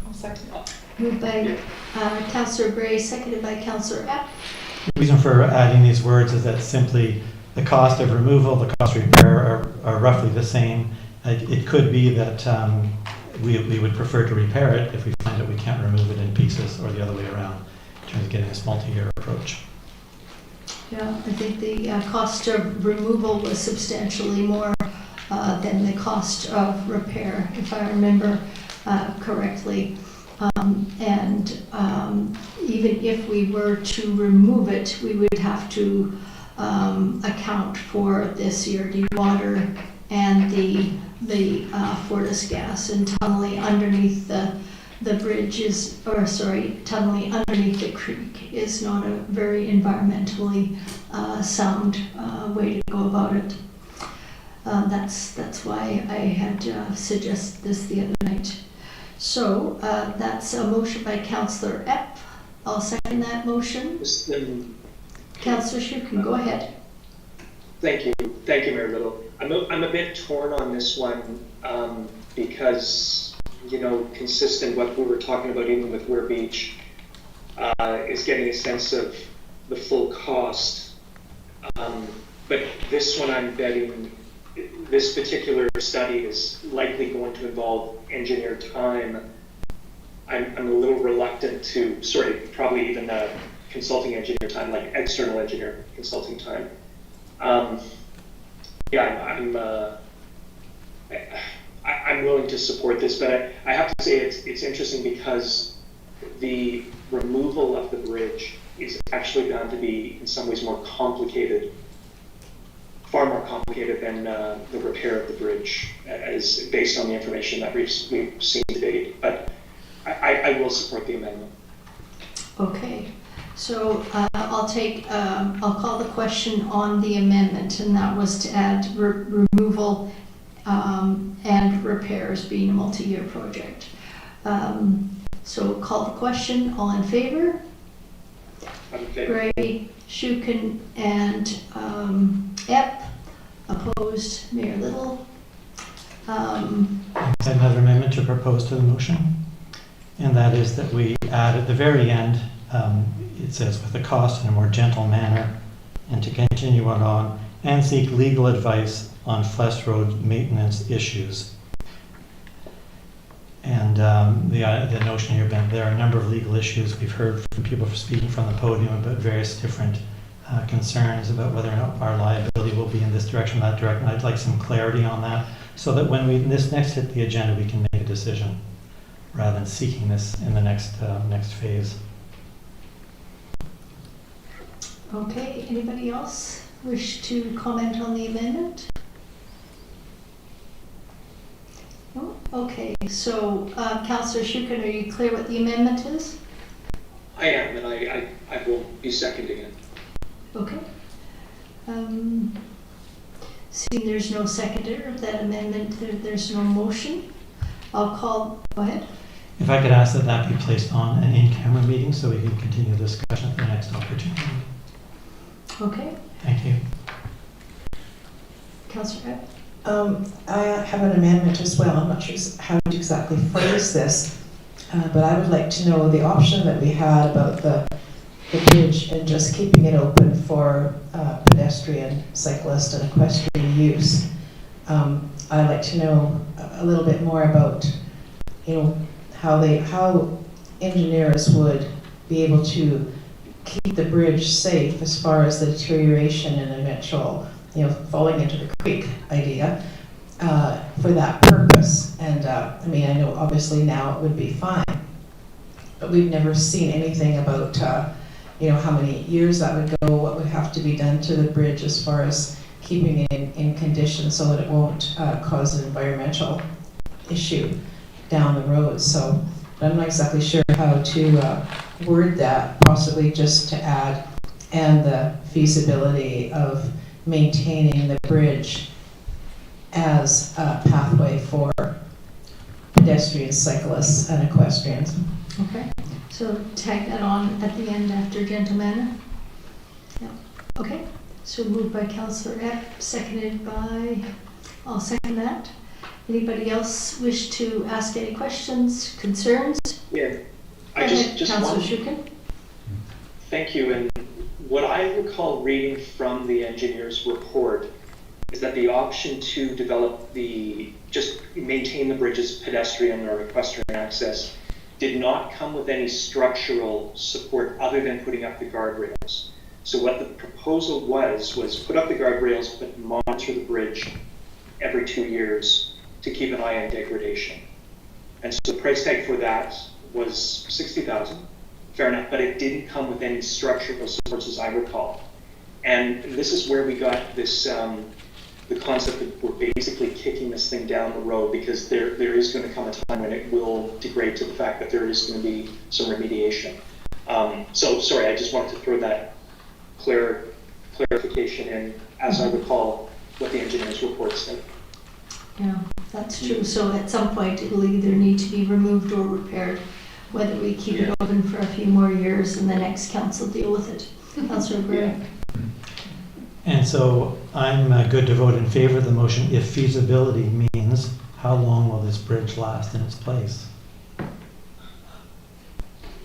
I'll second it. Moved by Councillor Gray, seconded by Councillor Epp. The reason for adding these words is that simply the cost of removal, the cost of repair are roughly the same. It could be that we would prefer to repair it if we find that we can't remove it in pieces, or the other way around, in terms of getting this multi-year approach. Yeah, I think the cost of removal was substantially more than the cost of repair, if I remember correctly. Even if we were to remove it, we would have to account for the CRD water and the Fortis gas, and tunneling underneath the bridge is, or sorry, tunneling underneath the creek is not a very environmentally sound way to go about it. That's why I had suggested this the other night. So that's a motion by Councillor Epp. I'll second that motion. Councillor Shuken, go ahead. Thank you, Mayor Little. I'm a bit torn on this one because, you know, consistent what we were talking about even with Weir Beach is getting a sense of the full cost. But this one, I'm betting this particular study is likely going to involve engineer time. I'm a little reluctant to, probably even consulting engineer time, like external engineer consulting time. I'm willing to support this, but I have to say it's interesting because the removal of the bridge is actually bound to be in some ways more complicated, far more complicated than the repair of the bridge, as based on the information that we've seen to date. But I will support the amendment. Okay, so I'll call the question on the amendment, and that was to add removal and repairs being a multi-year project. So call the question. All in favor? I'm in favor. Gray, Shuken, and Epp. Opposed, Mayor Little. Another amendment to propose to the motion, and that is that we add at the very end, it says with the cost in a more gentle manner, and to continue on and seek legal advice on Flesh Road maintenance issues. And the notion here, Ben, there are a number of legal issues. We've heard from people speaking from the podium about various different concerns about whether or not our liability will be in this direction, that direction. I'd like some clarity on that, so that when this next hit the agenda, we can make a decision rather than seeking this in the next phase. Okay, anybody else wish to comment on the amendment? No? Okay, so Councillor Shuken, are you clear what the amendment is? I am, and I will be seconding it. Okay. Seeing there's no seconder of that amendment, there's no motion. I'll call, go ahead. If I could ask that that be placed on an in-camera meeting so we can continue the discussion at the next opportunity. Okay. Thank you. Councillor Epp? I have an amendment as well. I'm not sure how to exactly phrase this, but I would like to know the option that we had about the bridge and just keeping it open for pedestrian, cyclist, and equestrian use. I'd like to know a little bit more about, you know, how engineers would be able to keep the bridge safe as far as the deterioration and eventual, you know, falling into the creek idea for that purpose. And I mean, I know obviously now it would be fine, but we've never seen anything about, you know, how many years that would go, what would have to be done to the bridge as far as keeping it in condition so that it won't cause an environmental issue down the road. So I'm not exactly sure how to word that, possibly just to add, and the feasibility of maintaining the bridge as a pathway for pedestrians, cyclists, and equestrians. Okay, so tag that on at the end after gentlemen. Yeah. Okay, so moved by Councillor Epp, seconded by, I'll second that. Anybody else wish to ask any questions, concerns? Yeah, just Councillor one. Shuken? Thank you. And what I recall reading from the engineer's report is that the option to develop just maintain the bridge's pedestrian or equestrian access did not come with any structural support other than putting up the guardrails. So what the proposal was put up the guardrails, but monitor the bridge every 2 years to keep an eye on degradation. And so the price tag for that was $60,000, fair enough, but it didn't come with any structural supports as I recall. And this is where we got this, the concept that we're basically kicking this thing down the road, because there is going to come a time when it will degrade to the fact that there is going to be some remediation. So sorry, I just wanted to throw that clarification in, as I recall what the engineer's report said. Yeah, that's true. So at some point, it'll either need to be removed or repaired, whether we keep it open for a few more years and the next council deal with it. Councillor Gray. And so I'm good to vote in favor of the motion if feasibility means how long will this bridge last in its place?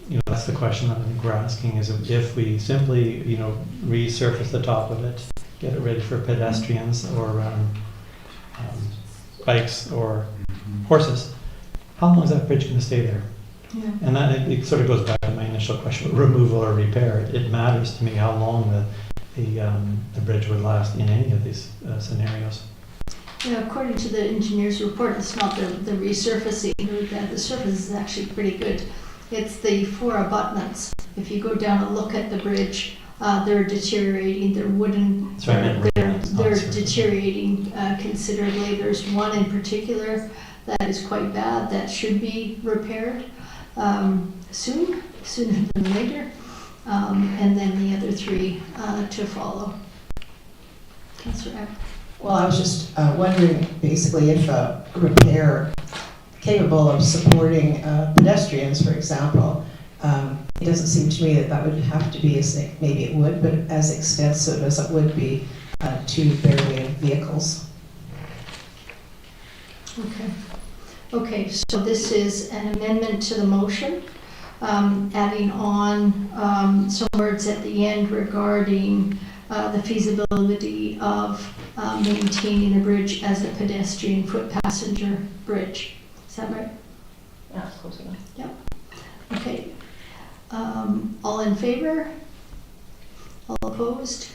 You know, that's the question that I think we're asking, is if we simply, you know, resurface the top of it, get it ready for pedestrians or bikes or horses, how long is that bridge going to stay there? Yeah. And that it sort of goes back to my initial question, removal or repair. It matters to me how long the bridge would last in any of these scenarios. Yeah, according to the engineer's report, it's not the resurfacing. The surface is actually pretty good. It's the 4 abutments. If you go down and look at the bridge, they're deteriorating. They're wooden. They're deteriorating considerably. There's one in particular that is quite bad that should be repaired sooner than later, and then the other 3 to follow. Councillor Epp. Well, I was just wondering basically if a repair capable of supporting pedestrians, for example, it doesn't seem to me that would have to be, maybe it would, but as extensive as it would be to barely vehicles. Okay, so this is an amendment to the motion, adding on some words at the end regarding the feasibility of maintaining the bridge as a pedestrian foot passenger bridge. Is that right? Yeah, close enough. Yep. Okay. All in favor? All opposed?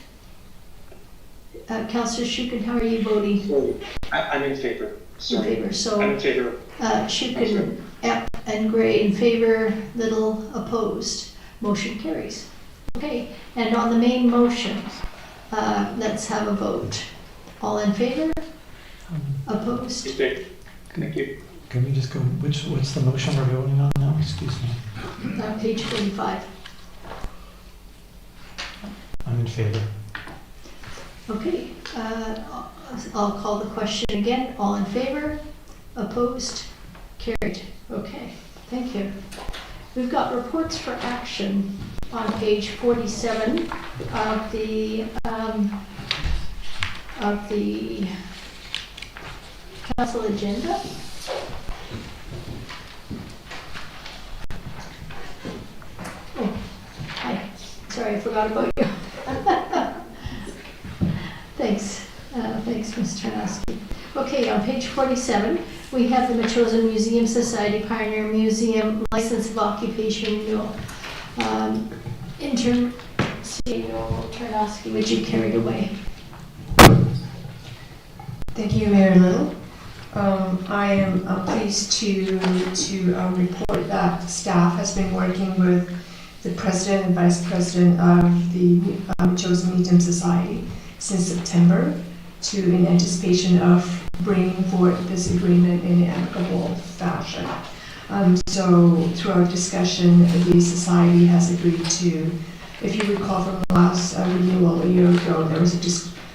Councillor Shukin, how are you voting? I'm in favor. Sorry. In favor. So I'm in favor. Shukin, Epp, and Gray in favor. Little opposed. Motion carries. Okay. And on the main motion, let's have a vote. All in favor? Opposed? Thank you. Can we just go, what's the motion we're voting on now? Excuse me. Page 45. I'm in favor. Okay, I'll call the question again. All in favor? Opposed? Carried. Okay, thank you. We've got reports for action on page 47 of the council agenda. Oh, hi. Sorry, I forgot about you. Thanks. Thanks, Ms. Tarnowski. Okay, on page 47, we have the Metchosin Museum Society Pioneer Museum License of Occupation Renewal. Intern CEO Tarnowski, would you carry it away? Thank you, Mayor Little. I am pleased to report that staff has been working with the president and vice president of the Metchosin Museum Society since September in anticipation of bringing forward this agreement in an amicable fashion. So through our discussion, the society has agreed to, if you recall from the last renewal a year ago, there was a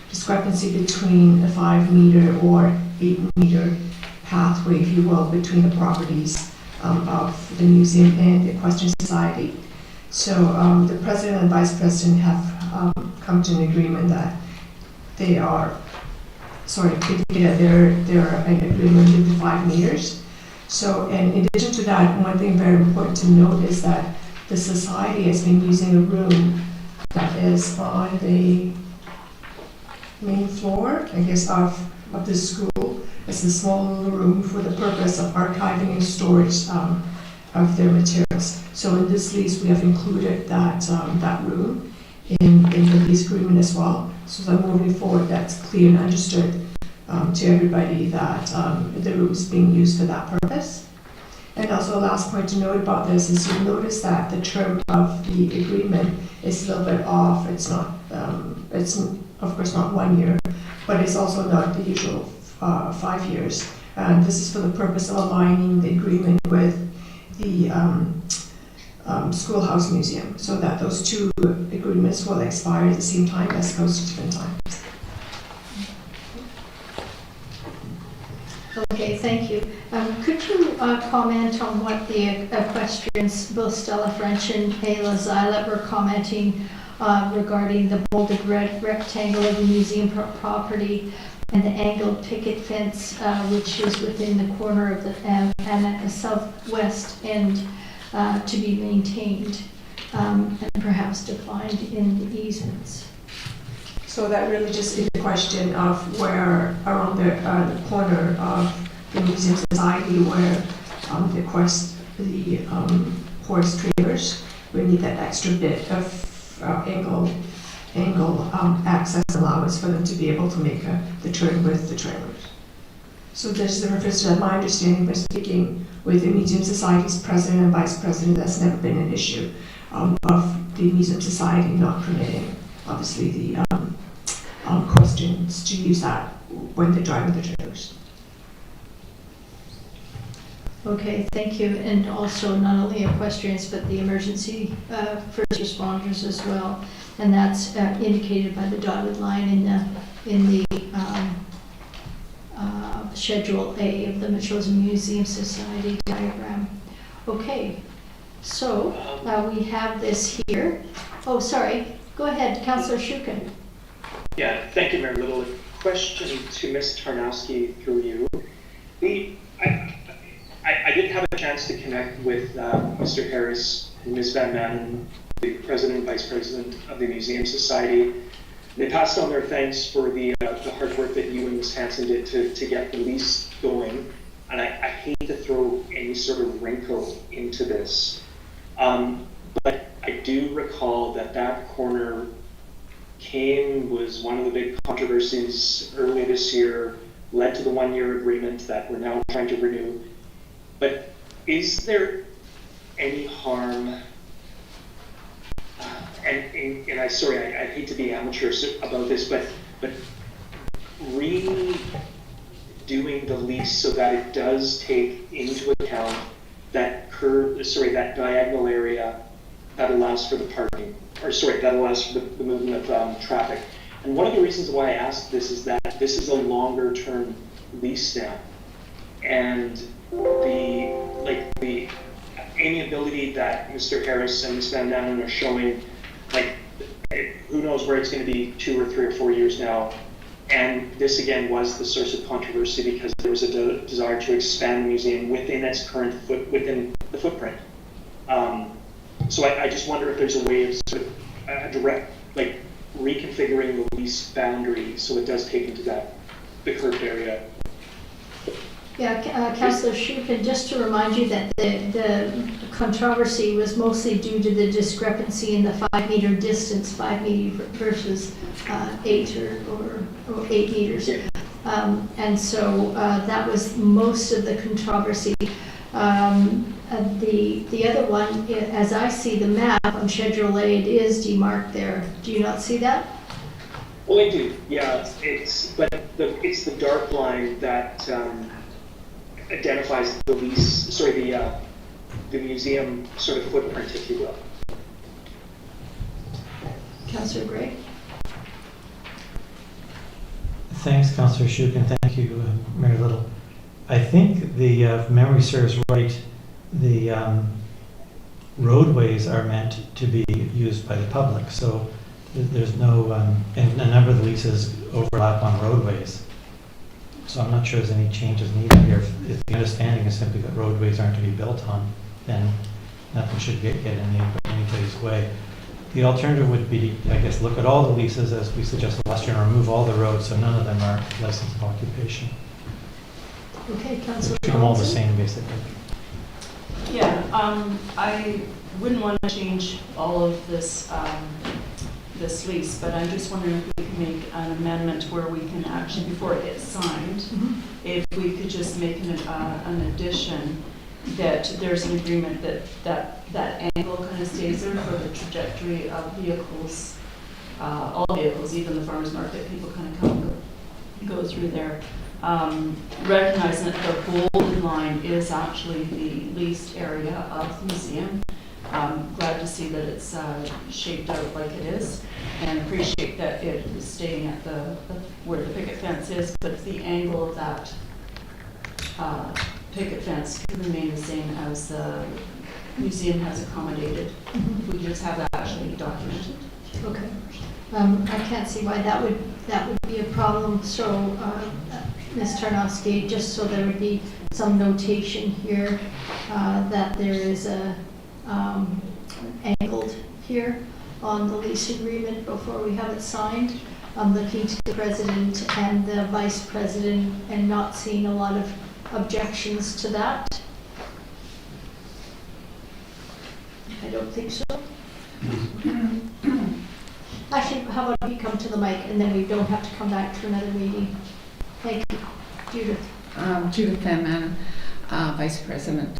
discrepancy between a 5-meter or 8-meter pathway, if you will, between the properties of the museum and the Equestrian Society. So the president and vice president have come to an agreement that they're in agreement with the 5 meters. So, and in addition to that, one thing very important to note is that the society has been using a room that is on the main floor, I guess, of the school. It's a small little room for the purpose of archiving and storage of their materials. So in this lease, we have included that room in the lease agreement as well. So that moving forward, that's clear and understood to everybody that the room is being used for that purpose. And also, a last point to note about this is you'll notice that the term of the agreement is a little bit off. It's not, it's of course not 1 year, but it's also not the usual 5 years. And this is for the purpose of aligning the agreement with the Schoolhouse Museum, so that those two agreements will expire at the same time as opposed to different times. Okay, thank you. Could you comment on what the equestrians, both Stella French and Ayla Zylet, were commenting regarding the bolded red rectangle of the museum property and the angled picket fence, which is within the corner of the and at the southwest end to be maintained and perhaps defined in the easements? So that really just is a question of where around the corner of the Museum Society where the horse trailers we need that extra bit of angle access allowance for them to be able to make the turn with the trailers. So this is the reference to that. My understanding by speaking with the Museum Society's president and vice president, that's never been an issue of the Museum Society not permitting, obviously, the questions to use that when they're driving the trailers. Okay, thank you. And also not only equestrians, but the emergency first responders as well. And that's indicated by the dotted line in the Schedule A of the Metchosin Museum Society diagram. Okay, so we have this here. Oh, sorry. Go ahead, Councillor Shukin. Yeah, thank you, Mayor Little. A question to Ms. Tarnowski through you. I did have a chance to connect with Mr. Harris and Ms. Van Manen, the president and vice president of the Museum Society. They passed on their thanks for the hard work that you and Ms. Hanson did to get the lease going. And I hate to throw any sort of wrinkle into this. But I do recall that corner was one of the big controversies early this year, led to the 1-year agreement that we're now trying to renew. But is there any harm, and I hate to be amateurish about this, but redoing the lease so that it does take into account that diagonal area that allows for the parking, that allows for the movement of traffic. And one of the reasons why I asked this is that this is a longer term lease now. And the amiability that Mr. Harris and Ms. Van Manen are showing, who knows where it's going to be 2 or 3 or 4 years now. And this again was the source of controversy because there was a desire to expand the museum within its current within the footprint. So I just wonder if there's a way of sort of direct, reconfiguring the lease boundary so it does take into the curved area. Yeah, Councillor Shukin, just to remind you that the controversy was mostly due to the discrepancy in the 5 meter distance, 5 meter versus 8 or 8 meters. And so that was most of the controversy. The other one, as I see the map on Schedule A, it is demarked there. Do you not see that? Well, I do. Yeah, it's the dark line that identifies the lease, the museum sort of footprint, if you will. Councillor Gray. Thanks, Councillor Shukin. Thank you, Mayor Little. I think the if memory serves right, the roadways are meant to be used by the public, so there's no, and a number of the leases overlap on roadways. So I'm not sure there's any changes needed here. If the understanding is simply that roadways aren't to be built on, then nothing should get in anybody's way. The alternative would be, I guess, look at all the leases as we suggested last year and remove all the roads so none of them are license of occupation. Okay, Councillor Treat them all the same, basically. Yeah, I wouldn't want to change all of this this lease, but I'm just wondering if we could make an amendment where we can actually, before it gets signed, if we could just make an addition that there's an agreement that angle kind of stays there for the trajectory of vehicles, all vehicles, even the farmer's market, people kind of come and go through there. Recognizing that the bolded line is actually the leased area of the museum. Glad to see that it's shaped out like it is, and appreciate that it is staying at where the picket fence is, but the angle of that picket fence can remain the same as the museum has accommodated. We can just have that actually documented. Okay. I can't see why that would be a problem. So, Ms. Tarnowski, just so there would be some notation here that there is a angled here on the lease agreement before we have it signed. I'm looking to the president and the vice president and not seeing a lot of objections to that. I don't think so. Actually, how about you come to the mic and then we don't have to come back to another meeting. Thank you. Judith. Judith Van Manen, Vice President.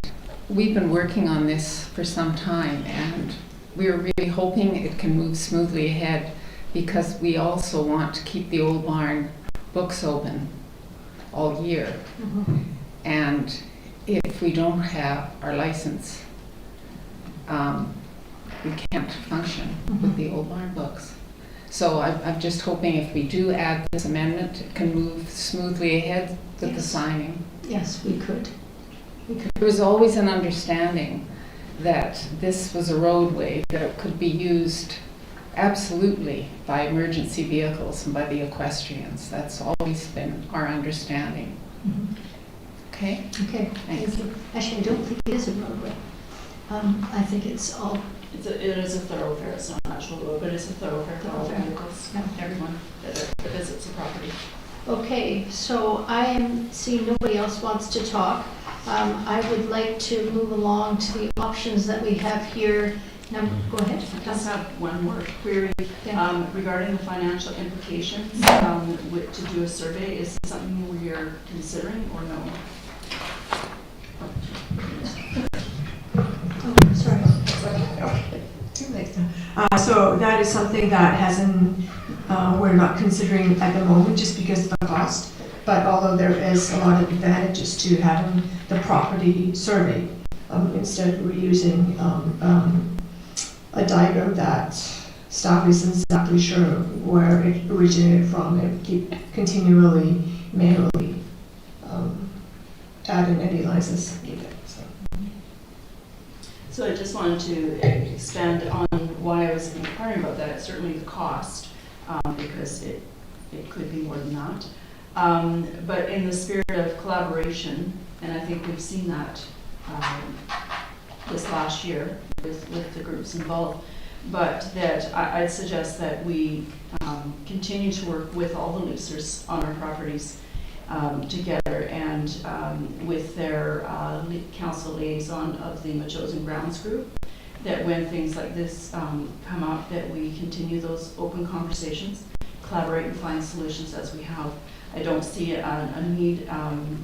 We've been working on this for some time, and we're really hoping it can move smoothly ahead, because we also want to keep the old barn books open all year. And if we don't have our license, we can't function with the old barn books. So I'm just hoping if we do add this amendment, it can move smoothly ahead with the signing. Yes, we could. There was always an understanding that this was a roadway that could be used absolutely by emergency vehicles and by the equestrians. That's always been our understanding. Okay? Okay, thank you. Actually, I don't think it is a roadway. I think it's all... It is a thoroughfare. It's not an actual road, but it's a thoroughfare for all vehicles. Everyone that visits the property. Okay, so I am seeing nobody else wants to talk. I would like to move along to the options that we have here. Now, go ahead. I just have one more query regarding the financial implications to do a survey. Is this something we are considering or no? Oh, sorry. So that is something that we're not considering at the moment just because of the cost. But although there is a lot of advantages to having the property surveyed, instead we're using a diagram that staff isn't exactly sure where it originated from. It keep continually manually adding any license needed. So I just wanted to expand on why I was inquiring about that. It's certainly the cost, because it could be more than that. But in the spirit of collaboration, and I think we've seen that this last year with the groups involved, but that I'd suggest that we continue to work with all the leasers on our properties together, and with their council liaison of the Metchosin Grounds Group, that when things like this come up, that we continue those open conversations, collaborate and find solutions as we have. I don't see a need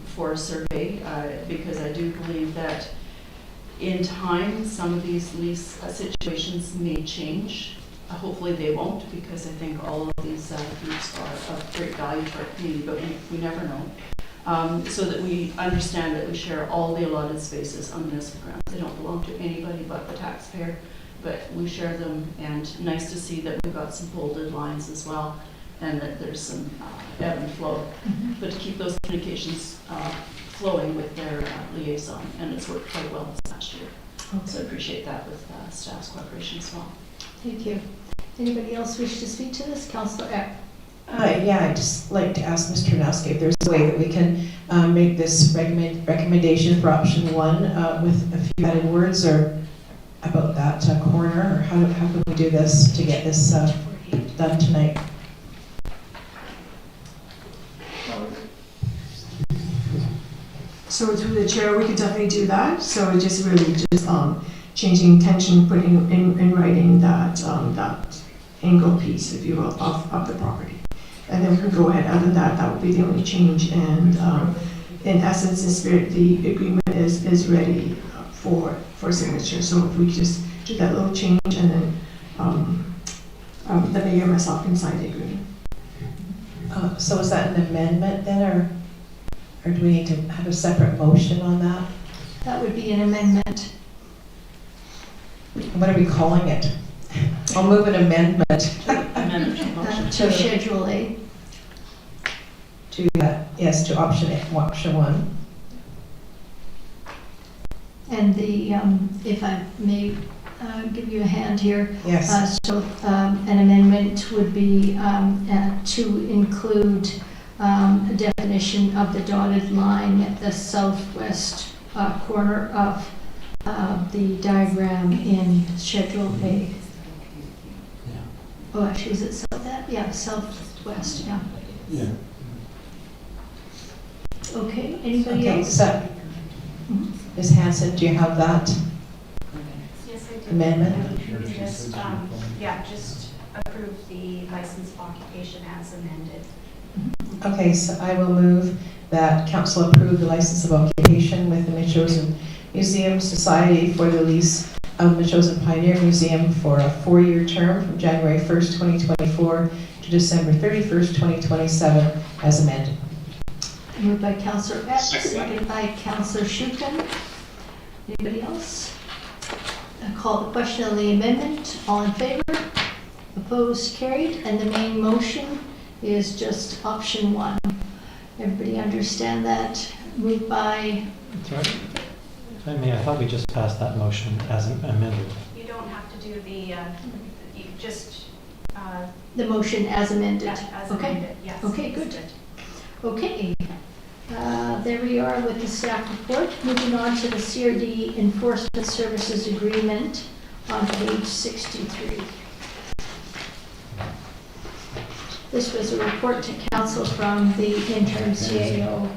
for a survey because I do believe that in time some of these lease situations may change. Hopefully they won't, because I think all of these groups are of great value to our community, but we never know. So that we understand that we share all the allotted spaces on municipal grounds. They don't belong to anybody but the taxpayer, but we share them, and nice to see that we've got some bolded lines as well, and that there's some ebb and flow. But to keep those communications flowing with their liaison, and it's worked quite well this last year. So I appreciate that with staff's cooperation as well. Thank you. Anybody else wish to speak to this? Councillor Eck. Yeah, I'd just like to ask Mr. Tarnowski if there's a way that we can make this recommendation for option 1 with a few added words or about that corner, or how can we do this to get this done tonight? So through the chair, we could definitely do that. So it just really changing intention, putting in writing that that angle piece, if you will, of the property. and then we can go ahead. Other than that, that would be the only change. And in essence, in spirit, the agreement is ready for signature. So if we just do that little change, and then the mayor and myself can sign the agreement. So is that an amendment then, or do we need to have a separate motion on that? That would be an amendment. What are we calling it? I'll move an amendment. To Schedule A. Yes, to option one. And the, if I may give you a hand here. Yes. So an amendment would be to include a definition of the dotted line at the southwest corner of the diagram in Schedule A. Oh, actually, is it south? Yeah, southwest. Yeah. Yeah. Okay. Anybody Okay, else? so Ms. Hanson, do you have that Yes, I do. amendment? Just, just approve the license of occupation as amended. Okay, so I will move that council approve the license of occupation with the Metchosin Museum Society for the lease of Metchosin Pioneer Museum for a 4-year term from January 1st, 2024 to December 31st, 2027 as amended. Moved by Councillor Epps, seconded by Councillor Shuken. Anybody else? I call the question on the amendment. All in favor? Opposed? Carried. And the main motion is just option 1. Everybody understand that? Moved by... That's right. If I may, I thought we just passed that motion as amended. You don't have to do the, you just... the motion as amended. As Okay. amended, yes. Okay, good. Okay. There we are with the staff report. Moving on to the CRD Enforcement Services Agreement on page 63. This was a report to council from the interim CAO.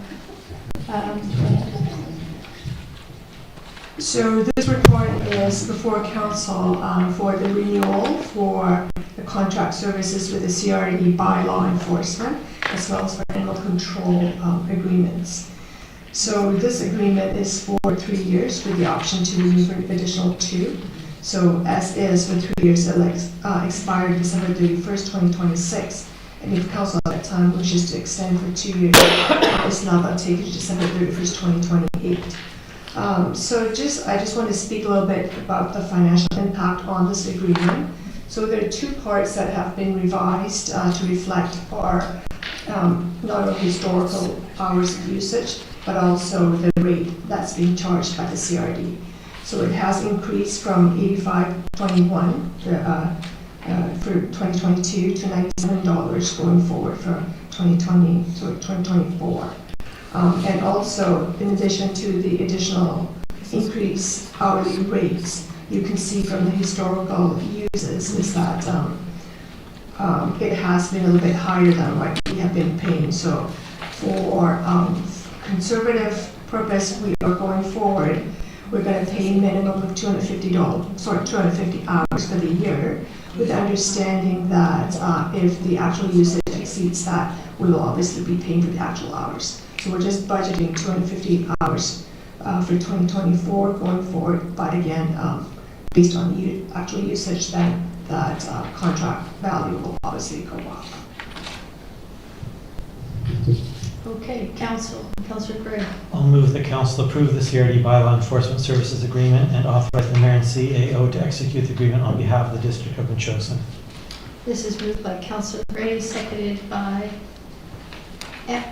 So this report is before council for the renewal for the contract services with the CRD by law enforcement, as well as for animal control agreements. So this agreement is for 3 years with the option to renew for an additional 2. So as is for 3 years, it expired December 31st, 2026. And if council at that time wishes to extend for 2 years, it's now about taken to December 31st, 2028. I just want to speak a little bit about the financial impact on this agreement. So there are 2 parts that have been revised to reflect our not only historical hours of usage, but also the rate that's being charged by the CRD. So it has increased from $85.21 for 2022 to $97 going forward for 2024. And also, in addition to the additional increased hourly rates, you can see from the historical uses is that it has been a little bit higher than what we have been paying. So for conservative purpose, we are going forward, we're going to pay a minimum of 250 hours for the year, with the understanding that if the actual usage exceeds that, we will obviously be paying for the actual hours. So we're just budgeting 250 hours for 2024 going forward, but again, based on the actual usage, then that contract value will obviously go up. Okay, Councillor Gray. I'll move that council approve the CRD bylaw enforcement services agreement and authorize the mayor and CAO to execute the agreement on behalf of the District of Metchosin. This is moved by Councillor Gray, seconded by Epp.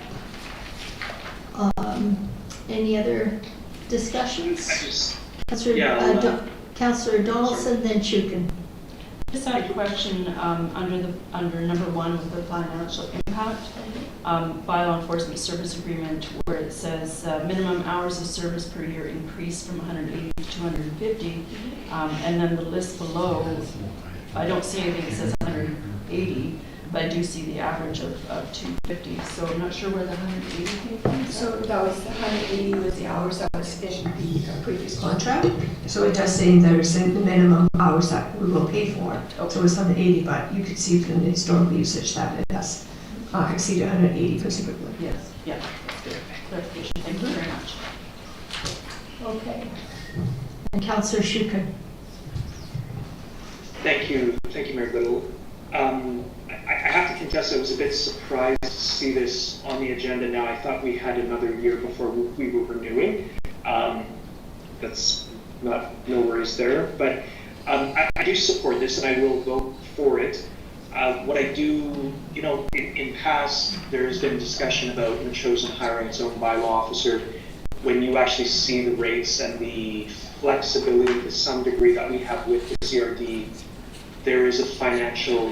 Any other discussions? Councillor Donaldson, then Shuken. Just had a question under number 1 with the financial impact. Bylaw enforcement service agreement where it says minimum hours of service per year increased from 180 to 250. And then the list below, I don't see anything that says 180, but I do see the average of 250. So I'm not sure where the 180 came from. So that was the 180 was the hours that was in the previous contract. So it does say there's the minimum hours that we will pay for. Okay. So it's 180, but you could see from the historical usage that it has exceed 180 specifically. Yes, yeah, that's good clarification. Thank you very much. Okay. And Councillor Shuken. Thank you, Mayor Little. I have to confess I was a bit surprised to see this on the agenda now. I thought we had another year before we were renewing. That's no worries there, but I do support this and I will vote for it. What I do, in past, there's been discussion about Chosen hiring its own bylaw officer. When you actually see the rates and the flexibility to some degree that we have with the CRD, there is a financial,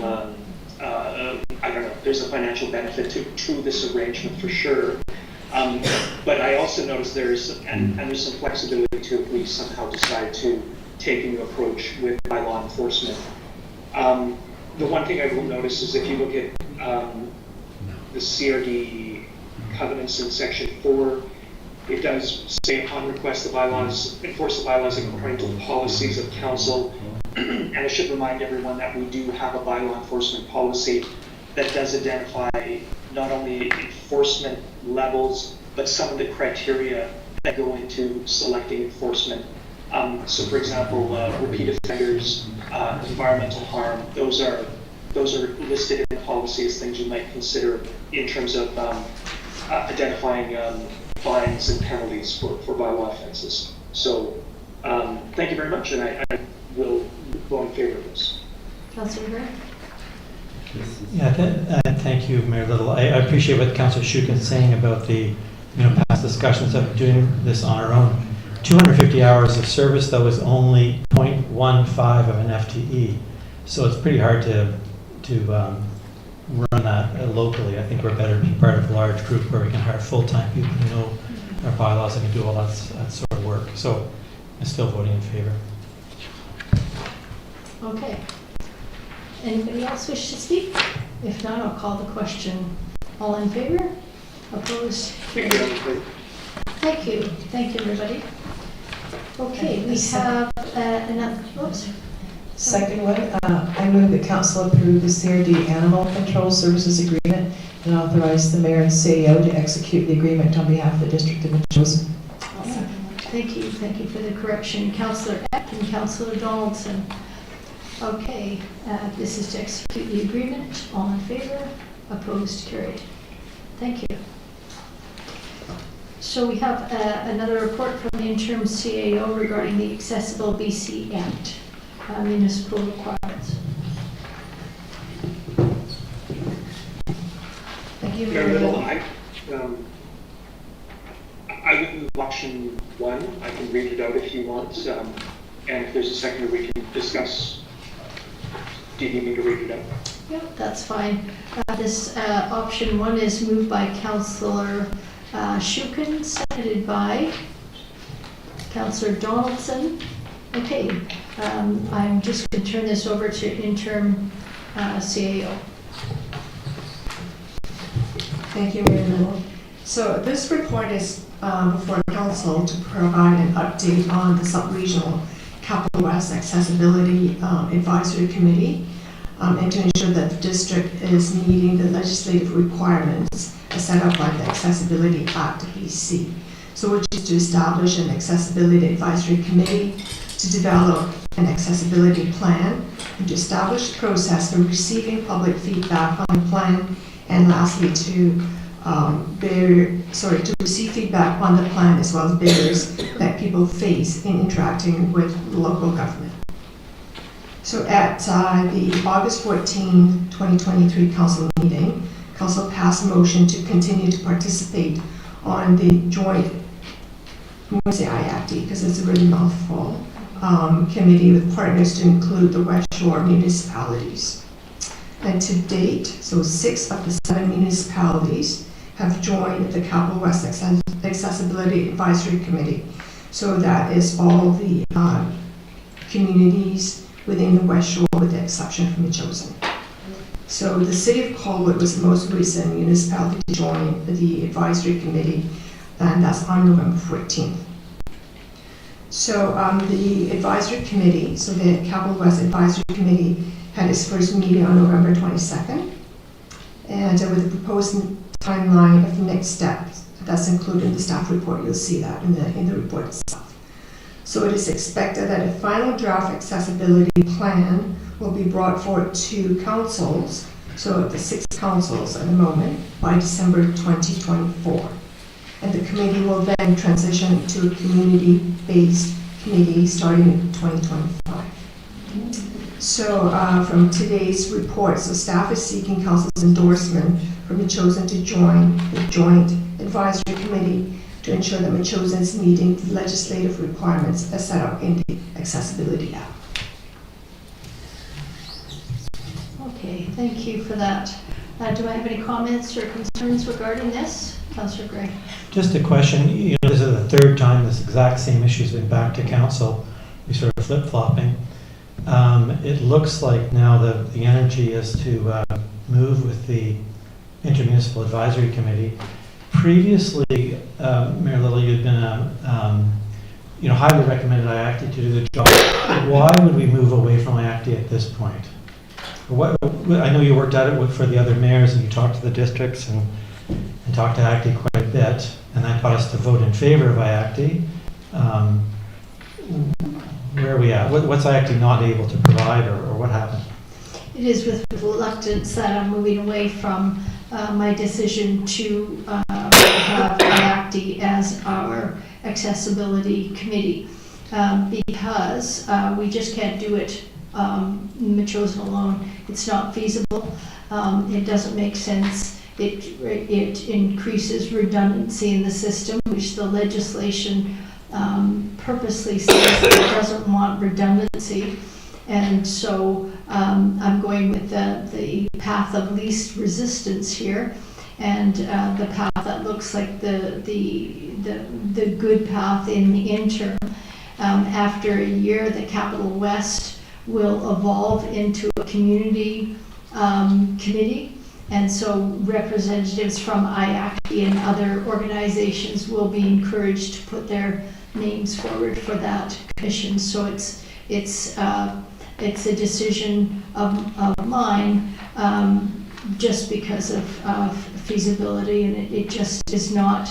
there's a financial benefit to this arrangement for sure. But I also notice there's some flexibility to if we somehow decide to take a new approach with bylaw enforcement. The one thing I will notice is if you look at the CRD covenants in section 4, it does say upon request the bylaws, enforce the bylaws according to the policies of council. And I should remind everyone that we do have a bylaw enforcement policy that does identify not only enforcement levels, but some of the criteria that go into selecting enforcement. So for example, repeat offenders, environmental harm, those are listed in the policy as things you might consider in terms of identifying fines and penalties for bylaw offenses. So thank you very much, and I will vote in favor of this. Councillor Grant? Yeah, thank you, Mayor Little. I appreciate what Councillor Shuken is saying about the past discussions of doing this on our own. 250 hours of service, though, is only 0.15 of an FTE. So it's pretty hard to run that locally. I think we're better to be part of a large group where we can hire full-time people who know our bylaws and can do all that sort of work. So I'm still voting in favor. Okay. Anybody else wish to speak? If not, I'll call the question. All in favor? Opposed? Carried. Thank you. Thank you, everybody. Okay, we have another. Oops. Second one, I move that council approve the CRD Animal Control Services Agreement and authorize the mayor and CEO to execute the agreement on behalf of the District of Chosen. Thank you. Thank you for the correction. Councillor Eck and Councillor Donaldson. Okay, this is to execute the agreement. All in favor? Opposed? Carried. Thank you. So we have another report from the interim CAO regarding the Accessible BC Act, municipal requirements. Thank you, Mayor Little. I would move option 1. I can read it out if you want, and if there's a second, we can discuss. Do you need me to read it out? Yep, that's fine. This option 1 is moved by Councillor Shuken, seconded by Councillor Donaldson. Okay, I'm just going to turn this over to interim CAO. Thank you, Mayor Little. So this report is before council to provide an update on the sub-regional Capital West Accessibility Advisory Committee and to ensure that the district is meeting the legislative requirements as set up by the Accessibility Act of BC. So which is to establish an Accessibility Advisory Committee, to develop an accessibility plan, and to establish a process for receiving public feedback on the plan, and lastly to receive feedback on the plan as well as barriers that people face in interacting with local government. So at the August 14, 2023 council meeting, council passed a motion to continue to participate on the joint, I won't say IACD because it's a really mouthful, committee with partners to include the West Shore municipalities. And to date, so 6 of the 7 municipalities have joined the Capital West Accessibility Advisory Committee. So that is all the communities within the West Shore with the exception from the Chosen. So the city of Colwood was the most recent municipality to join the advisory committee, and that's on November 14th. So the advisory committee, so the Capital West Advisory Committee had its first meeting on November 22nd. and with the proposed timeline of the next steps. That's included in the staff report. You'll see that in the report itself. So it is expected that a final draft accessibility plan will be brought forward to councils, so the 6 councils at the moment, by December 2024. And the committee will then transition to a community-based committee starting in 2025. So from today's report, so staff is seeking council's endorsement for Metchosin to join the Joint Advisory Committee to ensure that Metchosin is meeting the legislative requirements as set out in the Accessibility Act. Okay, thank you for that. Do I have any comments or concerns regarding this? Councillor Gray. Just a question. You know, this is the 3rd time this exact same issue's been back to council. We sort of flip-flopping. It looks like now the energy is to move with the Intermunicipal Advisory Committee. Previously, Mayor Little, you'd been highly recommended IACTI to do the job. Why would we move away from IACTI at this point? I know you worked at it for the other mayors and you talked to the districts and talked to IACTI quite a bit, and that got us to vote in favor of IACTI. Where are we at? What's IACTI not able to provide, or what happened? It is with reluctance that I'm moving away from my decision to have IACTI as our accessibility committee because we just can't do it Metchosin alone. It's not feasible. It doesn't make sense. It increases redundancy in the system, which the legislation purposely says it doesn't want redundancy. And so I'm going with the path of least resistance here, and the path that looks like the good path in the interim. After a year, the Capital West will evolve into a community committee, and so representatives from IACTI and other organizations will be encouraged to put their names forward for that commission. So it's a decision of mine just because of feasibility, and it just is not.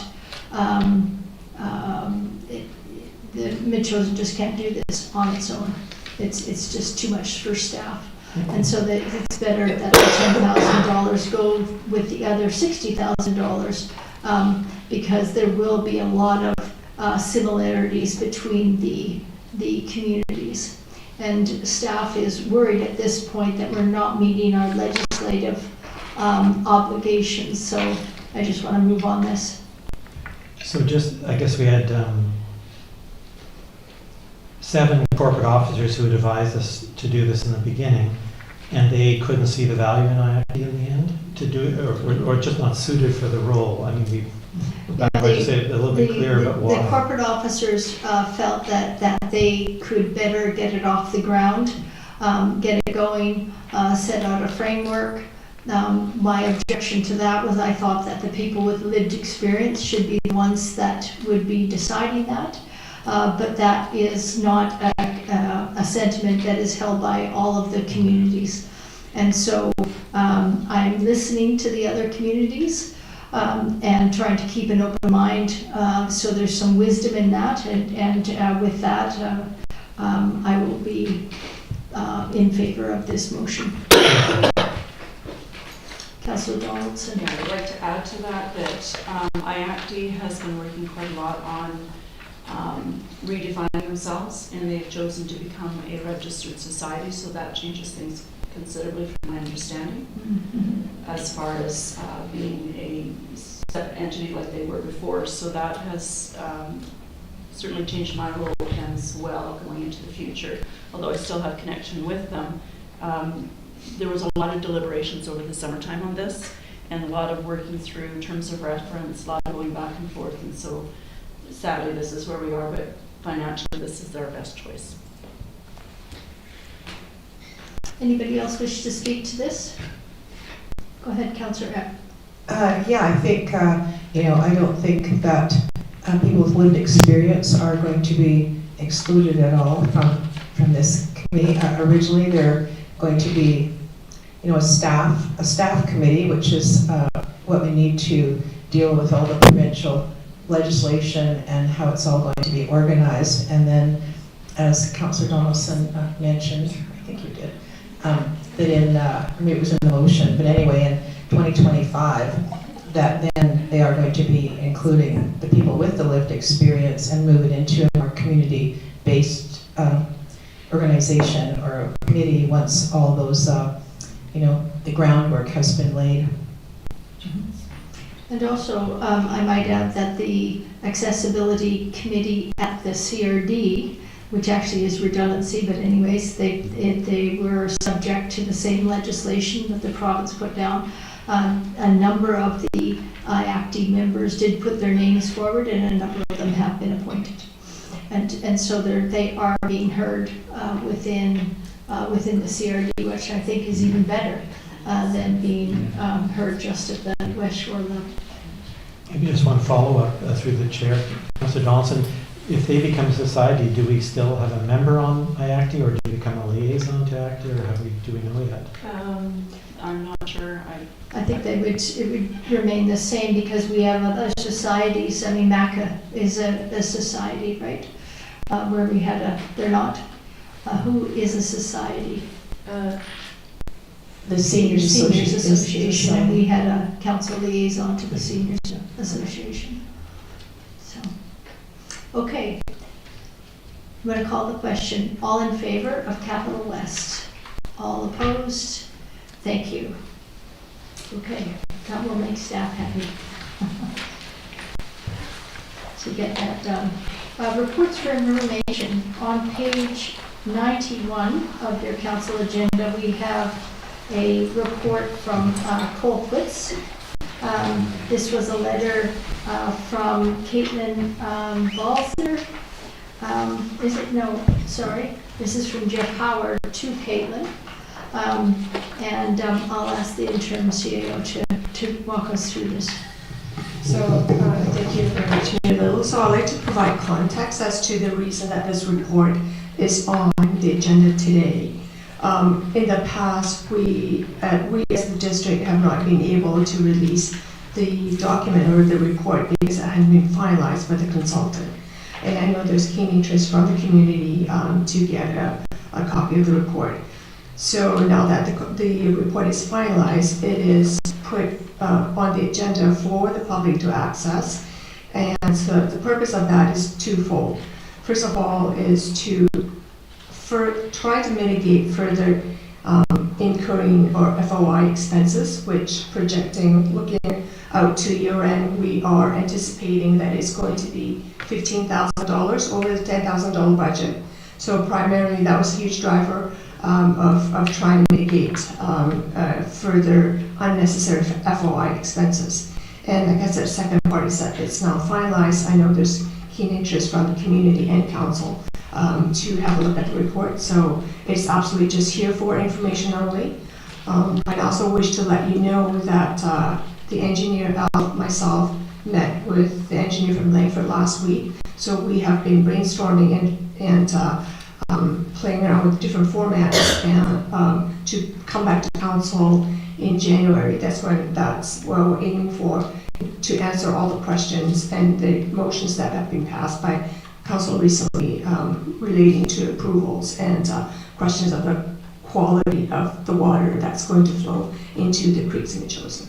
The Metchosin just can't do this on its own. It's just too much for staff. And so that it's better that the $10,000 go with the other $60,000 because there will be a lot of similarities between the communities. And staff is worried at this point that we're not meeting our legislative obligations. So I just want to move on this. So I guess we had 7 corporate officers who had advised us to do this in the beginning, and they couldn't see the value in IACTI in the end to do it, or just not suited for the role. I mean, I would say it a little bit clearer about why. The corporate officers felt that they could better get it off the ground, get it going, set out a framework. My objection to that was I thought that the people with lived experience should be the ones that would be deciding that. But that is not a sentiment that is held by all of the communities. And so I'm listening to the other communities and trying to keep an open mind. So there's some wisdom in that. And with that, I will be in favor of this motion. Councillor Donaldson. Yeah, I'd like to add to that IACTI has been working quite a lot on redefining themselves, and they've chosen to become a registered society, so that changes things considerably from my understanding. Mm-hmm. As far as being a separate entity like they were before, so that has certainly changed my role as well going into the future, although I still have connection with them. There was a lot of deliberations over the summertime on this, and a lot of working through terms of reference, a lot of going back and forth, and so sadly, this is where we are, but financially, this is our best choice. Anybody else wish to speak to this? Go ahead, Councillor Epp. Yeah, I think, I don't think that people with lived experience are going to be excluded at all from this committee. Originally, they're going to be, a staff committee, which is what we need to deal with all the provincial legislation and how it's all going to be organized. And then, as Councillor Donaldson mentioned, I think you did, that it was in the motion, but anyway, in 2025, that then they are going to be including the people with the lived experience and move it into a more community-based organization or committee once all those, the groundwork has been laid. And also, I might add that the Accessibility Committee at the CRD, which actually is redundancy, but anyways, they were subject to the same legislation that the province put down. A number of the IACD members did put their names forward, and a number of them have been appointed. And so they are being heard within the CRD, which I think is even better than being heard just at the West Shore level. Maybe just one follow-up through the chair. Councillor Johnson, if they become a society, do we still have a member on IACTI, or do we become a liaison to IACTI, or do we know yet? I'm not sure. I think it would remain the same because we have other societies. I mean, MACA is a society, right? Where we had they're not, who is a society? The Seniors Association, and we had a council liaison to the Seniors Association. So, okay. I'm going to call the question. All in favor of Capital West? All opposed? Thank you. Okay, that will make staff happy. To get that done. Reports for information. On page 91 of your council agenda, we have a report from Colquitt's. This was a letter from Caitlin Balser. Is it? No, sorry. This is from Jeff Howard to Caitlin. And I'll ask the interim CAO to walk us through this. So, thank you very much, Mayor Little. So I'd like to provide context as to the reason that this report is on the agenda today. In the past, we as the district have not been able to release the document or the report because it hadn't been finalized by the consultant. And I know there's keen interest from the community to get a copy of the report. So now that the report is finalized, it is put on the agenda for the public to access. And so the purpose of that is twofold. First of all is to try to mitigate further incurring or FOI expenses, which looking out to year end, we are anticipating that it's going to be $15,000 over the $10,000 budget. So primarily that was a huge driver of trying to mitigate further unnecessary FOI expenses. And like I said, the second part is that it's now finalized. I know there's keen interest from the community and council to have a look at the report. So it's absolutely just here for information only. I'd also wish to let you know that the engineer, myself, met with the engineer from Langford last week. So we have been brainstorming and playing around with different formats and to come back to council in January. That's what we're aiming for, to answer all the questions and the motions that have been passed by council recently relating to approvals and questions of the quality of the water that's going to flow into the creeks in the Chosen.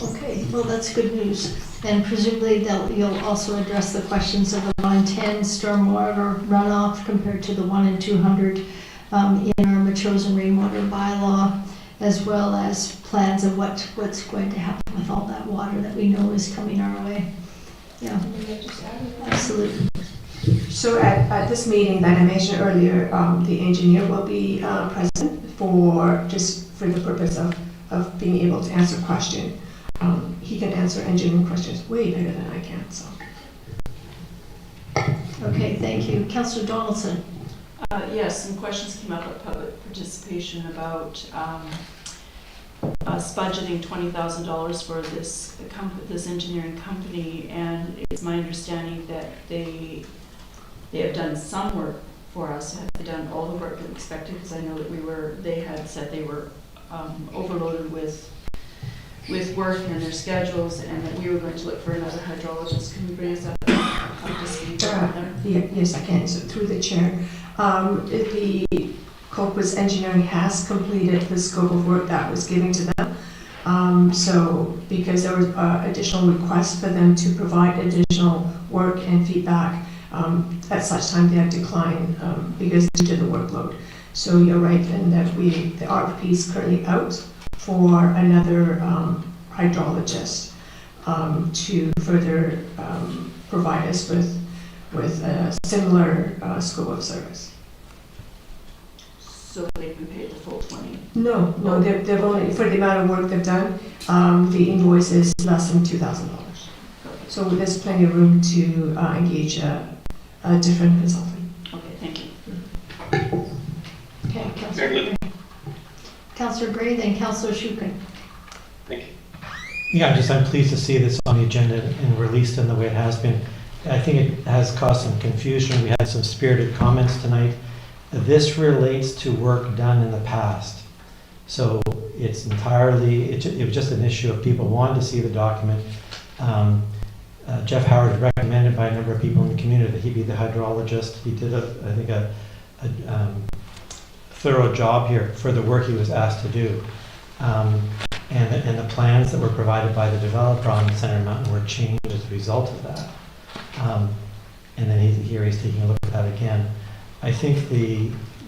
Okay, well that's good news. And presumably you'll also address the questions of the 1 in 10 stormwater runoff compared to the 1 in 200 in our Chosen rainwater bylaw, as well as plans of what's going to happen with all that water that we know is coming our way. Yeah, absolutely. So at this meeting that I mentioned earlier, the engineer will be present for the purpose of being able to answer questions. He can answer engineering questions way better than I can. So. Okay, thank you. Councillor Donaldson. Yes, some questions came up at public participation about us budgeting $20,000 for this engineering company, and it's my understanding that they have done some work for us? Have they done all the work that expected? Because I know that they had said they were overloaded with work and their schedules, and that we were going to look for another hydrologist. Can you bring us up to speed? Yes, I can. So through the chair, the Colquitt's Engineering has completed the scope of work that was given to them. So because there was additional requests for them to provide additional work and feedback, at such time they had declined because due to the workload. So you're right in that the RFP is currently out for another hydrologist to further provide us with a similar scope of service. So they've been paid the full 20? No, they've only, for the amount of work they've done, the invoice is less than $2,000. So there's plenty of room to engage a different consultant. Okay, thank you. Okay, Councillor Gray. Councillor Gray, then Councillor Shukin. Thank you. Yeah, I'm pleased to see this on the agenda and released in the way it has been. I think it has caused some confusion. We had some spirited comments tonight. This relates to work done in the past. So it's entirely, it was just an issue of people wanting to see the document. Jeff Howard recommended by a number of people in the community that he be the hydrologist. He did, I think, a thorough job here for the work he was asked to do. And the plans that were provided by the developer on Center Mountain were changed as a result of that. And then he's taking a look at that again. I think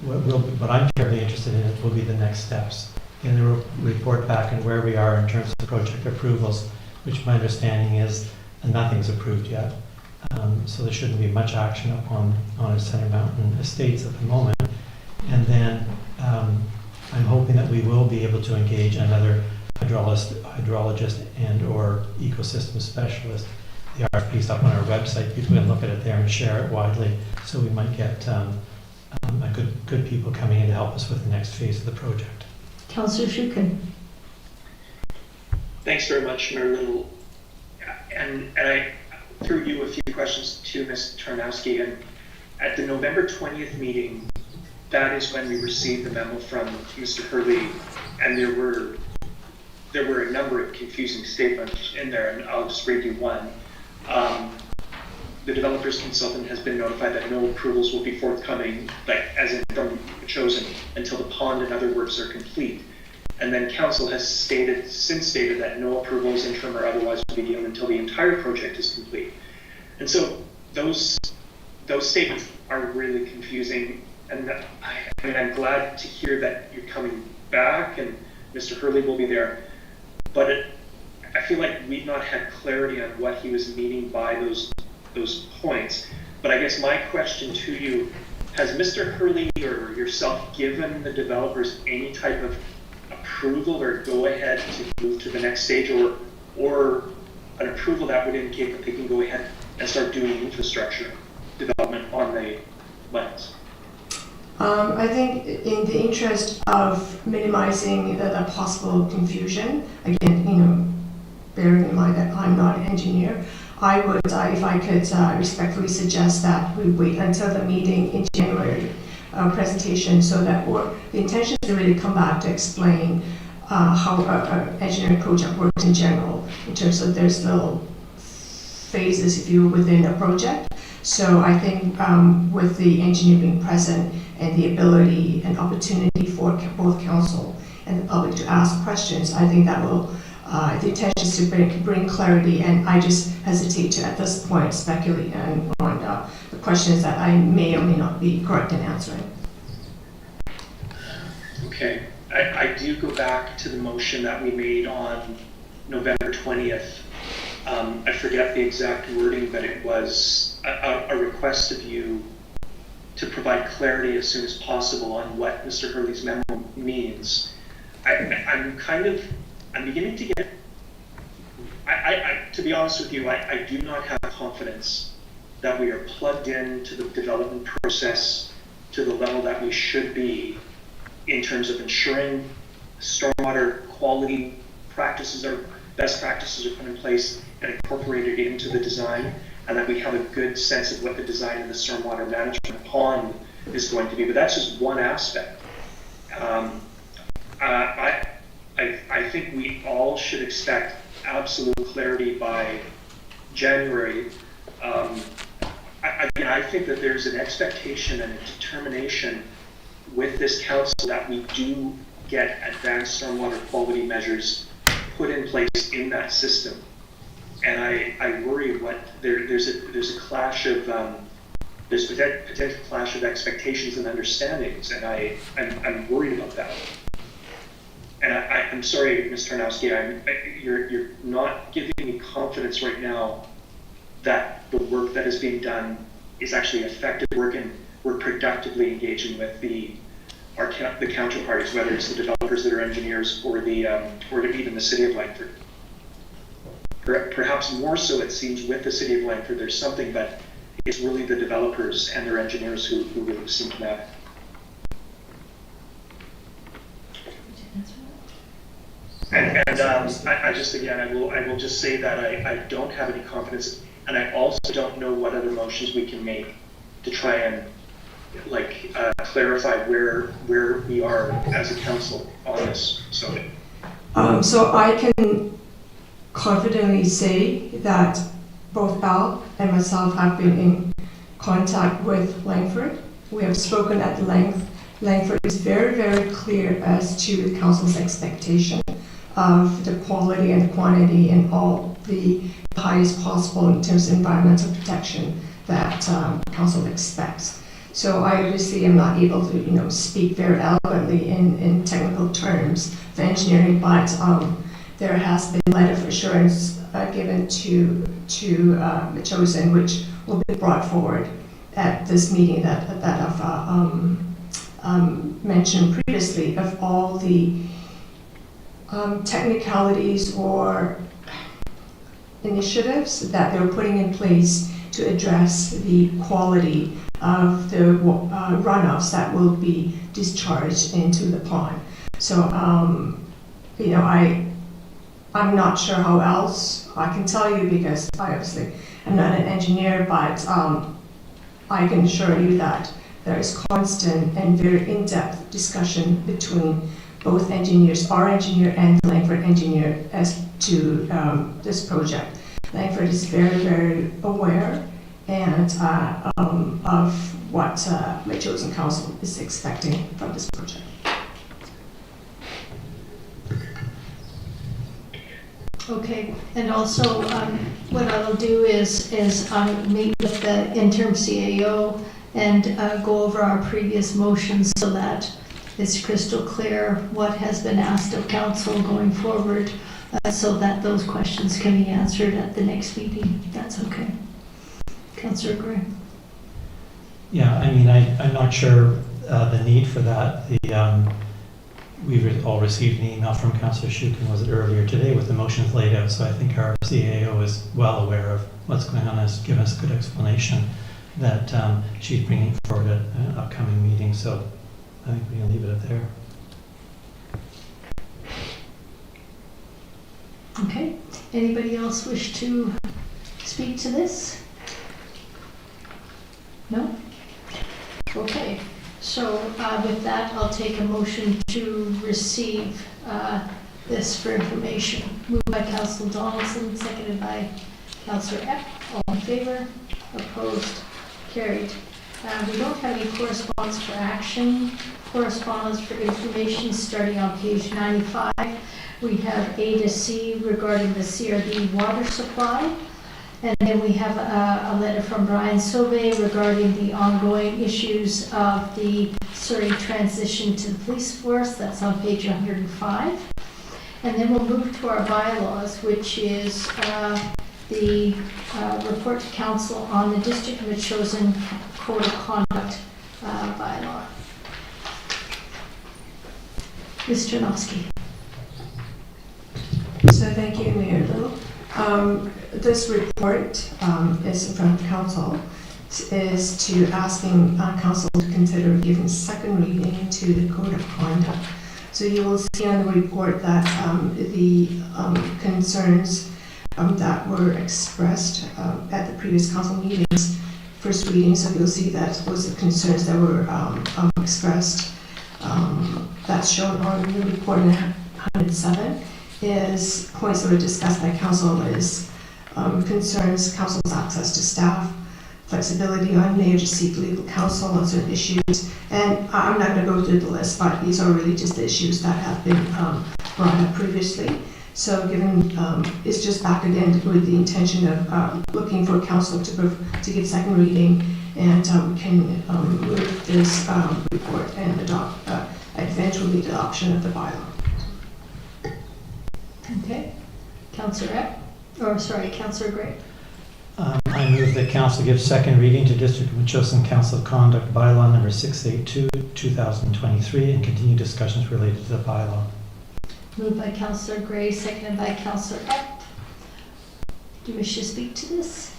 what I'm terribly interested in will be the next steps. In the report back and where we are in terms of project approvals, which my understanding is nothing's approved yet. So there shouldn't be much action on Center Mountain Estates at the moment. And then I'm hoping that we will be able to engage another hydrologist and or ecosystem specialist. The RFP's up on our website. People can look at it there and share it widely. So we might get a good people coming in to help us with the next phase of the project. Councillor Shukin. Thanks very much, Mayor Little. And I threw you a few questions to Ms. Tarnowski. And at the November 20th meeting, that is when we received the memo from Mr. Hurley, and there were a number of confusing statements in there, and I'll just read you one. The developer's consultant has been notified that no approvals will be forthcoming, as in from chosen, until the pond and other works are complete. And then council has since stated that no approvals, interim or otherwise, will be given until the entire project is complete. And so those statements are really confusing. And I'm glad to hear that you're coming back and Mr. Hurley will be there. But I feel like we've not had clarity on what he was meaning by those points. But I guess my question to you, has Mr. Hurley or yourself given the developers any type of approval or go ahead to move to the next stage, or an approval that would indicate that they can go ahead and start doing infrastructure development on the lands? I think in the interest of minimizing the possible confusion, again, bearing in mind that I'm not an engineer, I would, if I could respectfully suggest that we wait until the meeting in January presentation, so that the intention is to really come back to explain how an engineering project works in general, in terms of there's little phases, if you will, within a project. So I think with the engineer being present and the ability and opportunity for both council and the public to ask questions, I think that will, the intention is to bring clarity, and I just hesitate to, at this point, speculate on the questions that I may or may not be correct in answering. Okay, I do go back to the motion that we made on November 20th. I forget the exact wording, but it was a request of you to provide clarity as soon as possible on what Mr. Hurley's memo means. I'm beginning to get, to be honest with you, I do not have confidence that we are plugged into the development process to the level that we should be in terms of ensuring stormwater quality practices or best practices are put in place and incorporated into the design, and that we have a good sense of what the design of the stormwater management pond is going to be, but that's just one aspect. I think we all should expect absolute clarity by January. I think that there's an expectation and a determination with this council that we do get advanced stormwater quality measures put in place in that system. And I worry there's a clash of there's potential clash of expectations and understandings, and I'm worried about that. And I'm sorry, Ms. Tarnowski, you're not giving me confidence right now that the work that is being done is actually effective work, and we're productively engaging with the counterparties, whether it's the developers that are engineers or even the City of Langford. Perhaps more so, it seems, with the City of Langford, there's something, but it's really the developers and their engineers who really seem to matter. And I just, again, I will just say that I don't have any confidence, and I also don't know what other motions we can make to try and clarify where we are as a council on this. So I can confidently say that both Al and myself have been in contact with Langford. We have spoken at length. Langford is very, very clear as to the council's expectation of the quality and the quantity and all the highest possible in terms of environmental protection that council expects. So I obviously am not able to, speak very eloquently in technical terms for engineering, but there has been letter of assurance given to Metchosin, which will be brought forward at this meeting that I've mentioned previously, of all the technicalities or initiatives that they're putting in place to address the quality of the runoffs that will be discharged into the pond. So, I'm not sure how else I can tell you, because I obviously am not an engineer, but I can assure you that there is constant and very in-depth discussion between both engineers, our engineer and the Langford engineer, as to this project. Langford is very, very aware and of what Metchosin Council is expecting from this project. Okay, and also what I'll do is meet with the interim CAO and go over our previous motions so that it's crystal clear what has been asked of council going forward, so that those questions can be answered at the next meeting. That's okay. Councillor Gray. Yeah, I'm not sure the need for that. We've all received an email from Councillor Shukin, was it earlier today, with the motions laid out, so I think our CAO is well aware of what's going on, has given us a good explanation that she's bringing forward at an upcoming meeting, so I think we can leave it at there. Okay, anybody else wish to speak to this? No? Okay, so with that, I'll take a motion to receive this for information. Moved by Councillor Donaldson, seconded by Councillor Epp. All in favor? Opposed? Carried. We don't have any correspondence for action. Correspondence for information starting on page 95. We have A to C regarding the CRD water supply. And then we have a letter from Brian Sauvé regarding the ongoing issues of the Surrey transition to the police force. That's on page 105. And then we'll move to our bylaws, which is the report to council on the District of Metchosin Code of Conduct bylaw. Ms. Tarnowski. So thank you, Mayor Little. This report is in front of council, is to asking council to consider giving second reading to the Code of Conduct. So you will see on the report that the concerns that were expressed at the previous council meetings first reading, so you'll see that was the concerns that were expressed. That's shown on the report in 107 is points that were discussed by council is concerns council's access to staff, flexibility on mayor to seek legal counsel on certain issues. And I'm not going to go through the list, but these are really just the issues that have been brought up previously. So given, it's just back again with the intention of looking for council to give second reading, and we can move this report and adopt eventually the adoption of the bylaw. Okay. Councillor Epp, or sorry, Councillor Gray. I move that council give second reading to District of Metchosin Council Conduct Bylaw number 682, 2023, and continue discussions related to the bylaw. Moved by Councillor Gray, seconded by Councillor Epp. Do you wish to speak to this?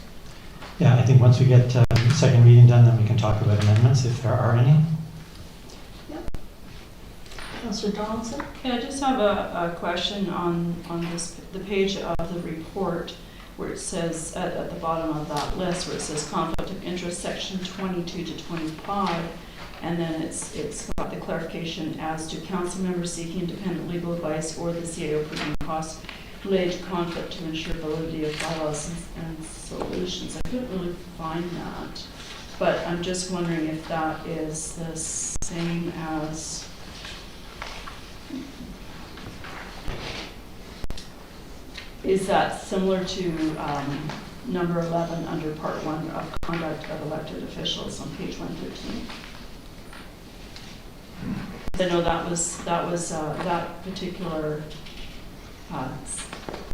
Yeah, I think once we get second reading done, then we can talk about amendments if there are any. Councillor Donaldson? Yeah, I just have a question on the page of the report where it says, at the bottom of that list, where it says conflict of interest, section 22 to 25, and then it's got the clarification as to council members seeking independent legal advice or the CAO putting costs related to conflict to ensure validity of bylaws and solutions. I couldn't really find that, but I'm just wondering if that is the same as is that similar to number 11 under part 1 of conduct of elected officials on page 113? I know that that particular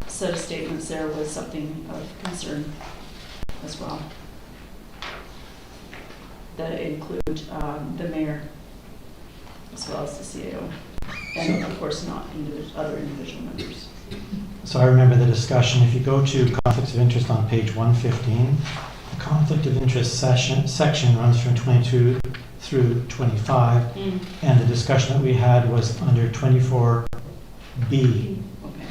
set of statements there was something of concern as well. That include the mayor as well as the CAO, and of course not other individual members. So I remember the discussion. If you go to conflicts of interest on page 115, the conflict of interest section runs from 22 through 25, and the discussion that we had was under 24B. Okay.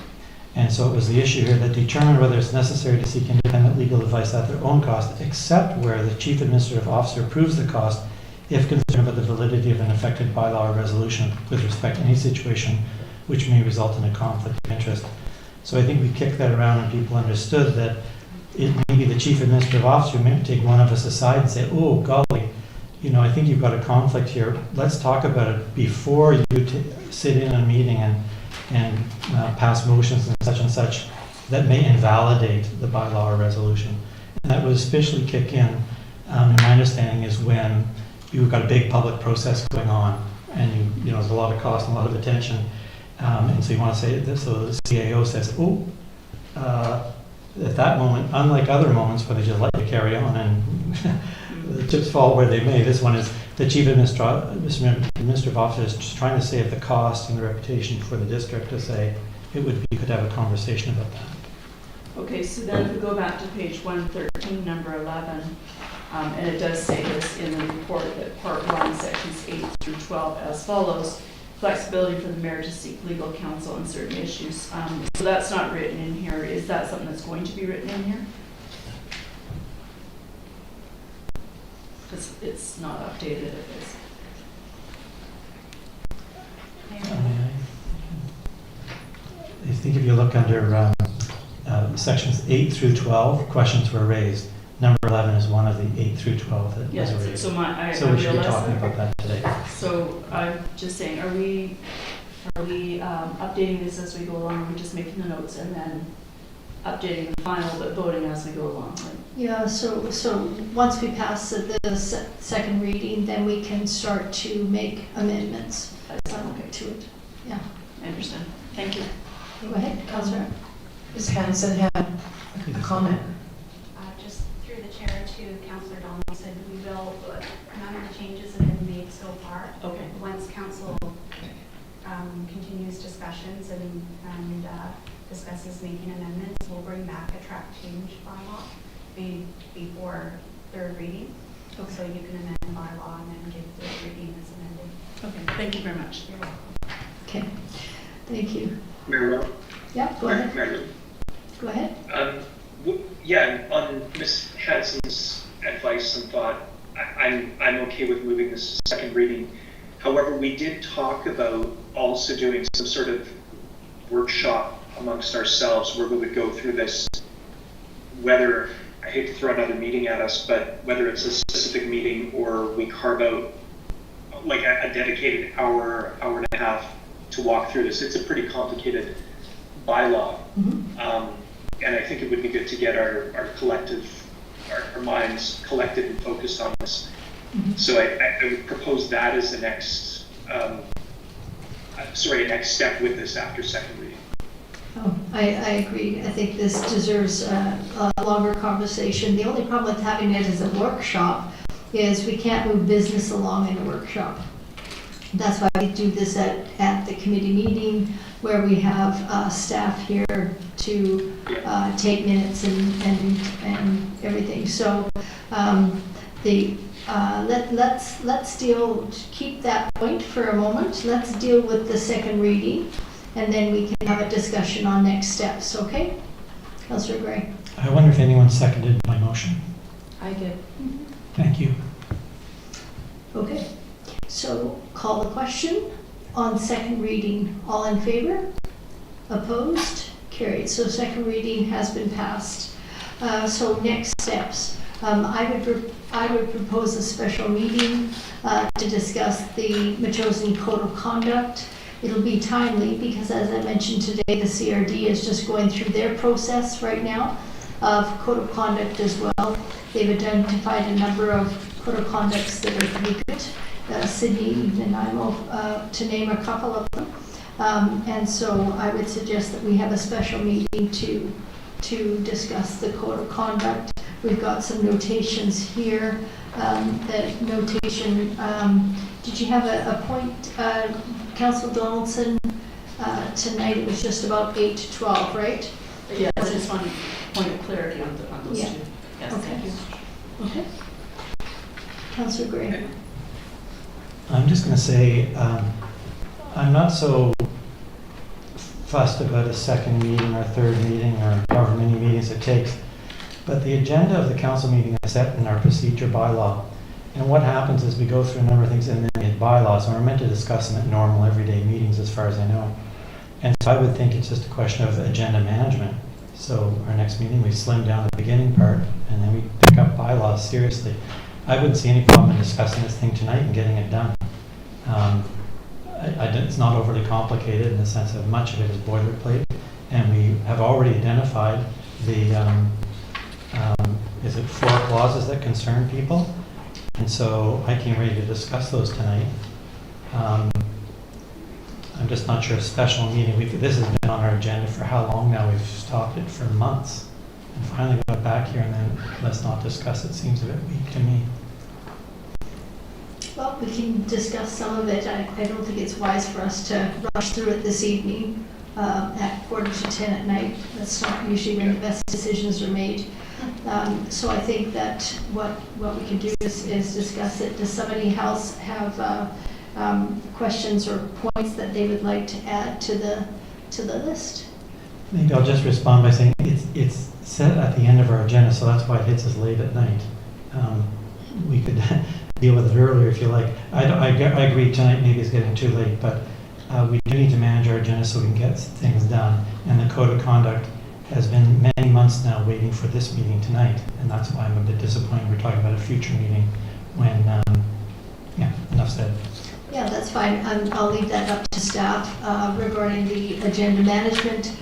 And so it was the issue here that determine whether it's necessary to seek independent legal advice at their own cost, except where the chief administrative officer approves the cost if concerned about the validity of an affected bylaw or resolution with respect to any situation which may result in a conflict of interest. So I think we kicked that around and people understood that it may be the chief administrative officer may take one of us aside and say, oh, golly, you know, I think you've got a conflict here. Let's talk about it before you sit in a meeting and pass motions and such that may invalidate the bylaw or resolution. And that would especially kick in my understanding, is when you've got a big public process going on and you know, there's a lot of cost and a lot of attention. And so you want to say this, so the CAO says, oh, at that moment, unlike other moments where they just let you carry on and the chips fall where they may, this one is the chief administrative officer is just trying to save the cost and the reputation for the district to say it would be, you could have a conversation about that. Okay, so then if we go back to page 113, number 11, and it does say this in the report that part 1, sections 8 through 12 as follows: flexibility for the mayor to seek legal counsel on certain issues. So that's not written in here. Is that something that's going to be written in here? Because it's not updated, it is. I think if you look under sections 8 through 12, questions were raised. Number 11 is one of the 8 through 12 that was raised. So we should be talking about that today. So I'm just saying, are we updating this as we go along? Are we just making the notes and then updating the final, but voting as we go along? Right? Yeah, so once we pass the second reading, then we can start to make amendments to it. Yeah. I understand. Thank you. Go ahead, Councillor. Ms. Hanson had a comment. Just through the chair to Councillor Donaldson, we will, none of the changes have been made so far. Okay. Once council continues discussions and discusses making amendments, we'll bring back a track change bylaw before third reading. Okay. So you can amend the bylaw and then give third reading as amended. Okay, thank you very much. You're welcome. Okay, thank you. Mayor, Yeah, go ahead. Mayor. Go ahead. Yeah, on Ms. Hanson's advice and thought, I'm okay with moving this to second reading. However, we did talk about also doing some sort of workshop amongst ourselves where we would go through this, whether, I hate to throw another meeting at us, but whether it's a specific meeting or we carve out like a dedicated hour and a half to walk through this. It's a pretty complicated bylaw. And I think it would be good to get our minds collected and focused on this. So I would propose that as the next, next step with this after second reading. Oh, I agree. I think this deserves a longer conversation. The only problem with having it as a workshop is we can't move business along in a workshop. That's why we do this at the committee meeting, where we have staff here to take minutes and everything. So let's keep that point for a moment. Let's deal with the second reading, and then we can have a discussion on next steps, okay? Councillor Gray. I wonder if anyone seconded my motion. I did. Thank you. Okay, so call the question on second reading. All in favor? Opposed? Carried. So second reading has been passed. So next steps. I would propose a special meeting to discuss the Metchosin Code of Conduct. It'll be timely because, as I mentioned today, the CRD is just going through their process right now of Code of Conduct as well. They've identified a number of Code of Conducts that are pretty good. Sydney, Nanaimo, to name a couple of them. And so I would suggest that we have a special meeting to discuss the Code of Conduct. We've got some notations here. That notation, did you have a point, Councillor Donaldson? Tonight it was just about 8 to 12, right? Yeah, I just want point of clarity on those two. Yes, okay. thank you. Okay. Councillor Gray. I'm just going to say I'm not so fussed about a second meeting or third meeting or however many meetings it takes, but the agenda of the council meeting is set in our procedure bylaw. And what happens is we go through a number of things and then we hit bylaws, and we're meant to discuss them at normal everyday meetings as far as I know. And so I would think it's just a question of agenda management. So our next meeting, we slim down the beginning part and then we pick up bylaws seriously. I wouldn't see any problem in discussing this thing tonight and getting it done. It's not overly complicated in the sense of much of it is boilerplate, and we have already identified the, is it 4 clauses that concern people? And so I came ready to discuss those tonight. I'm just not sure a special meeting. This has been on our agenda for how long now? We've stopped it for months. And finally got back here and then let's not discuss it seems a bit weak to me. Well, we can discuss some of it. I don't think it's wise for us to rush through it this evening at 9:45 at night. That's not usually when the best decisions are made. So I think that what we can do is discuss it. Does somebody else have questions or points that they would like to add to the list? Maybe I'll just respond by saying it's set at the end of our agenda, so that's why it hits us late at night. We could deal with it earlier if you like. I agree tonight maybe it's getting too late, but we do need to manage our agenda so we can get things done. And the Code of Conduct has been many months now waiting for this meeting tonight, and that's why I'm a bit disappointed we're talking about a future meeting when, enough said. Yeah, that's fine. I'll leave that up to staff regarding the agenda management.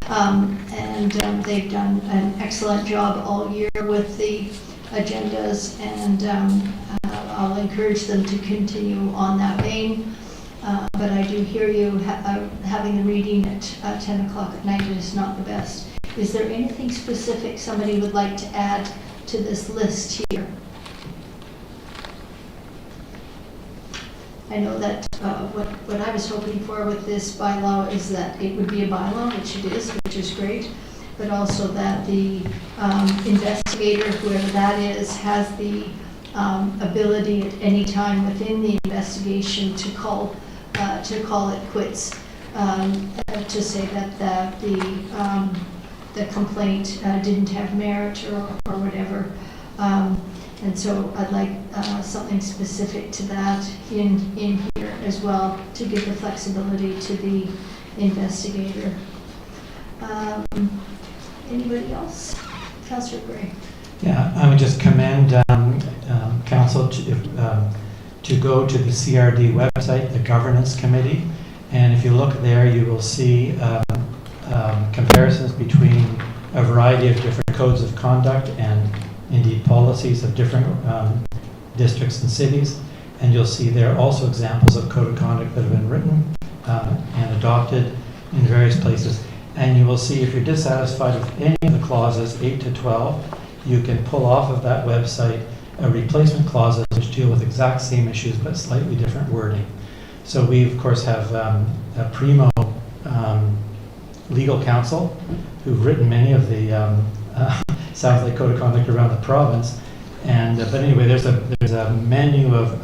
And they've done an excellent job all year with the agendas, and I'll encourage them to continue on that vein. But I do hear you, having the reading at 10 o'clock at night is not the best. Is there anything specific somebody would like to add to this list here? I know that what I was hoping for with this bylaw is that it would be a bylaw, which it is, which is great, but also that the investigator, whoever that is, has the ability at any time within the investigation to call it quits, to say that the complaint didn't have merit or whatever. And And so I'd like something specific to that in here as well, to give the flexibility to the investigator. Anybody else? Councillor Gray. Yeah, I would just commend council to go to the CRD website, the Governance Committee, and if you look there, you will see comparisons between a variety of different codes of conduct and indeed policies of different districts and cities, and you'll see there also examples of code of conduct that have been written and adopted in various places. And you will see if you're dissatisfied with any of the clauses 8 to 12, you can pull off of that website a replacement clauses which deal with exact same issues but slightly different wording. So we of course have a primo legal counsel who've written many of the sounds like code of conduct around the province. And but anyway, there's a menu of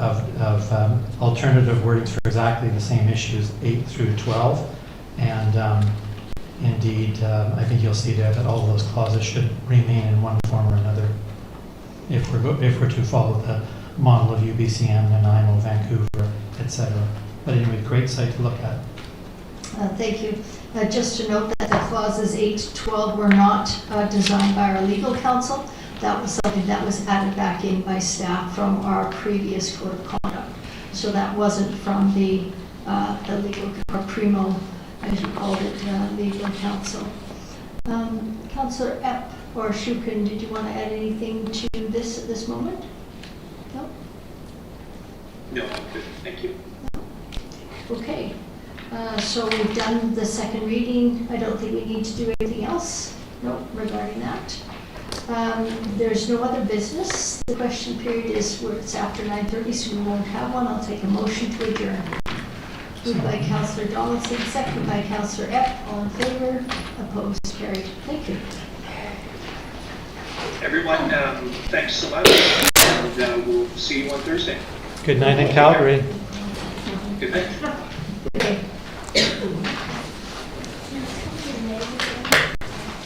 alternative wordings for exactly the same issues 8 through 12, and indeed, I think you'll see there that all of those clauses should remain in one form or another if we're to follow the model of UBCM, Nanaimo, Vancouver, etc. But anyway, great site to look at. Thank you. Just to note that the clauses 8 to 12 were not designed by our legal counsel. That was something that was added back in by staff from our previous code of conduct. So that wasn't from the legal or primo, as you called it, legal counsel. Councillor Epp or Shukin, did you want to add anything to this at this moment? No? No, I'm good. Thank you. Okay. So we've done the second reading. I don't think we need to do anything else. No, regarding that. There's no other business. The question period is where it's after 9:30, so we won't have one. I'll take a motion to adjourn. Moved by Councillor Donaldson, seconded by Councillor Epp. All in favor? Opposed? Carried. Thank you. Everyone, thanks so much, and we'll see you on Thursday. Good night in Calgary. Good night. Okay.